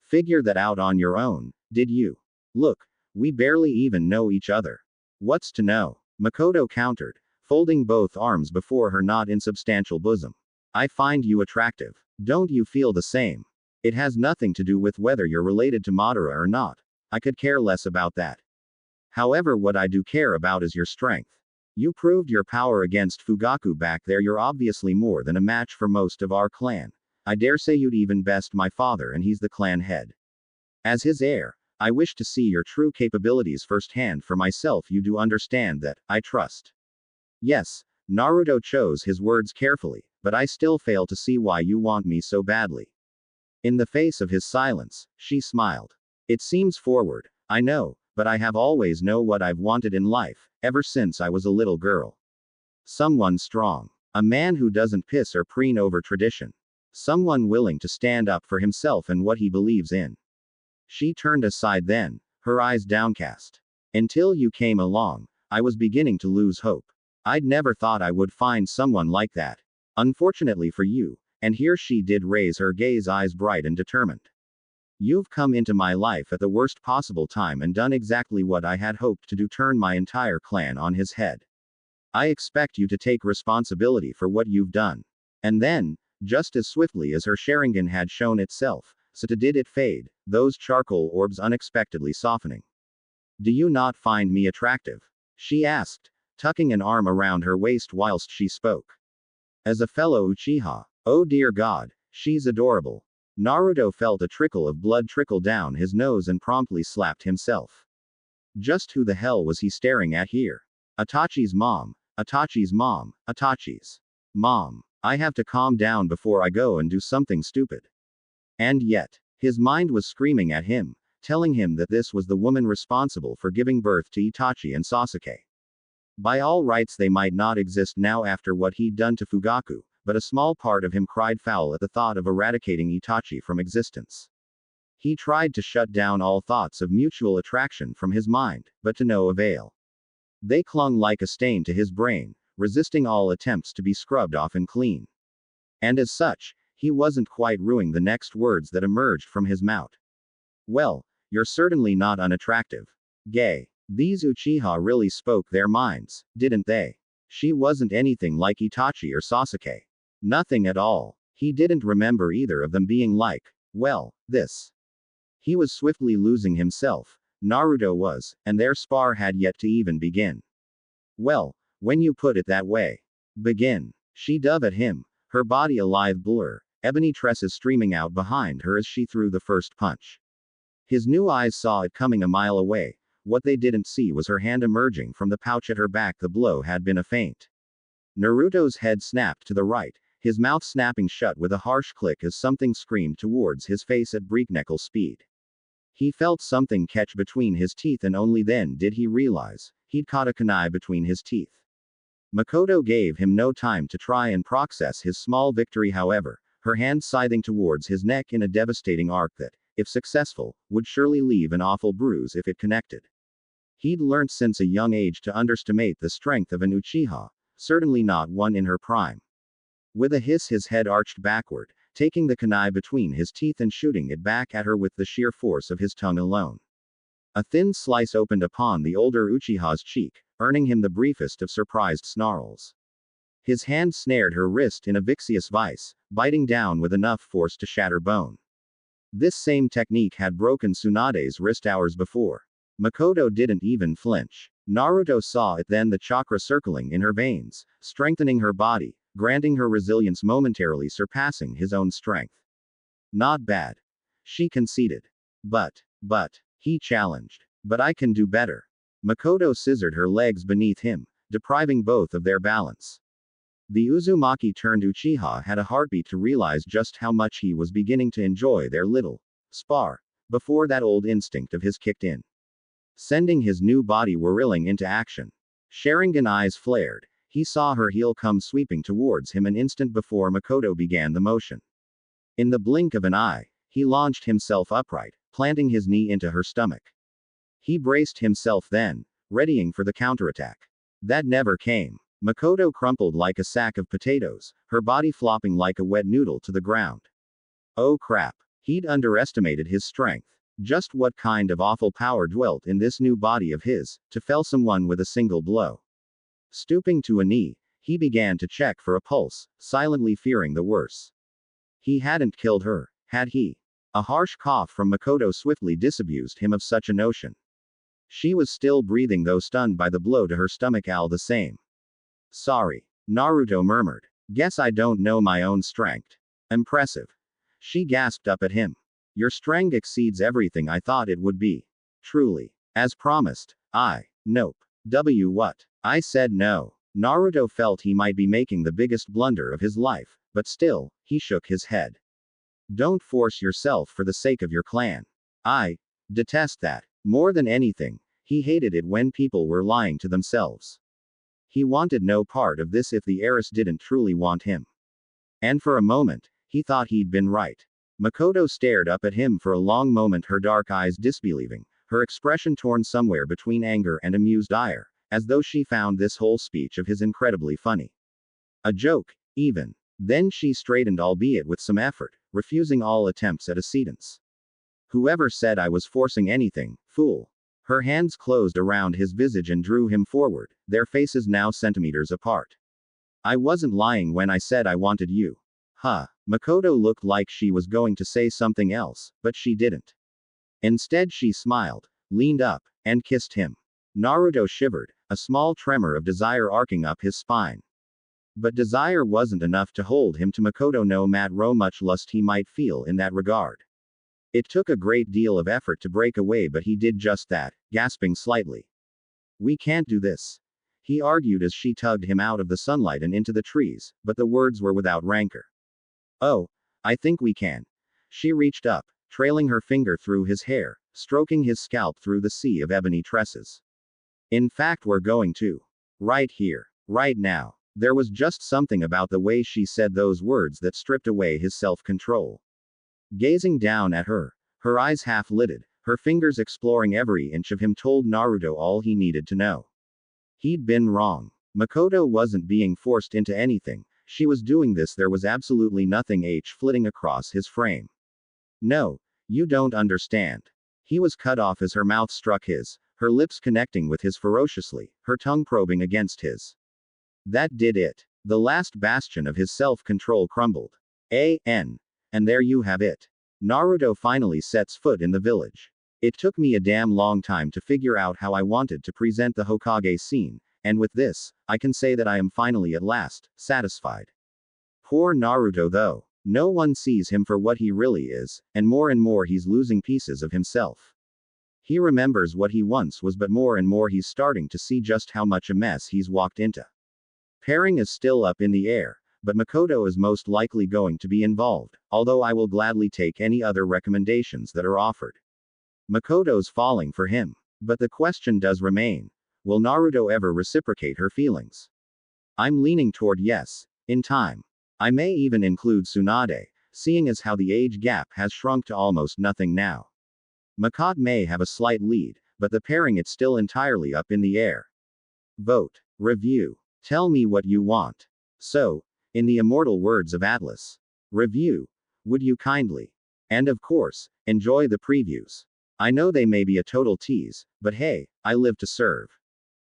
Figure that out on your own, did you? Look, we barely even know each other. What's to know? Mikoto countered, folding both arms before her not insubstantial bosom. I find you attractive. Don't you feel the same? It has nothing to do with whether you're related to Madara or not. I could care less about that. However, what I do care about is your strength. You proved your power against Fugaku back there. You're obviously more than a match for most of our clan. I dare say you'd even best my father, and he's the clan head. As his heir, I wish to see your true capabilities firsthand for myself. You do understand that, I trust. Yes, Naruto chose his words carefully, but I still fail to see why you want me so badly. In the face of his silence, she smiled. It seems forward, I know, but I have always known what I've wanted in life, ever since I was a little girl. Someone strong. A man who doesn't piss or preen over tradition. Someone willing to stand up for himself and what he believes in. She turned aside then, her eyes downcast. Until you came along, I was beginning to lose hope. I'd never thought I would find someone like that. Unfortunately for you, and here she did raise her gaze, eyes bright and determined. You've come into my life at the worst possible time and done exactly what I had hoped to do, turn my entire clan on his head. I expect you to take responsibility for what you've done. And then, just as swiftly as her Sharingan had shown itself, so did it fade, those charcoal orbs unexpectedly softening. Do you not find me attractive? She asked, tucking an arm around her waist whilst she spoke. As a fellow Uchiha, oh dear God, she's adorable. Naruto felt a trickle of blood trickle down his nose and promptly slapped himself. Just who the hell was he staring at here? Itachi's mom. Itachi's mom. Itachi's mom. I have to calm down before I go and do something stupid. And yet, his mind was screaming at him, telling him that this was the woman responsible for giving birth to Itachi and Sasuke. By all rights they might not exist now after what he'd done to Fugaku, but a small part of him cried foul at the thought of eradicating Itachi from existence. He tried to shut down all thoughts of mutual attraction from his mind, but to no avail. They clung like a stain to his brain, resisting all attempts to be scrubbed off and clean. And as such, he wasn't quite ruining the next words that emerged from his mouth. Well, you're certainly not unattractive. Gay. These Uchiha really spoke their minds, didn't they? She wasn't anything like Itachi or Sasuke. Nothing at all. He didn't remember either of them being like, well, this. He was swiftly losing himself. Naruto was, and their spar had yet to even begin. Well, when you put it that way. Begin. She dove at him, her body a lithe blur, ebony tresses streaming out behind her as she threw the first punch. His new eyes saw it coming a mile away. What they didn't see was her hand emerging from the pouch at her back. The blow had been a feint. Naruto's head snapped to the right, his mouth snapping shut with a harsh click as something screamed towards his face at breakneck speed. He felt something catch between his teeth and only then did he realize, he'd caught a kunai between his teeth. Mikoto gave him no time to try and process his small victory, however, her hand scything towards his neck in a devastating arc that, if successful, would surely leave an awful bruise if it connected. He'd learnt since a young age to underestimate the strength of an Uchiha, certainly not one in her prime. With a hiss his head arched backward, taking the kunai between his teeth and shooting it back at her with the sheer force of his tongue alone. A thin slice opened upon the older Uchiha's cheek, earning him the briefest of surprised snarls. His hand snared her wrist in a vicious vice, biting down with enough force to shatter bone. This same technique had broken Tsunade's wrist hours before. Mikoto didn't even flinch. Naruto saw it then, the chakra circling in her veins, strengthening her body, granting her resilience, momentarily surpassing his own strength. Not bad. She conceded. But, he challenged. But I can do better. Mikoto scissored her legs beneath him, depriving both of their balance. The Uzumaki turned Uchiha had a heartbeat to realize just how much he was beginning to enjoy their little spar, before that old instinct of his kicked in, sending his new body whirling into action. Sharingan eyes flared. He saw her heel come sweeping towards him an instant before Mikoto began the motion. In the blink of an eye, he launched himself upright, planting his knee into her stomach. He braced himself then, readying for the counterattack. That never came. Mikoto crumpled like a sack of potatoes, her body flopping like a wet noodle to the ground. Oh crap. He'd underestimated his strength. Just what kind of awful power dwelt in this new body of his, to fell someone with a single blow? Stooping to a knee, he began to check for a pulse, silently fearing the worst. He hadn't killed her, had he? A harsh cough from Mikoto swiftly disabused him of such a notion. She was still breathing, though stunned by the blow to her stomach all the same. Sorry. Naruto murmured. Guess I don't know my own strength. Impressive. She gasped up at him. Your strength exceeds everything I thought it would be. Truly. As promised. Nope. What? I said no. Naruto felt he might be making the biggest blunder of his life, but still, he shook his head. Don't force yourself for the sake of your clan. I detest that. More than anything, he hated it when people were lying to themselves. He wanted no part of this if the heiress didn't truly want him. And for a moment, he thought he'd been right. Mikoto stared up at him for a long moment, her dark eyes disbelieving, her expression torn somewhere between anger and amused ire, as though she found this whole speech of his incredibly funny. A joke, even. Then she straightened, albeit with some effort, refusing all attempts at acceptance. Whoever said I was forcing anything, fool. Her hands closed around his visage and drew him forward, their faces now centimeters apart. I wasn't lying when I said I wanted you. Huh. Mikoto looked like she was going to say something else, but she didn't. Instead she smiled, leaned up, and kissed him. Naruto shivered, a small tremor of desire arcing up his spine. But desire wasn't enough to hold him to Mikoto, no matter how much lust he might feel in that regard. It took a great deal of effort to break away, but he did just that, gasping slightly. We can't do this, he argued as she tugged him out of the sunlight and into the trees, but the words were without rancor. Oh, I think we can. She reached up, trailing her finger through his hair, stroking his scalp through the sea of ebony tresses. In fact, we're going to. Right here. Right now. There was just something about the way she said those words that stripped away his self-control. Gazing down at her, her eyes half-lidded, her fingers exploring every inch of him, told Naruto all he needed to know. He'd been wrong. Mikoto wasn't being forced into anything, she was doing this. There was absolutely nothing flitting across his frame. No, you don't understand. He was cut off as her mouth struck his, her lips connecting with his ferociously, her tongue probing against his. That did it. The last bastion of his self-control crumbled. And there you have it. Naruto finally sets foot in the village. It took me a damn long time to figure out how I wanted to present the Hokage scene, and with this, I can say that I am finally at last, satisfied. Poor Naruto though. No one sees him for what he really is, and more he's losing pieces of himself. He remembers what he once was, but more and more he's starting to see just how much a mess he's walked into. Pairing is still up in the air, but Mikoto is most likely going to be involved, although I will gladly take any other recommendations that are offered. Mikoto's falling for him. But the question does remain. Will Naruto ever reciprocate her feelings? I'm leaning toward yes, in time. I may even include Tsunade, seeing as how the age gap has shrunk to almost nothing now. Mikoto may have a slight lead, but the pairing it's still entirely up in the air. Vote. Review. Tell me what you want. So, in the immortal words of Atlas. Review. Would you kindly? And of course, enjoy the previews. I know they may be a total tease, but hey, I live to serve.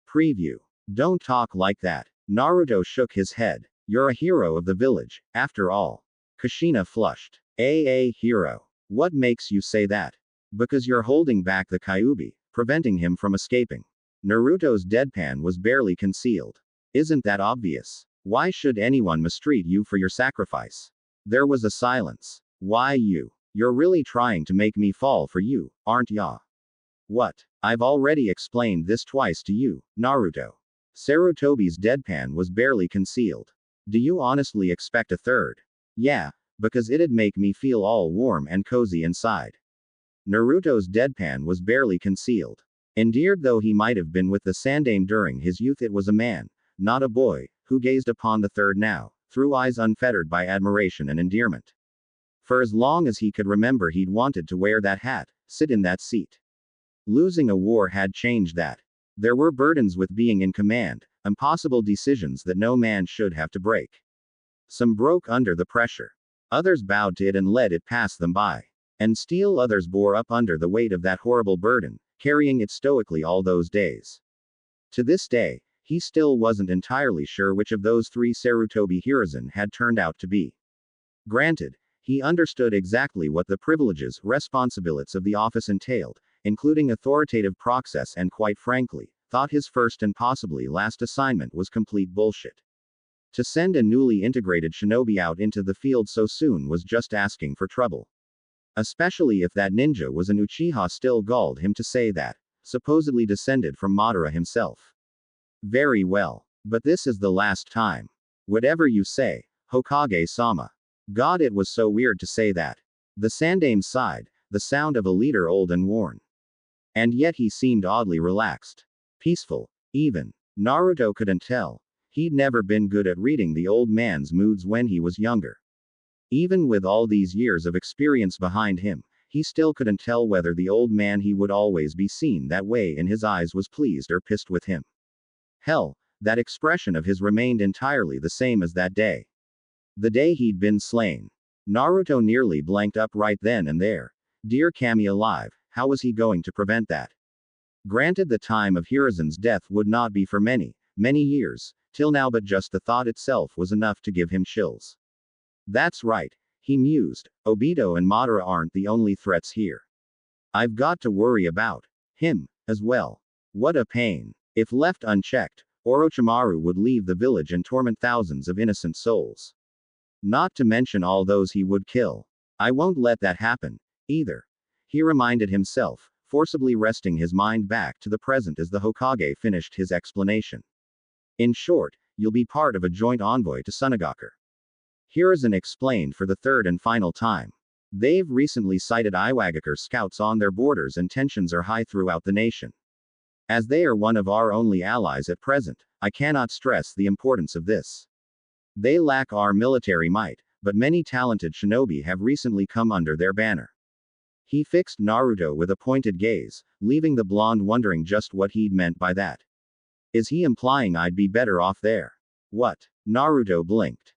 Preview. Don't talk like that. Naruto shook his head. You're a hero of the village, after all. Kushina flushed. Hero. What makes you say that? Because you're holding back the Kyuubi, preventing him from escaping. Naruto's deadpan was barely concealed. Isn't that obvious? Why should anyone mistreat you for your sacrifice? There was a silence. Why you? You're really trying to make me fall for you, aren't ya? What? I've already explained this twice to you, Naruto. Sarutobi's deadpan was barely concealed. Do you honestly expect a third? Yeah, because it'd make me feel all warm and cozy inside. Naruto's deadpan was barely concealed. Endeared though he might have been with the Sandaime during his youth, it was a man, not a boy, who gazed upon the third now, through eyes unfettered by admiration and endearment. For as long as he could remember, he'd wanted to wear that hat, sit in that seat. Losing a war had changed that. There were burdens with being in command, impossible decisions that no man should have to break. Some broke under the pressure. Others bowed to it and let it pass them by. And still others bore up under the weight of that horrible burden, carrying it stoically all those days. To this day, he still wasn't entirely sure which of those three Sarutobi Hiruzen had turned out to be. Granted, he understood exactly what the privileges, responsibilities of the office entailed, including authoritative process, and quite frankly, thought his first and possibly last assignment was complete bullshit. To send a newly integrated shinobi out into the field so soon was just asking for trouble. Especially if that ninja was an Uchiha still galled him to say that, supposedly descended from Madara himself. Very well. But this is the last time. Whatever you say, Hokage-sama. God, it was so weird to say that. The Sandame sighed, the sound of a leader old and worn. And yet he seemed oddly relaxed. Peaceful, even. Naruto couldn't tell. He'd never been good at reading the old man's moods when he was younger. Even with all these years of experience behind him, he still couldn't tell whether the old man he would always be seen that way in his eyes was pleased or pissed with him. Hell, that expression of his remained entirely the same as that day. The day he'd been slain. Naruto nearly blanked up right then and there. Dear Kami alive, how was he going to prevent that? Granted, the time of Hiruzen's death would not be for many, many years, till now, but just the thought itself was enough to give him chills. That's right, he mused, Obito and Madara aren't the only threats here. I've got to worry about him, as well. What a pain. If left unchecked, Orochimaru would leave the village and torment thousands of innocent souls. Not to mention all those he would kill. I won't let that happen, either. He reminded himself, forcibly wresting his mind back to the present as the Hokage finished his explanation. In short, you'll be part of a joint envoy to Tsunade. Hiruzen explained for the third and final time. They've recently sighted Iwagakure scouts on their borders and tensions are high throughout the nation. As they are one of our only allies at present, I cannot stress the importance of this. They lack our military might, but many talented shinobi have recently come under their banner. He fixed Naruto with a pointed gaze, leaving the blonde wondering just what he'd meant by that. Is he implying I'd be better off there? What? Naruto blinked.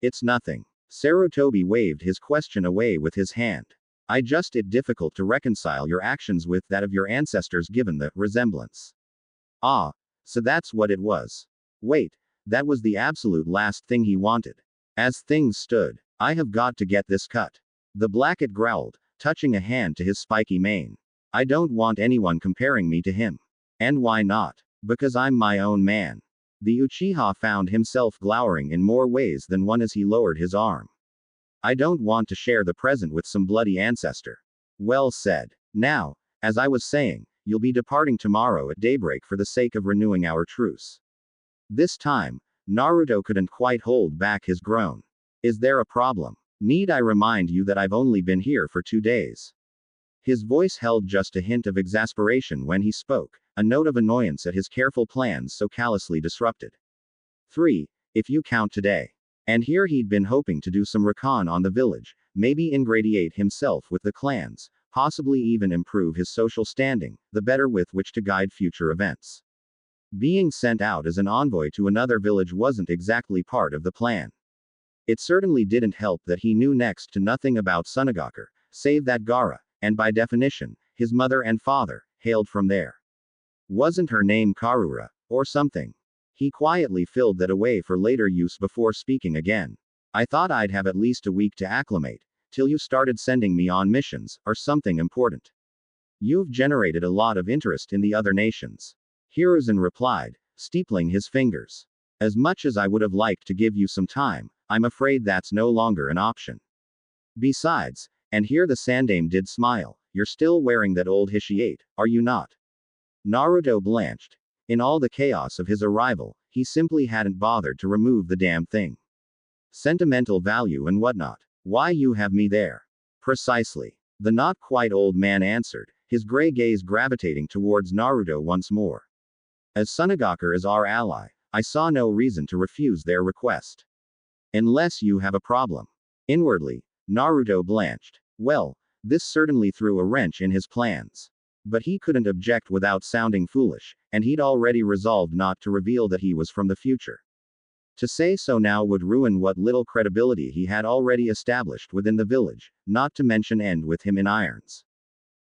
It's nothing. Sarutobi waved his question away with his hand. I just it difficult to reconcile your actions with that of your ancestors given the resemblance. Ah, so that's what it was. Wait, that was the absolute last thing he wanted. As things stood, I have got to get this cut. The Blackett growled, touching a hand to his spiky mane. I don't want anyone comparing me to him. And why not? Because I'm my own man. The Uchiha found himself glowering in more ways than one as he lowered his arm. I don't want to share the present with some bloody ancestor. Well said. Now, as I was saying, you'll be departing tomorrow at daybreak for the sake of renewing our truce. This time, Naruto couldn't quite hold back his groan. Is there a problem? Need I remind you that I've only been here for 2 days? His voice held just a hint of exasperation when he spoke, a note of annoyance at his careful plans so callously disrupted. 3, if you count today. And here he'd been hoping to do some recon on the village, maybe ingratiate himself with the clans, possibly even improve his social standing, the better with which to guide future events. Being sent out as an envoy to another village wasn't exactly part of the plan. It certainly didn't help that he knew next to nothing about Tsunade, save that Gaara, and by definition, his mother and father, hailed from there. Wasn't her name Karura, or something? He quietly filled that away for later use before speaking again. I thought I'd have at least a week to acclimate, till you started sending me on missions, or something important. You've generated a lot of interest in the other nations. Hiruzen replied, steepling his fingers. As much as I would have liked to give you some time, I'm afraid that's no longer an option. Besides, and here the Sandame did smile, you're still wearing that old Hishiate, are you not? Naruto blanched. In all the chaos of his arrival, he simply hadn't bothered to remove the damn thing. Sentimental value and whatnot. Why you have me there? Precisely. The not quite old man answered, his gray gaze gravitating towards Naruto once more. As Tsunade is our ally, I saw no reason to refuse their request. Unless you have a problem. Inwardly, Naruto blanched. Well, this certainly threw a wrench in his plans. But he couldn't object without sounding foolish, and he'd already resolved not to reveal that he was from the future. To say so now would ruin what little credibility he had already established within the village, not to mention end with him in irons.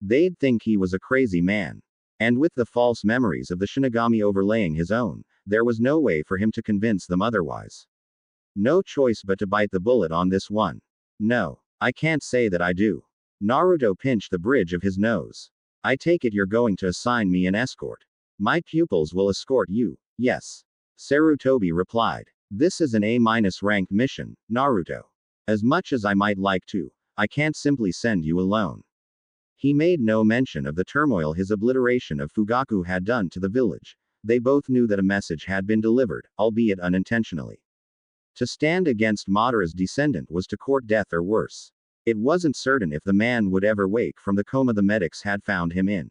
They'd think he was a crazy man. And with the false memories of the Shinigami overlaying his own, there was no way for him to convince them otherwise. No choice but to bite the bullet on this one. No, I can't say that I do. Naruto pinched the bridge of his nose. I take it you're going to assign me an escort. My pupils will escort you, yes. Sarutobi replied. This is an A- ranked mission, Naruto. As much as I might like to, I can't simply send you alone. He made no mention of the turmoil his obliteration of Fugaku had done to the village. They both knew that a message had been delivered, albeit unintentionally. To stand against Madara's descendant was to court death or worse. It wasn't certain if the man would ever wake from the coma the medics had found him in.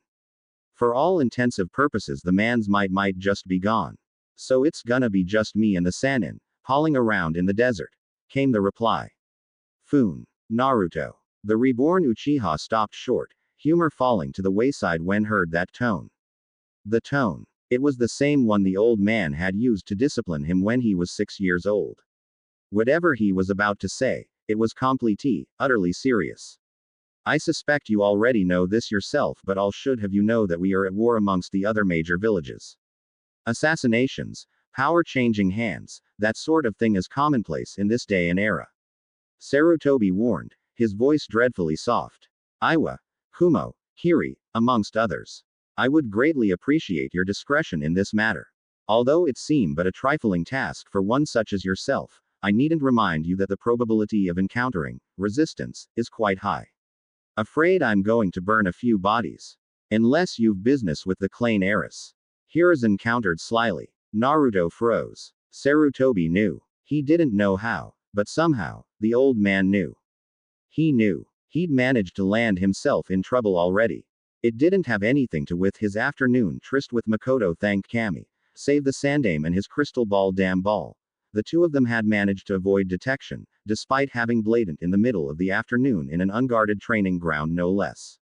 For all intensive purposes, the man's might just be gone. So it's gonna be just me and the Sannin, hauling around in the desert, came the reply. Foon. Naruto. The reborn Uchiha stopped short, humor falling to the wayside when heard that tone. The tone. It was the same one the old man had used to discipline him when he was 6 years old. Whatever he was about to say, it was completely, utterly serious. I suspect you already know this yourself, but I'll should have you know that we are at war amongst the other major villages. Assassinations, power-changing hands, that sort of thing is commonplace in this day and era. Sarutobi warned, his voice dreadfully soft. Iwa, Kumo, Kiri, amongst others. I would greatly appreciate your discretion in this matter. Although it seem but a trifling task for one such as yourself, I needn't remind you that the probability of encountering resistance is quite high. Afraid I'm going to burn a few bodies. Unless you've business with the Clane heiress. Hiruzen countered slyly. Naruto froze. Sarutobi knew. He didn't know how, but somehow, the old man knew. He knew. He'd managed to land himself in trouble already. It didn't have anything to with his afternoon tryst with Mikoto, thanked Kami, save the Sandame and his crystal ball damn ball. The two of them had managed to avoid detection, despite having blatant in the middle of the afternoon in an unguarded training ground no less.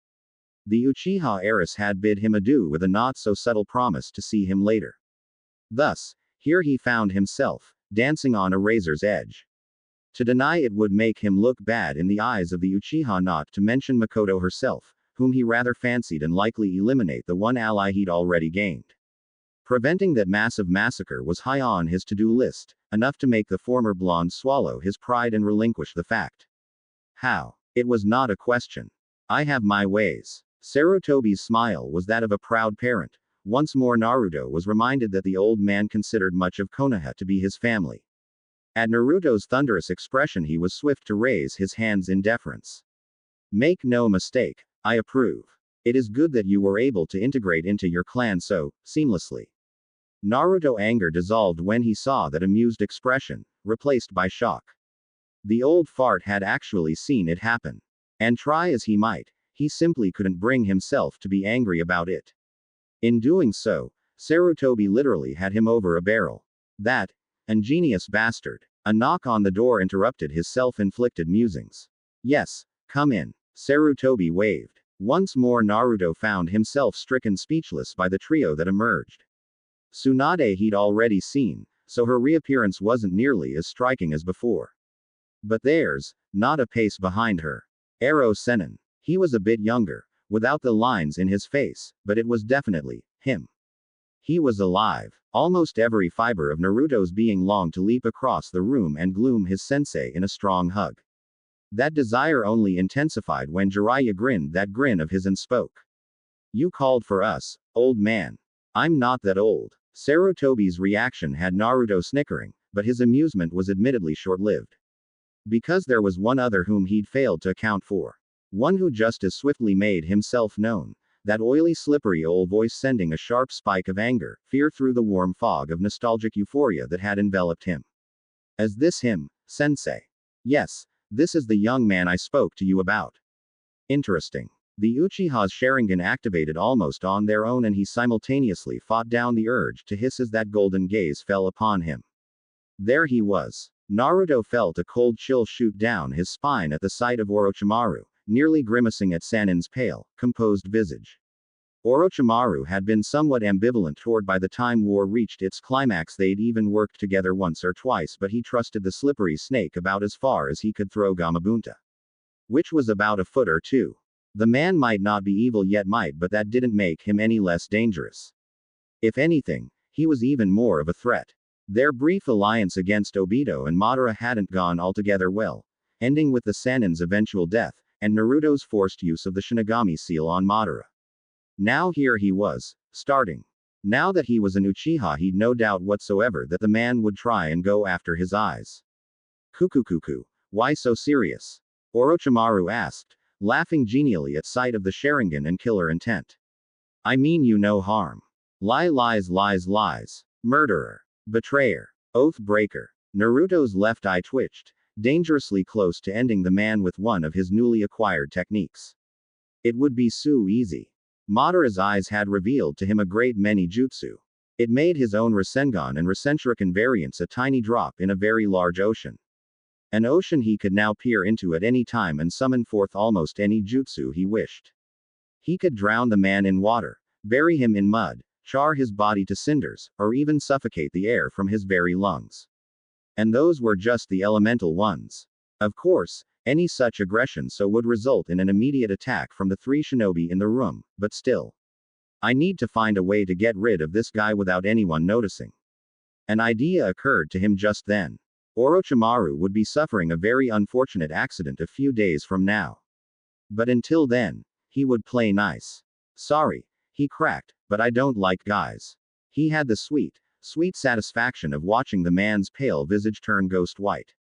The Uchiha heiress had bid him adieu with a not-so-subtle promise to see him later. Thus, here he found himself, dancing on a razor's edge. To deny it would make him look bad in the eyes of the Uchiha, not to mention Mikoto herself, whom he rather fancied, and likely eliminate the one ally he'd already gained. Preventing that massive massacre was high on his to-do list, enough to make the former blonde swallow his pride and relinquish the fact. How? It was not a question. I have my ways. Sarutobi's smile was that of a proud parent. Once more Naruto was reminded that the old man considered much of Konoha to be his family. At Naruto's thunderous expression he was swift to raise his hands in deference. Make no mistake, I approve. It is good that you were able to integrate into your clan so seamlessly. Naruto's anger dissolved when he saw that amused expression, replaced by shock. The old fart had actually seen it happen. And try as he might, he simply couldn't bring himself to be angry about it. In doing so, Sarutobi literally had him over a barrel. That ingenious bastard. A knock on the door interrupted his self-inflicted musings. Yes, come in. Sarutobi waved. Once more Naruto found himself stricken speechless by the trio that emerged. Tsunade he'd already seen, so her reappearance wasn't nearly as striking as before. But there's not a pace behind her. Ero Sennin. He was a bit younger, without the lines in his face, but it was definitely him. He was alive. Almost every fiber of Naruto's being longed to leap across the room and gloom his sensei in a strong hug. That desire only intensified when Jiraiya grinned that grin of his and spoke. You called for us, old man. I'm not that old. Sarutobi's reaction had Naruto snickering, but his amusement was admittedly short-lived. Because there was one other whom he'd failed to account for. One who just as swiftly made himself known. That oily, slippery old voice sending a sharp spike of anger, fear through the warm fog of nostalgic euphoria that had enveloped him. As this him, sensei? Yes, this is the young man I spoke to you about. Interesting. The Uchiha's Sharingan activated almost on their own, and he simultaneously fought down the urge to hiss as that golden gaze fell upon him. There he was. Naruto felt a cold chill shoot down his spine at the sight of Orochimaru, nearly grimacing at Sannin's pale, composed visage. Orochimaru had been somewhat ambivalent toward by the time war reached its climax. They'd even worked together once or twice, but he trusted the slippery snake about as far as he could throw Gamabunta. Which was about a foot or two. The man might not be evil yet might, but that didn't make him any less dangerous. If anything, he was even more of a threat. Their brief alliance against Obito and Madara hadn't gone altogether well, ending with the Sannin's eventual death, and Naruto's forced use of the Shinigami seal on Madara. Now here he was, starting. Now that he was an Uchiha, he'd no doubt whatsoever that the man would try and go after his eyes. Kukukuku. Why so serious? Orochimaru asked, laughing genially at sight of the Sharingan and killer intent. I mean you no harm. Lies. Murderer. Betrayer. Oath breaker. Naruto's left eye twitched, dangerously close to ending the man with one of his newly acquired techniques. It would be so easy. Madara's eyes had revealed to him a great many jutsu. It made his own Rasengan and Rasenshuriken variants a tiny drop in a very large ocean. An ocean he could now peer into at any time and summon forth almost any jutsu he wished. He could drown the man in water, bury him in mud, char his body to cinders, or even suffocate the air from his very lungs. And those were just the elemental ones. Of course, any such aggression would result in an immediate attack from the three shinobi in the room, but still. I need to find a way to get rid of this guy without anyone noticing. An idea occurred to him just then. Orochimaru would be suffering a very unfortunate accident a few days from now. But until then, he would play nice. Sorry, he cracked, but I don't like guys. He had the sweet satisfaction of watching the man's pale visage turn ghost white.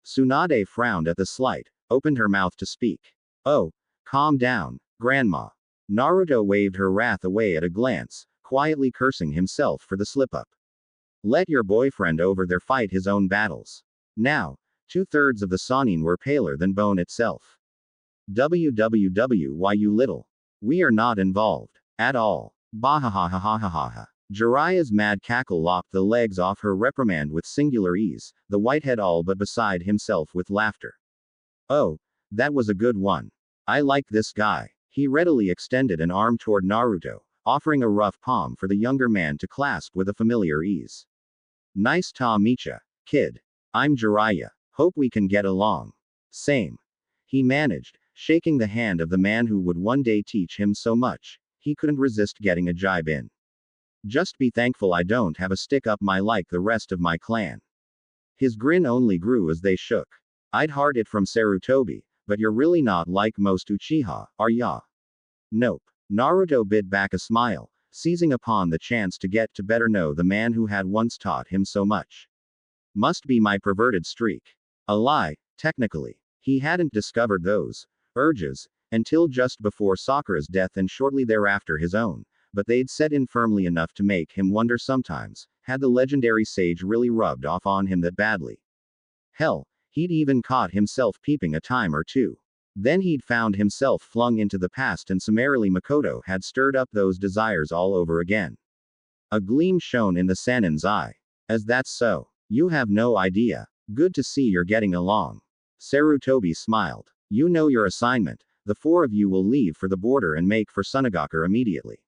Tsunade frowned at the slight, opened her mouth to speak. Oh, calm down, Grandma. Naruto waved her wrath away at a glance, quietly cursing himself for the slip-up. Let your boyfriend over there fight his own battles. Now, 2/3 of the Sannin were paler than bone itself. Why you little? We are not involved. At all. Bahahahahahaha. Jiraiya's mad cackle lopped the legs off her reprimand with singular ease, the whitehead all but beside himself with laughter. Oh, that was a good one. I like this guy. He readily extended an arm toward Naruto, offering a rough palm for the younger man to clasp with a familiar ease. Nice ta mecha, kid. I'm Jiraiya. Hope we can get along. Same. He managed, shaking the hand of the man who would one day teach him so much, he couldn't resist getting a jibe in. Just be thankful I don't have a stick up my like the rest of my clan. His grin only grew as they shook. I'd heard it from Sarutobi, but you're really not like most Uchiha, are ya? Nope. Naruto bit back a smile, seizing upon the chance to get to better know the man who had once taught him so much. Must be my perverted streak. A lie, technically. He hadn't discovered those urges until just before Sakura's death and shortly thereafter his own, but they'd set in firmly enough to make him wonder sometimes, had the legendary sage really rubbed off on him that badly? Hell, he'd even caught himself peeping a time or two. Then he'd found himself flung into the past and summarily Mikoto had stirred up those desires all over again. A gleam shone in the Sannin's eye. As that's so. You have no idea. Good to see you're getting along. Sarutobi smiled. You know your assignment. The four of you will leave for the border and make for Sunagaku immediately.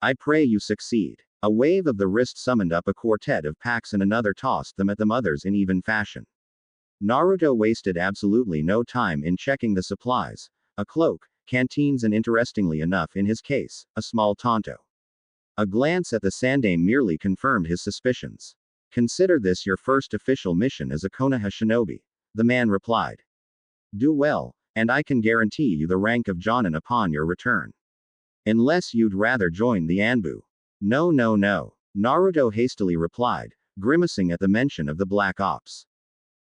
I pray you succeed. A wave of the wrist summoned up a quartet of packs and another tossed them at the others in even fashion. Naruto wasted absolutely no time in checking the supplies. A cloak, canteens and interestingly enough in his case, a small tanto. A glance at the Sandaime merely confirmed his suspicions. Consider this your first official mission as a Konoha shinobi, the man replied. Do well, and I can guarantee you the rank of Jonin upon your return. Unless you'd rather join the Anbu. No. Naruto hastily replied, grimacing at the mention of the Black Ops.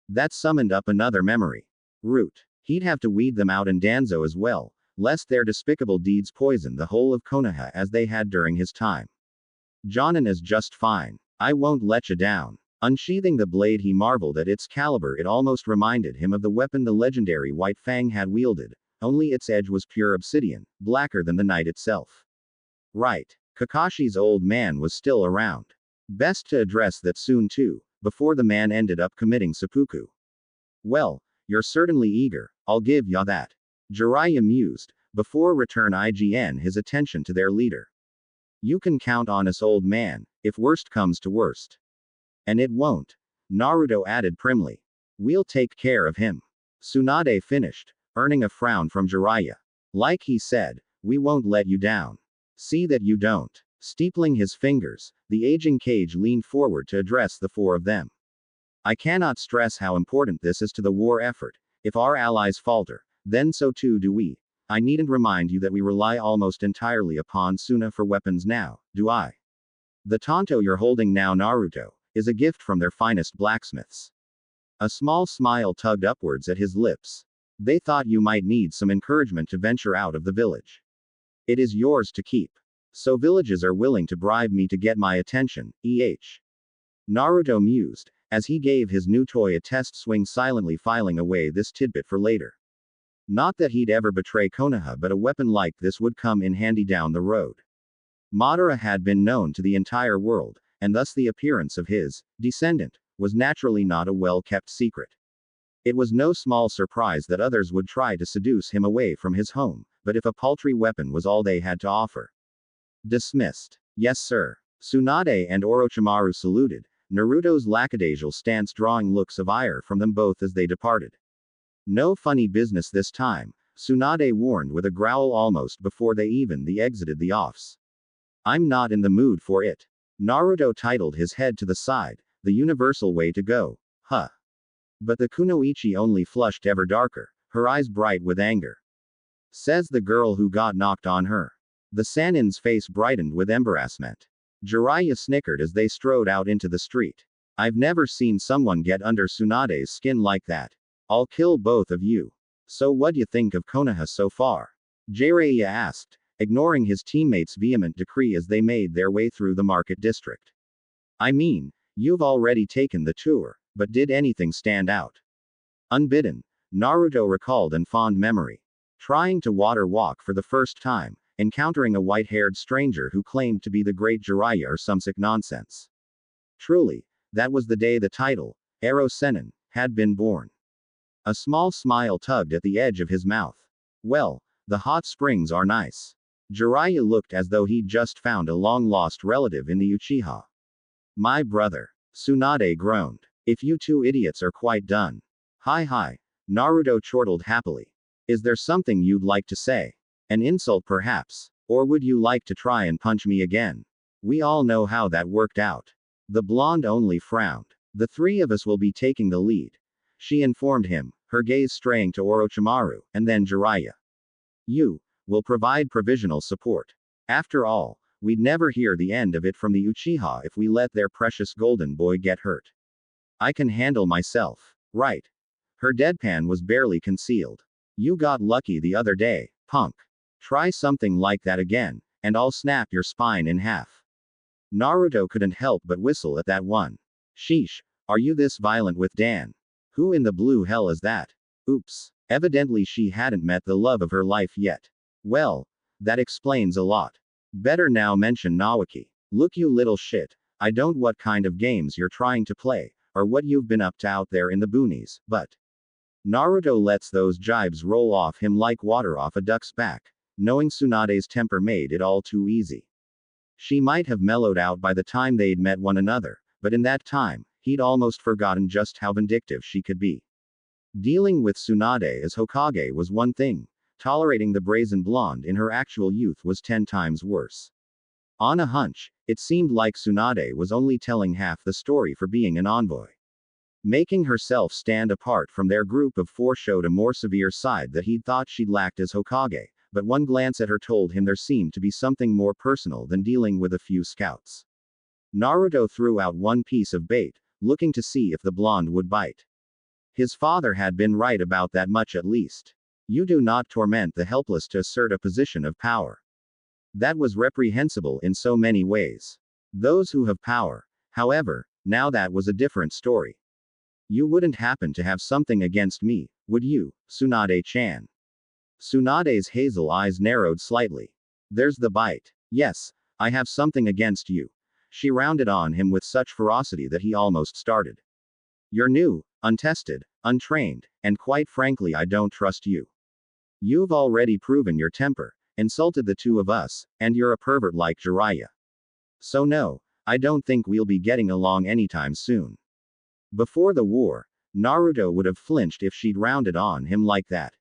That summoned up another memory. Root. He'd have to weed them out in Danzo as well, lest their despicable deeds poison the whole of Konoha as they had during his time. Jonin is just fine. I won't let you down. Unsheathing the blade he marveled at its caliber. It almost reminded him of the weapon the legendary White Fang had wielded, only its edge was pure obsidian, blacker than the night itself. Right. Kakashi's old man was still around. Best to address that soon too, before the man ended up committing seppuku. Well, you're certainly eager, I'll give ya that. Jiraiya mused, before return IGN his attention to their leader. You can count on us, old man, if worst comes to worst. And it won't. Naruto added primly. We'll take care of him. Tsunade finished, earning a frown from Jiraiya. Like he said, we won't let you down. See that you don't. Steepling his fingers, the aging Kage leaned forward to address the four of them. I cannot stress how important this is to the war effort. If our allies falter, then so too do we. I needn't remind you that we rely almost entirely upon Suna for weapons now, do I? The tanto you're holding now, Naruto, is a gift from their finest blacksmiths. A small smile tugged upwards at his lips. They thought you might need some encouragement to venture out of the village. It is yours to keep. So villages are willing to bribe me to get my attention, Naruto mused, as he gave his new toy a test swing, silently filing away this tidbit for later. Not that he'd ever betray Konoha, but a weapon like this would come in handy down the road. Madara had been known to the entire world, and thus the appearance of his descendant was naturally not a well-kept secret. It was no small surprise that others would try to seduce him away from his home, but if a paltry weapon was all they had to offer. Dismissed. Yes sir. Tsunade and Orochimaru saluted, Naruto's lackadaisical stance drawing looks of ire from them both as they departed. No funny business this time, Tsunade warned with a growl almost before they even exited the office. I'm not in the mood for it. Naruto titled his head to the side, the universal way to go, huh. But the kunoichi only flushed ever darker, her eyes bright with anger. Says the girl who got knocked on her. The Sanin's face brightened with embarrassment. Jiraiya snickered as they strode out into the street. I've never seen someone get under Tsunade's skin like that. I'll kill both of you. So what'd you think of Konoha so far? Jiraiya asked, ignoring his teammates' vehement decree as they made their way through the market district. I mean, you've already taken the tour, but did anything stand out? Unbidden, Naruto recalled in fond memory. Trying to water walk for the first time, encountering a white-haired stranger who claimed to be the great Jiraiya or some sick nonsense. Truly, that was the day the title, Ero Sennin, had been born. A small smile tugged at the edge of his mouth. Well, the hot springs are nice. Jiraiya looked as though he'd just found a long-lost relative in the Uchiha. My brother. Tsunade groaned. If you two idiots are quite done. Hi, Naruto chortled happily. Is there something you'd like to say? An insult perhaps? Or would you like to try and punch me again? We all know how that worked out. The blonde only frowned. The three of us will be taking the lead. She informed him, her gaze straying to Orochimaru, and then Jiraiya. You will provide provisional support. After all, we'd never hear the end of it from the Uchiha if we let their precious golden boy get hurt. I can handle myself. Right. Her deadpan was barely concealed. You got lucky the other day, punk. Try something like that again, and I'll snap your spine in half. Naruto couldn't help but whistle at that one. Sheesh, are you this violent with Dan? Who in the blue hell is that? Oops. Evidently she hadn't met the love of her life yet. Well, that explains a lot. Better now mention Nawaki. Look you little shit, I don't what kind of games you're trying to play, or what you've been up to out there in the boonies, but Naruto lets those jibes roll off him like water off a duck's back, knowing Tsunade's temper made it all too easy. She might have mellowed out by the time they'd met one another, but in that time, he'd almost forgotten just how vindictive she could be. Dealing with Tsunade as Hokage was one thing, tolerating the brazen blonde in her actual youth was 10 times worse. On a hunch, it seemed like Tsunade was only telling half the story for being an envoy. Making herself stand apart from their group of four showed a more severe side that he'd thought she'd lacked as Hokage, but one glance at her told him there seemed to be something more personal than dealing with a few scouts. Naruto threw out one piece of bait, looking to see if the blonde would bite. His father had been right about that much at least. You do not torment the helpless to assert a position of power. That was reprehensible in so many ways. Those who have power, however, now that was a different story. You wouldn't happen to have something against me, would you, Tsunade-chan? Tsunade's hazel eyes narrowed slightly. There's the bite. Yes, I have something against you. She rounded on him with such ferocity that he almost started. You're new, untested, untrained, and quite frankly I don't trust you. You've already proven your temper, insulted the two of us, and you're a pervert like Jiraiya. So no, I don't think we'll be getting along anytime soon. Before the war, Naruto would have flinched if she'd rounded on him like that.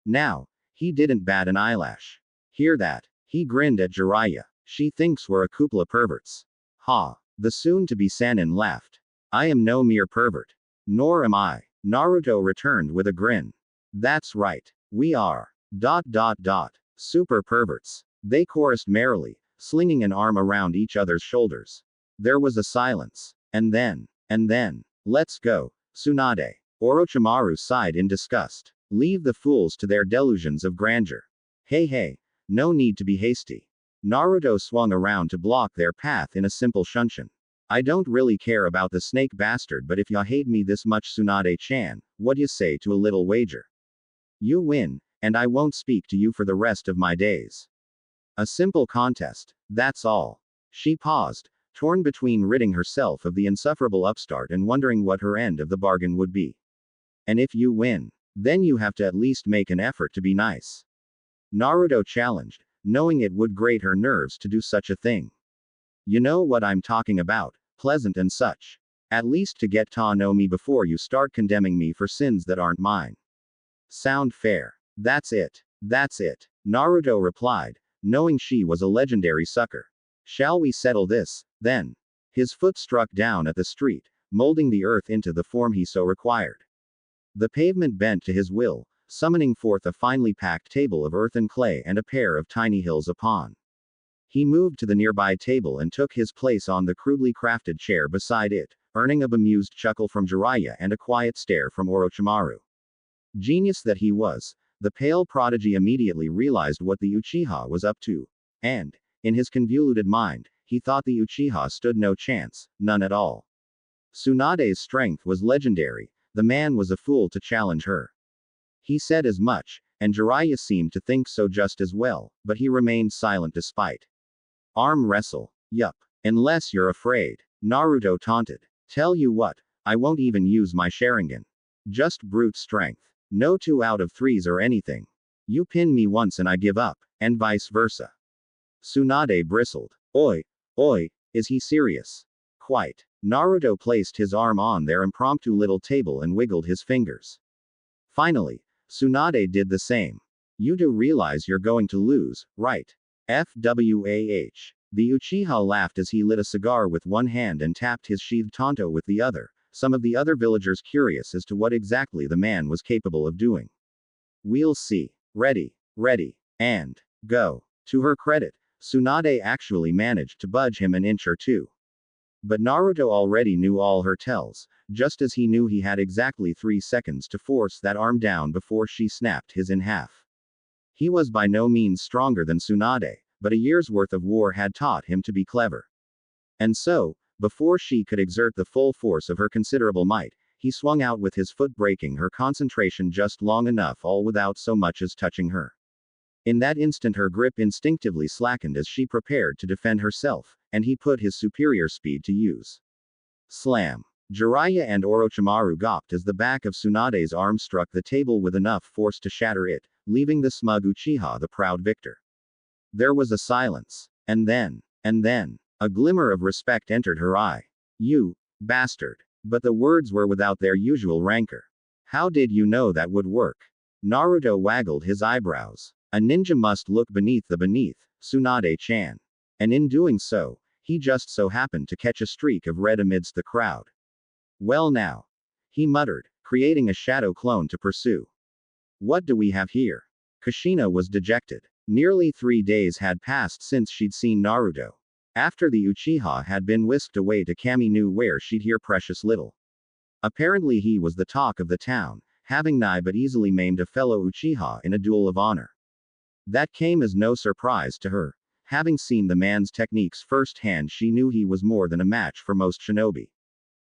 Now, he didn't bat an eyelash. Hear that? He grinned at Jiraiya. She thinks we're a couple of perverts. Ha! The soon-to-be Sannin laughed. I am no mere pervert. Nor am I. Naruto returned with a grin. That's right. We are. ... Super perverts. They chorused merrily, slinging an arm around each other's shoulders. There was a silence. And then. Let's go, Tsunade. Orochimaru sighed in disgust. Leave the fools to their delusions of grandeur. Hey hey, no need to be hasty. Naruto swung around to block their path in a simple shunshin. I don't really care about the snake bastard, but if ya hate me this much, Tsunade-chan, what you say to a little wager? You win, and I won't speak to you for the rest of my days. A simple contest, that's all. She paused, torn between ridding herself of the insufferable upstart and wondering what her end of the bargain would be. And if you win, then you have to at least make an effort to be nice. Naruto challenged, knowing it would grate her nerves to do such a thing. You know what I'm talking about, pleasant and such. At least to get to know me before you start condemning me for sins that aren't mine. Sound fair? That's it. That's it. Naruto replied, knowing she was a legendary sucker. Shall we settle this, then? His foot struck down at the street, molding the earth into the form he so required. The pavement bent to his will, summoning forth a finely packed table of earth and clay and a pair of tiny hills upon. He moved to the nearby table and took his place on the crudely crafted chair beside it, earning a bemused chuckle from Jiraiya and a quiet stare from Orochimaru. Genius that he was, the pale prodigy immediately realized what the Uchiha was up to, and, in his convoluted mind, he thought the Uchiha stood no chance, none at all. Tsunade's strength was legendary, the man was a fool to challenge her. He said as much, and Jiraiya seemed to think so just as well, but he remained silent despite. Arm wrestle. Yup. Unless you're afraid. Naruto taunted. Tell you what, I won't even use my Sharingan. Just brute strength. No 2 out of 3s or anything. You pin me once and I give up, and vice versa. Tsunade bristled. Oi, is he serious? Quite. Naruto placed his arm on their impromptu little table and wiggled his fingers. Finally, Tsunade did the same. You do realize you're going to lose, right? FWAH. The Uchiha laughed as he lit a cigar with one hand and tapped his sheathed tanto with the other, some of the other villagers curious as to what exactly the man was capable of doing. We'll see. Ready, and go. To her credit, Tsunade actually managed to budge him an inch or two. But Naruto already knew all her tells, just as he knew he had exactly 3 seconds to force that arm down before she snapped his in half. He was by no means stronger than Tsunade, but a year's worth of war had taught him to be clever. And so, before she could exert the full force of her considerable might, he swung out with his foot, breaking her concentration just long enough, all without so much as touching her. In that instant her grip instinctively slackened as she prepared to defend herself, and he put his superior speed to use. Slam. Jiraiya and Orochimaru gawped as the back of Tsunade's arm struck the table with enough force to shatter it, leaving the smug Uchiha the proud victor. There was a silence. And then, a glimmer of respect entered her eye. You bastard. But the words were without their usual rancor. How did you know that would work? Naruto waggled his eyebrows. A ninja must look beneath the beneath, Tsunade-chan. And in doing so, he just so happened to catch a streak of red amidst the crowd. Well now. He muttered, creating a shadow clone to pursue. What do we have here? Kushina was dejected. Nearly 3 days had passed since she'd seen Naruto. After the Uchiha had been whisked away to Kami knew where she'd hear precious little. Apparently he was the talk of the town, having nigh but easily maimed a fellow Uchiha in a duel of honor. That came as no surprise to her. Having seen the man's techniques firsthand, she knew he was more than a match for most shinobi.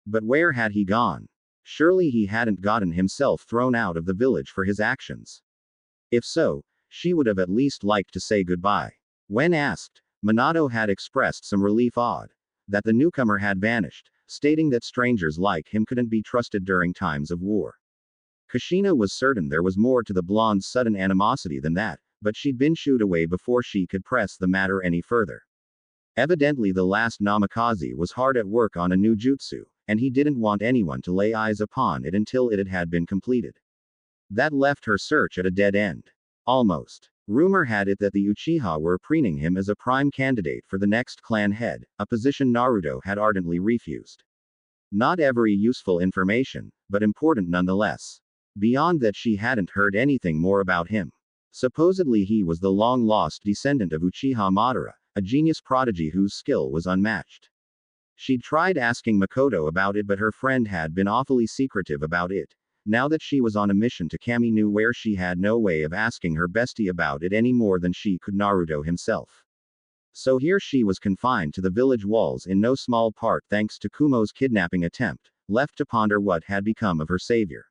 But where had he gone? Surely he hadn't gotten himself thrown out of the village for his actions. If so, she would have at least liked to say goodbye. When asked, Minato had expressed some relief that the newcomer had vanished, stating that strangers like him couldn't be trusted during times of war. Kushina was certain there was more to the blonde's sudden animosity than that, but she'd been shooed away before she could press the matter any further. Evidently the last Namikaze was hard at work on a new jutsu, and he didn't want anyone to lay eyes upon it until it had been completed. That left her search at a dead end. Almost. Rumor had it that the Uchiha were preening him as a prime candidate for the next clan head, a position Naruto had ardently refused. Not every useful information, but important nonetheless. Beyond that, she hadn't heard anything more about him. Supposedly he was the long-lost descendant of Uchiha Madara, a genius prodigy whose skill was unmatched. She'd tried asking Mikoto about it, but her friend had been awfully secretive about it, Now that she was on a mission to Kami knew where she had no way of asking her bestie about it any more than she could Naruto himself. So here she was confined to the village walls in no small part thanks to Kumo's kidnapping attempt, left to ponder what had become of her savior.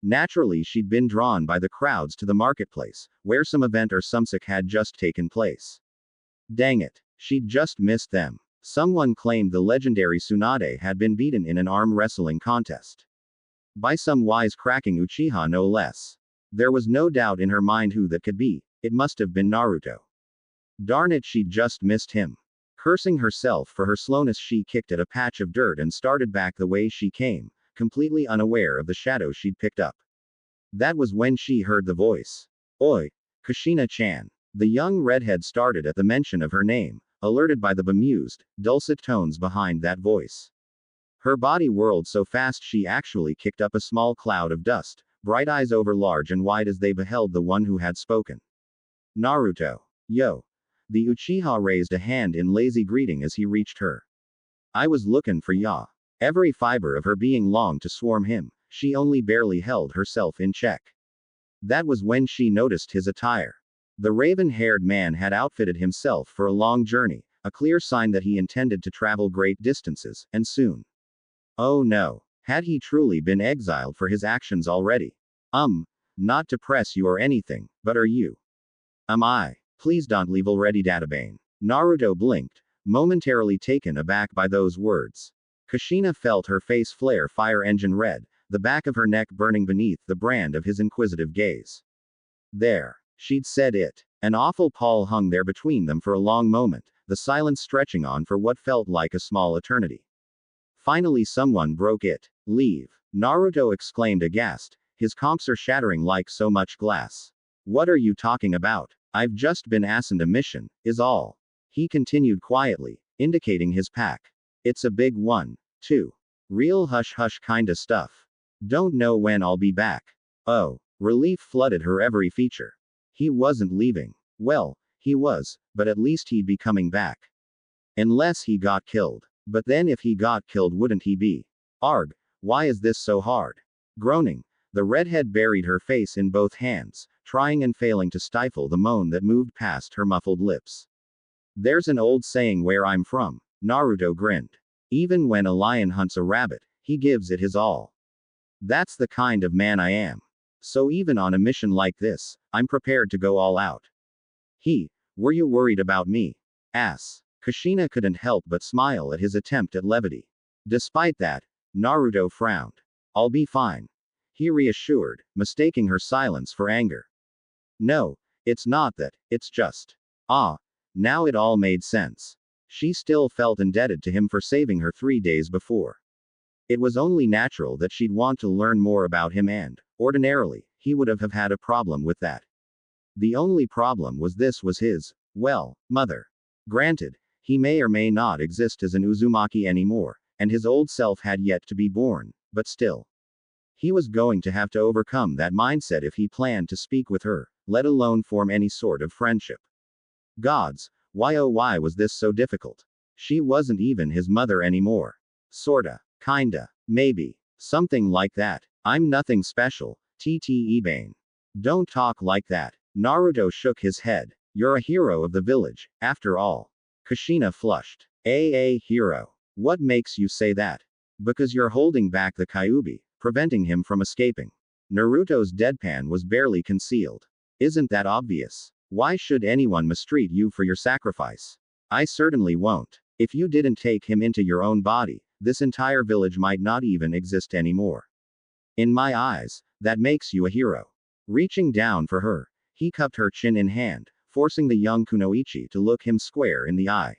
Naturally she'd been drawn by the crowds to the marketplace, where some event or something had just taken place. Dang it, she'd just missed them. Someone claimed the legendary Tsunade had been beaten in an arm wrestling contest. By some wise-cracking Uchiha no less. There was no doubt in her mind who that could be, it must have been Naruto. Darn it, she'd just missed him. Cursing herself for her slowness, she kicked at a patch of dirt and started back the way she came, completely unaware of the shadow she'd picked up. That was when she heard the voice. Oi, Kushina-chan. The young redhead started at the mention of her name, alerted by the bemused, dulcet tones behind that voice. Her body whirled so fast she actually kicked up a small cloud of dust, bright eyes over large and wide as they beheld the one who had spoken. Naruto. Yo. The Uchiha raised a hand in lazy greeting as he reached her. I was looking for ya. Every fiber of her being longed to swarm him, she only barely held herself in check. That was when she noticed his attire. The raven-haired man had outfitted himself for a long journey, a clear sign that he intended to travel great distances, and soon. Oh no, had he truly been exiled for his actions already? Not to press you or anything, but are you? Am I? Please don't leave already, Databane. Naruto blinked, momentarily taken aback by those words. Kushina felt her face flare fire engine red, the back of her neck burning beneath the brand of his inquisitive gaze. There. She'd said it. An awful pall hung there between them for a long moment, the silence stretching on for what felt like a small eternity. Finally someone broke it. Leave. Naruto exclaimed aghast, his comps shattering like so much glass. What are you talking about? I've just been assigned a mission, is all. He continued quietly, indicating his pack. It's a big one, too. Real hush-hush kinda stuff. Don't know when I'll be back. Oh. Relief flooded her every feature. He wasn't leaving. Well, he was, but at least he'd be coming back. Unless he got killed. But then if he got killed, wouldn't he be? Arg, why is this so hard? Groaning, the redhead buried her face in both hands, trying and failing to stifle the moan that moved past her muffled lips. There's an old saying where I'm from. Naruto grinned. Even when a lion hunts a rabbit, he gives it his all. That's the kind of man I am. So even on a mission like this, I'm prepared to go all out. Were you worried about me? Ass. Kushina couldn't help but smile at his attempt at levity. Despite that, Naruto frowned. I'll be fine. He reassured, mistaking her silence for anger. No, it's not that, it's just. Now it all made sense. She still felt indebted to him for saving her 3 days before. It was only natural that she'd want to learn more about him and, ordinarily, he would have had a problem with that. The only problem was this was his, well, mother. Granted, he may or may not exist as an Uzumaki anymore, and his old self had yet to be born, but still. He was going to have to overcome that mindset if he planned to speak with her, let alone form any sort of friendship. Gods, why oh why was this so difficult? She wasn't even his mother anymore. Sorta. Kinda. Maybe. Something like that. I'm nothing special, Ebane. Don't talk like that. Naruto shook his head. You're a hero of the village, after all. Kushina flushed. A hero. What makes you say that? Because you're holding back the Kyuubi, preventing him from escaping. Naruto's deadpan was barely concealed. Isn't that obvious? Why should anyone mistreat you for your sacrifice? I certainly won't. If you didn't take him into your own body, this entire village might not even exist anymore. In my eyes, that makes you a hero. Reaching down for her, he cupped her chin in hand, forcing the young kunoichi to look him square in the eye.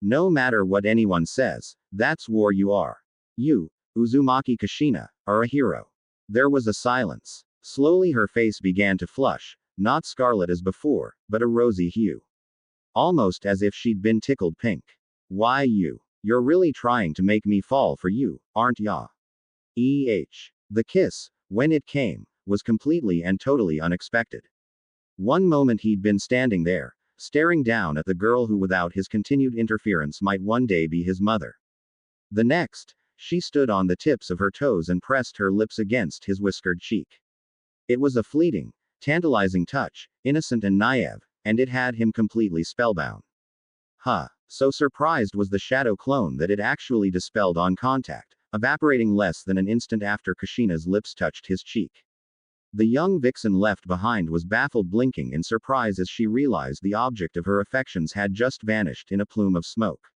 No matter what anyone says, that's war you are. You, Uzumaki Kushina, are a hero. There was a silence. Slowly her face began to flush, not scarlet as before, but a rosy hue. Almost as if she'd been tickled pink. Why you're really trying to make me fall for you, aren't ya? The kiss, when it came, was completely and totally unexpected. One moment he'd been standing there, staring down at the girl who without his continued interference might one day be his mother. The next, She stood on the tips of her toes and pressed her lips against his whiskered cheek. It was a fleeting, tantalizing touch, innocent and naive, and it had him completely spellbound. Huh. So surprised was the shadow clone that it actually dispelled on contact, evaporating less than an instant after Kushina's lips touched his cheek. The young vixen left behind was baffled, blinking in surprise as she realized the object of her affections had just vanished in a plume of smoke.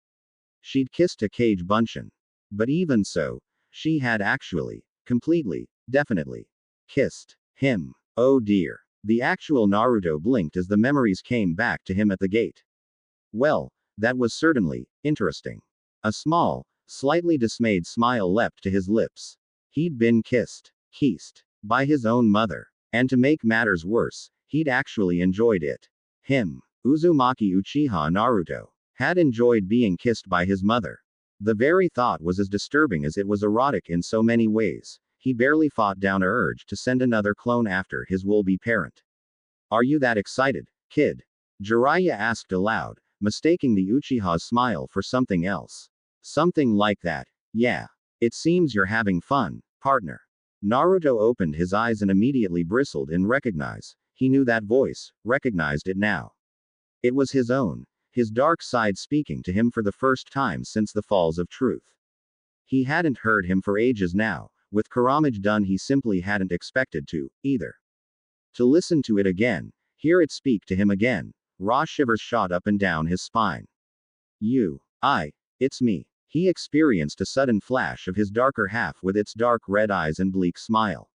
She'd kissed a cage bunshin. But even so, she had actually, completely, definitely, kissed him. Oh dear. The actual Naruto blinked as the memories came back to him at the gate. Well, that was certainly interesting. A small, slightly dismayed smile leapt to his lips. He'd been kissed by his own mother. And to make matters worse, he'd actually enjoyed it. Uzumaki Uchiha Naruto, had enjoyed being kissed by his mother. The very thought was as disturbing as it was erotic in so many ways. He barely fought down an urge to send another clone after his will-be parent. Are you that excited, kid? Jiraiya asked aloud, mistaking the Uchiha's smile for something else. Something like that. Yeah. It seems you're having fun, partner. Naruto opened his eyes and immediately bristled in recognize. He knew that voice, recognized it now. It was his own, his dark side speaking to him for the first time since the Falls of Truth. He hadn't heard him for ages now. With Karamage done, he simply hadn't expected to, either. To listen to it again, hear it speak to him again, raw shivers shot up and down his spine. It's me. He experienced a sudden flash of his darker half with its dark red eyes and bleak smile.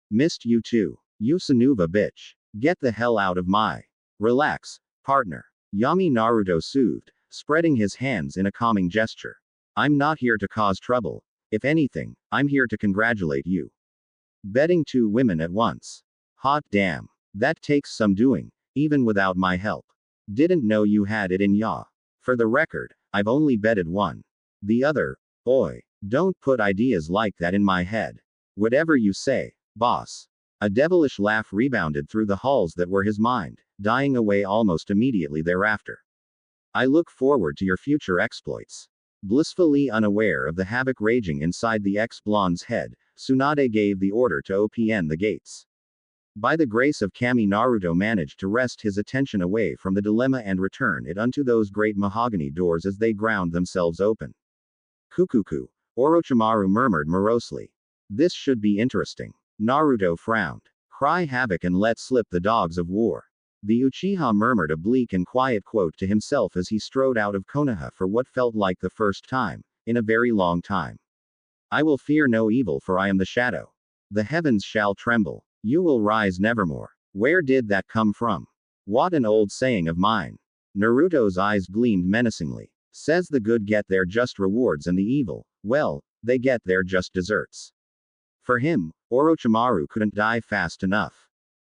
Missed you too. You Sanuva bitch. Get the hell out of my. Relax, partner. Yami Naruto soothed, spreading his hands in a calming gesture. I'm not here to cause trouble. If anything, I'm here to congratulate you. Betting 2 women at once. Hot damn. That takes some doing, even without my help. Didn't know you had it in ya. For the record, I've only betted 1. The other, oi, don't put ideas like that in my head. Whatever you say, boss. A devilish laugh rebounded through the halls that were his mind, dying away almost immediately thereafter. I look forward to your future exploits. Blissfully unaware of the havoc raging inside the ex-blonde's head, Tsunade gave the order to open the gates. By the grace of Kami, Naruto managed to wrest his attention away from the dilemma and return it unto those great mahogany doors as they ground themselves open. Kukuku, Orochimaru murmured morosely. This should be interesting. Naruto frowned. Cry havoc and let slip the dogs of war. The Uchiha murmured a bleak and quiet quote to himself as he strode out of Konoha for what felt like the first time, in a very long time. I will fear no evil, for I am the shadow. The heavens shall tremble. You will rise nevermore. Where did that come from? What an old saying of mine. Naruto's eyes gleamed menacingly. Says the good get their just rewards and the evil, well, they get their just deserts. For him, Orochimaru couldn't die fast enough.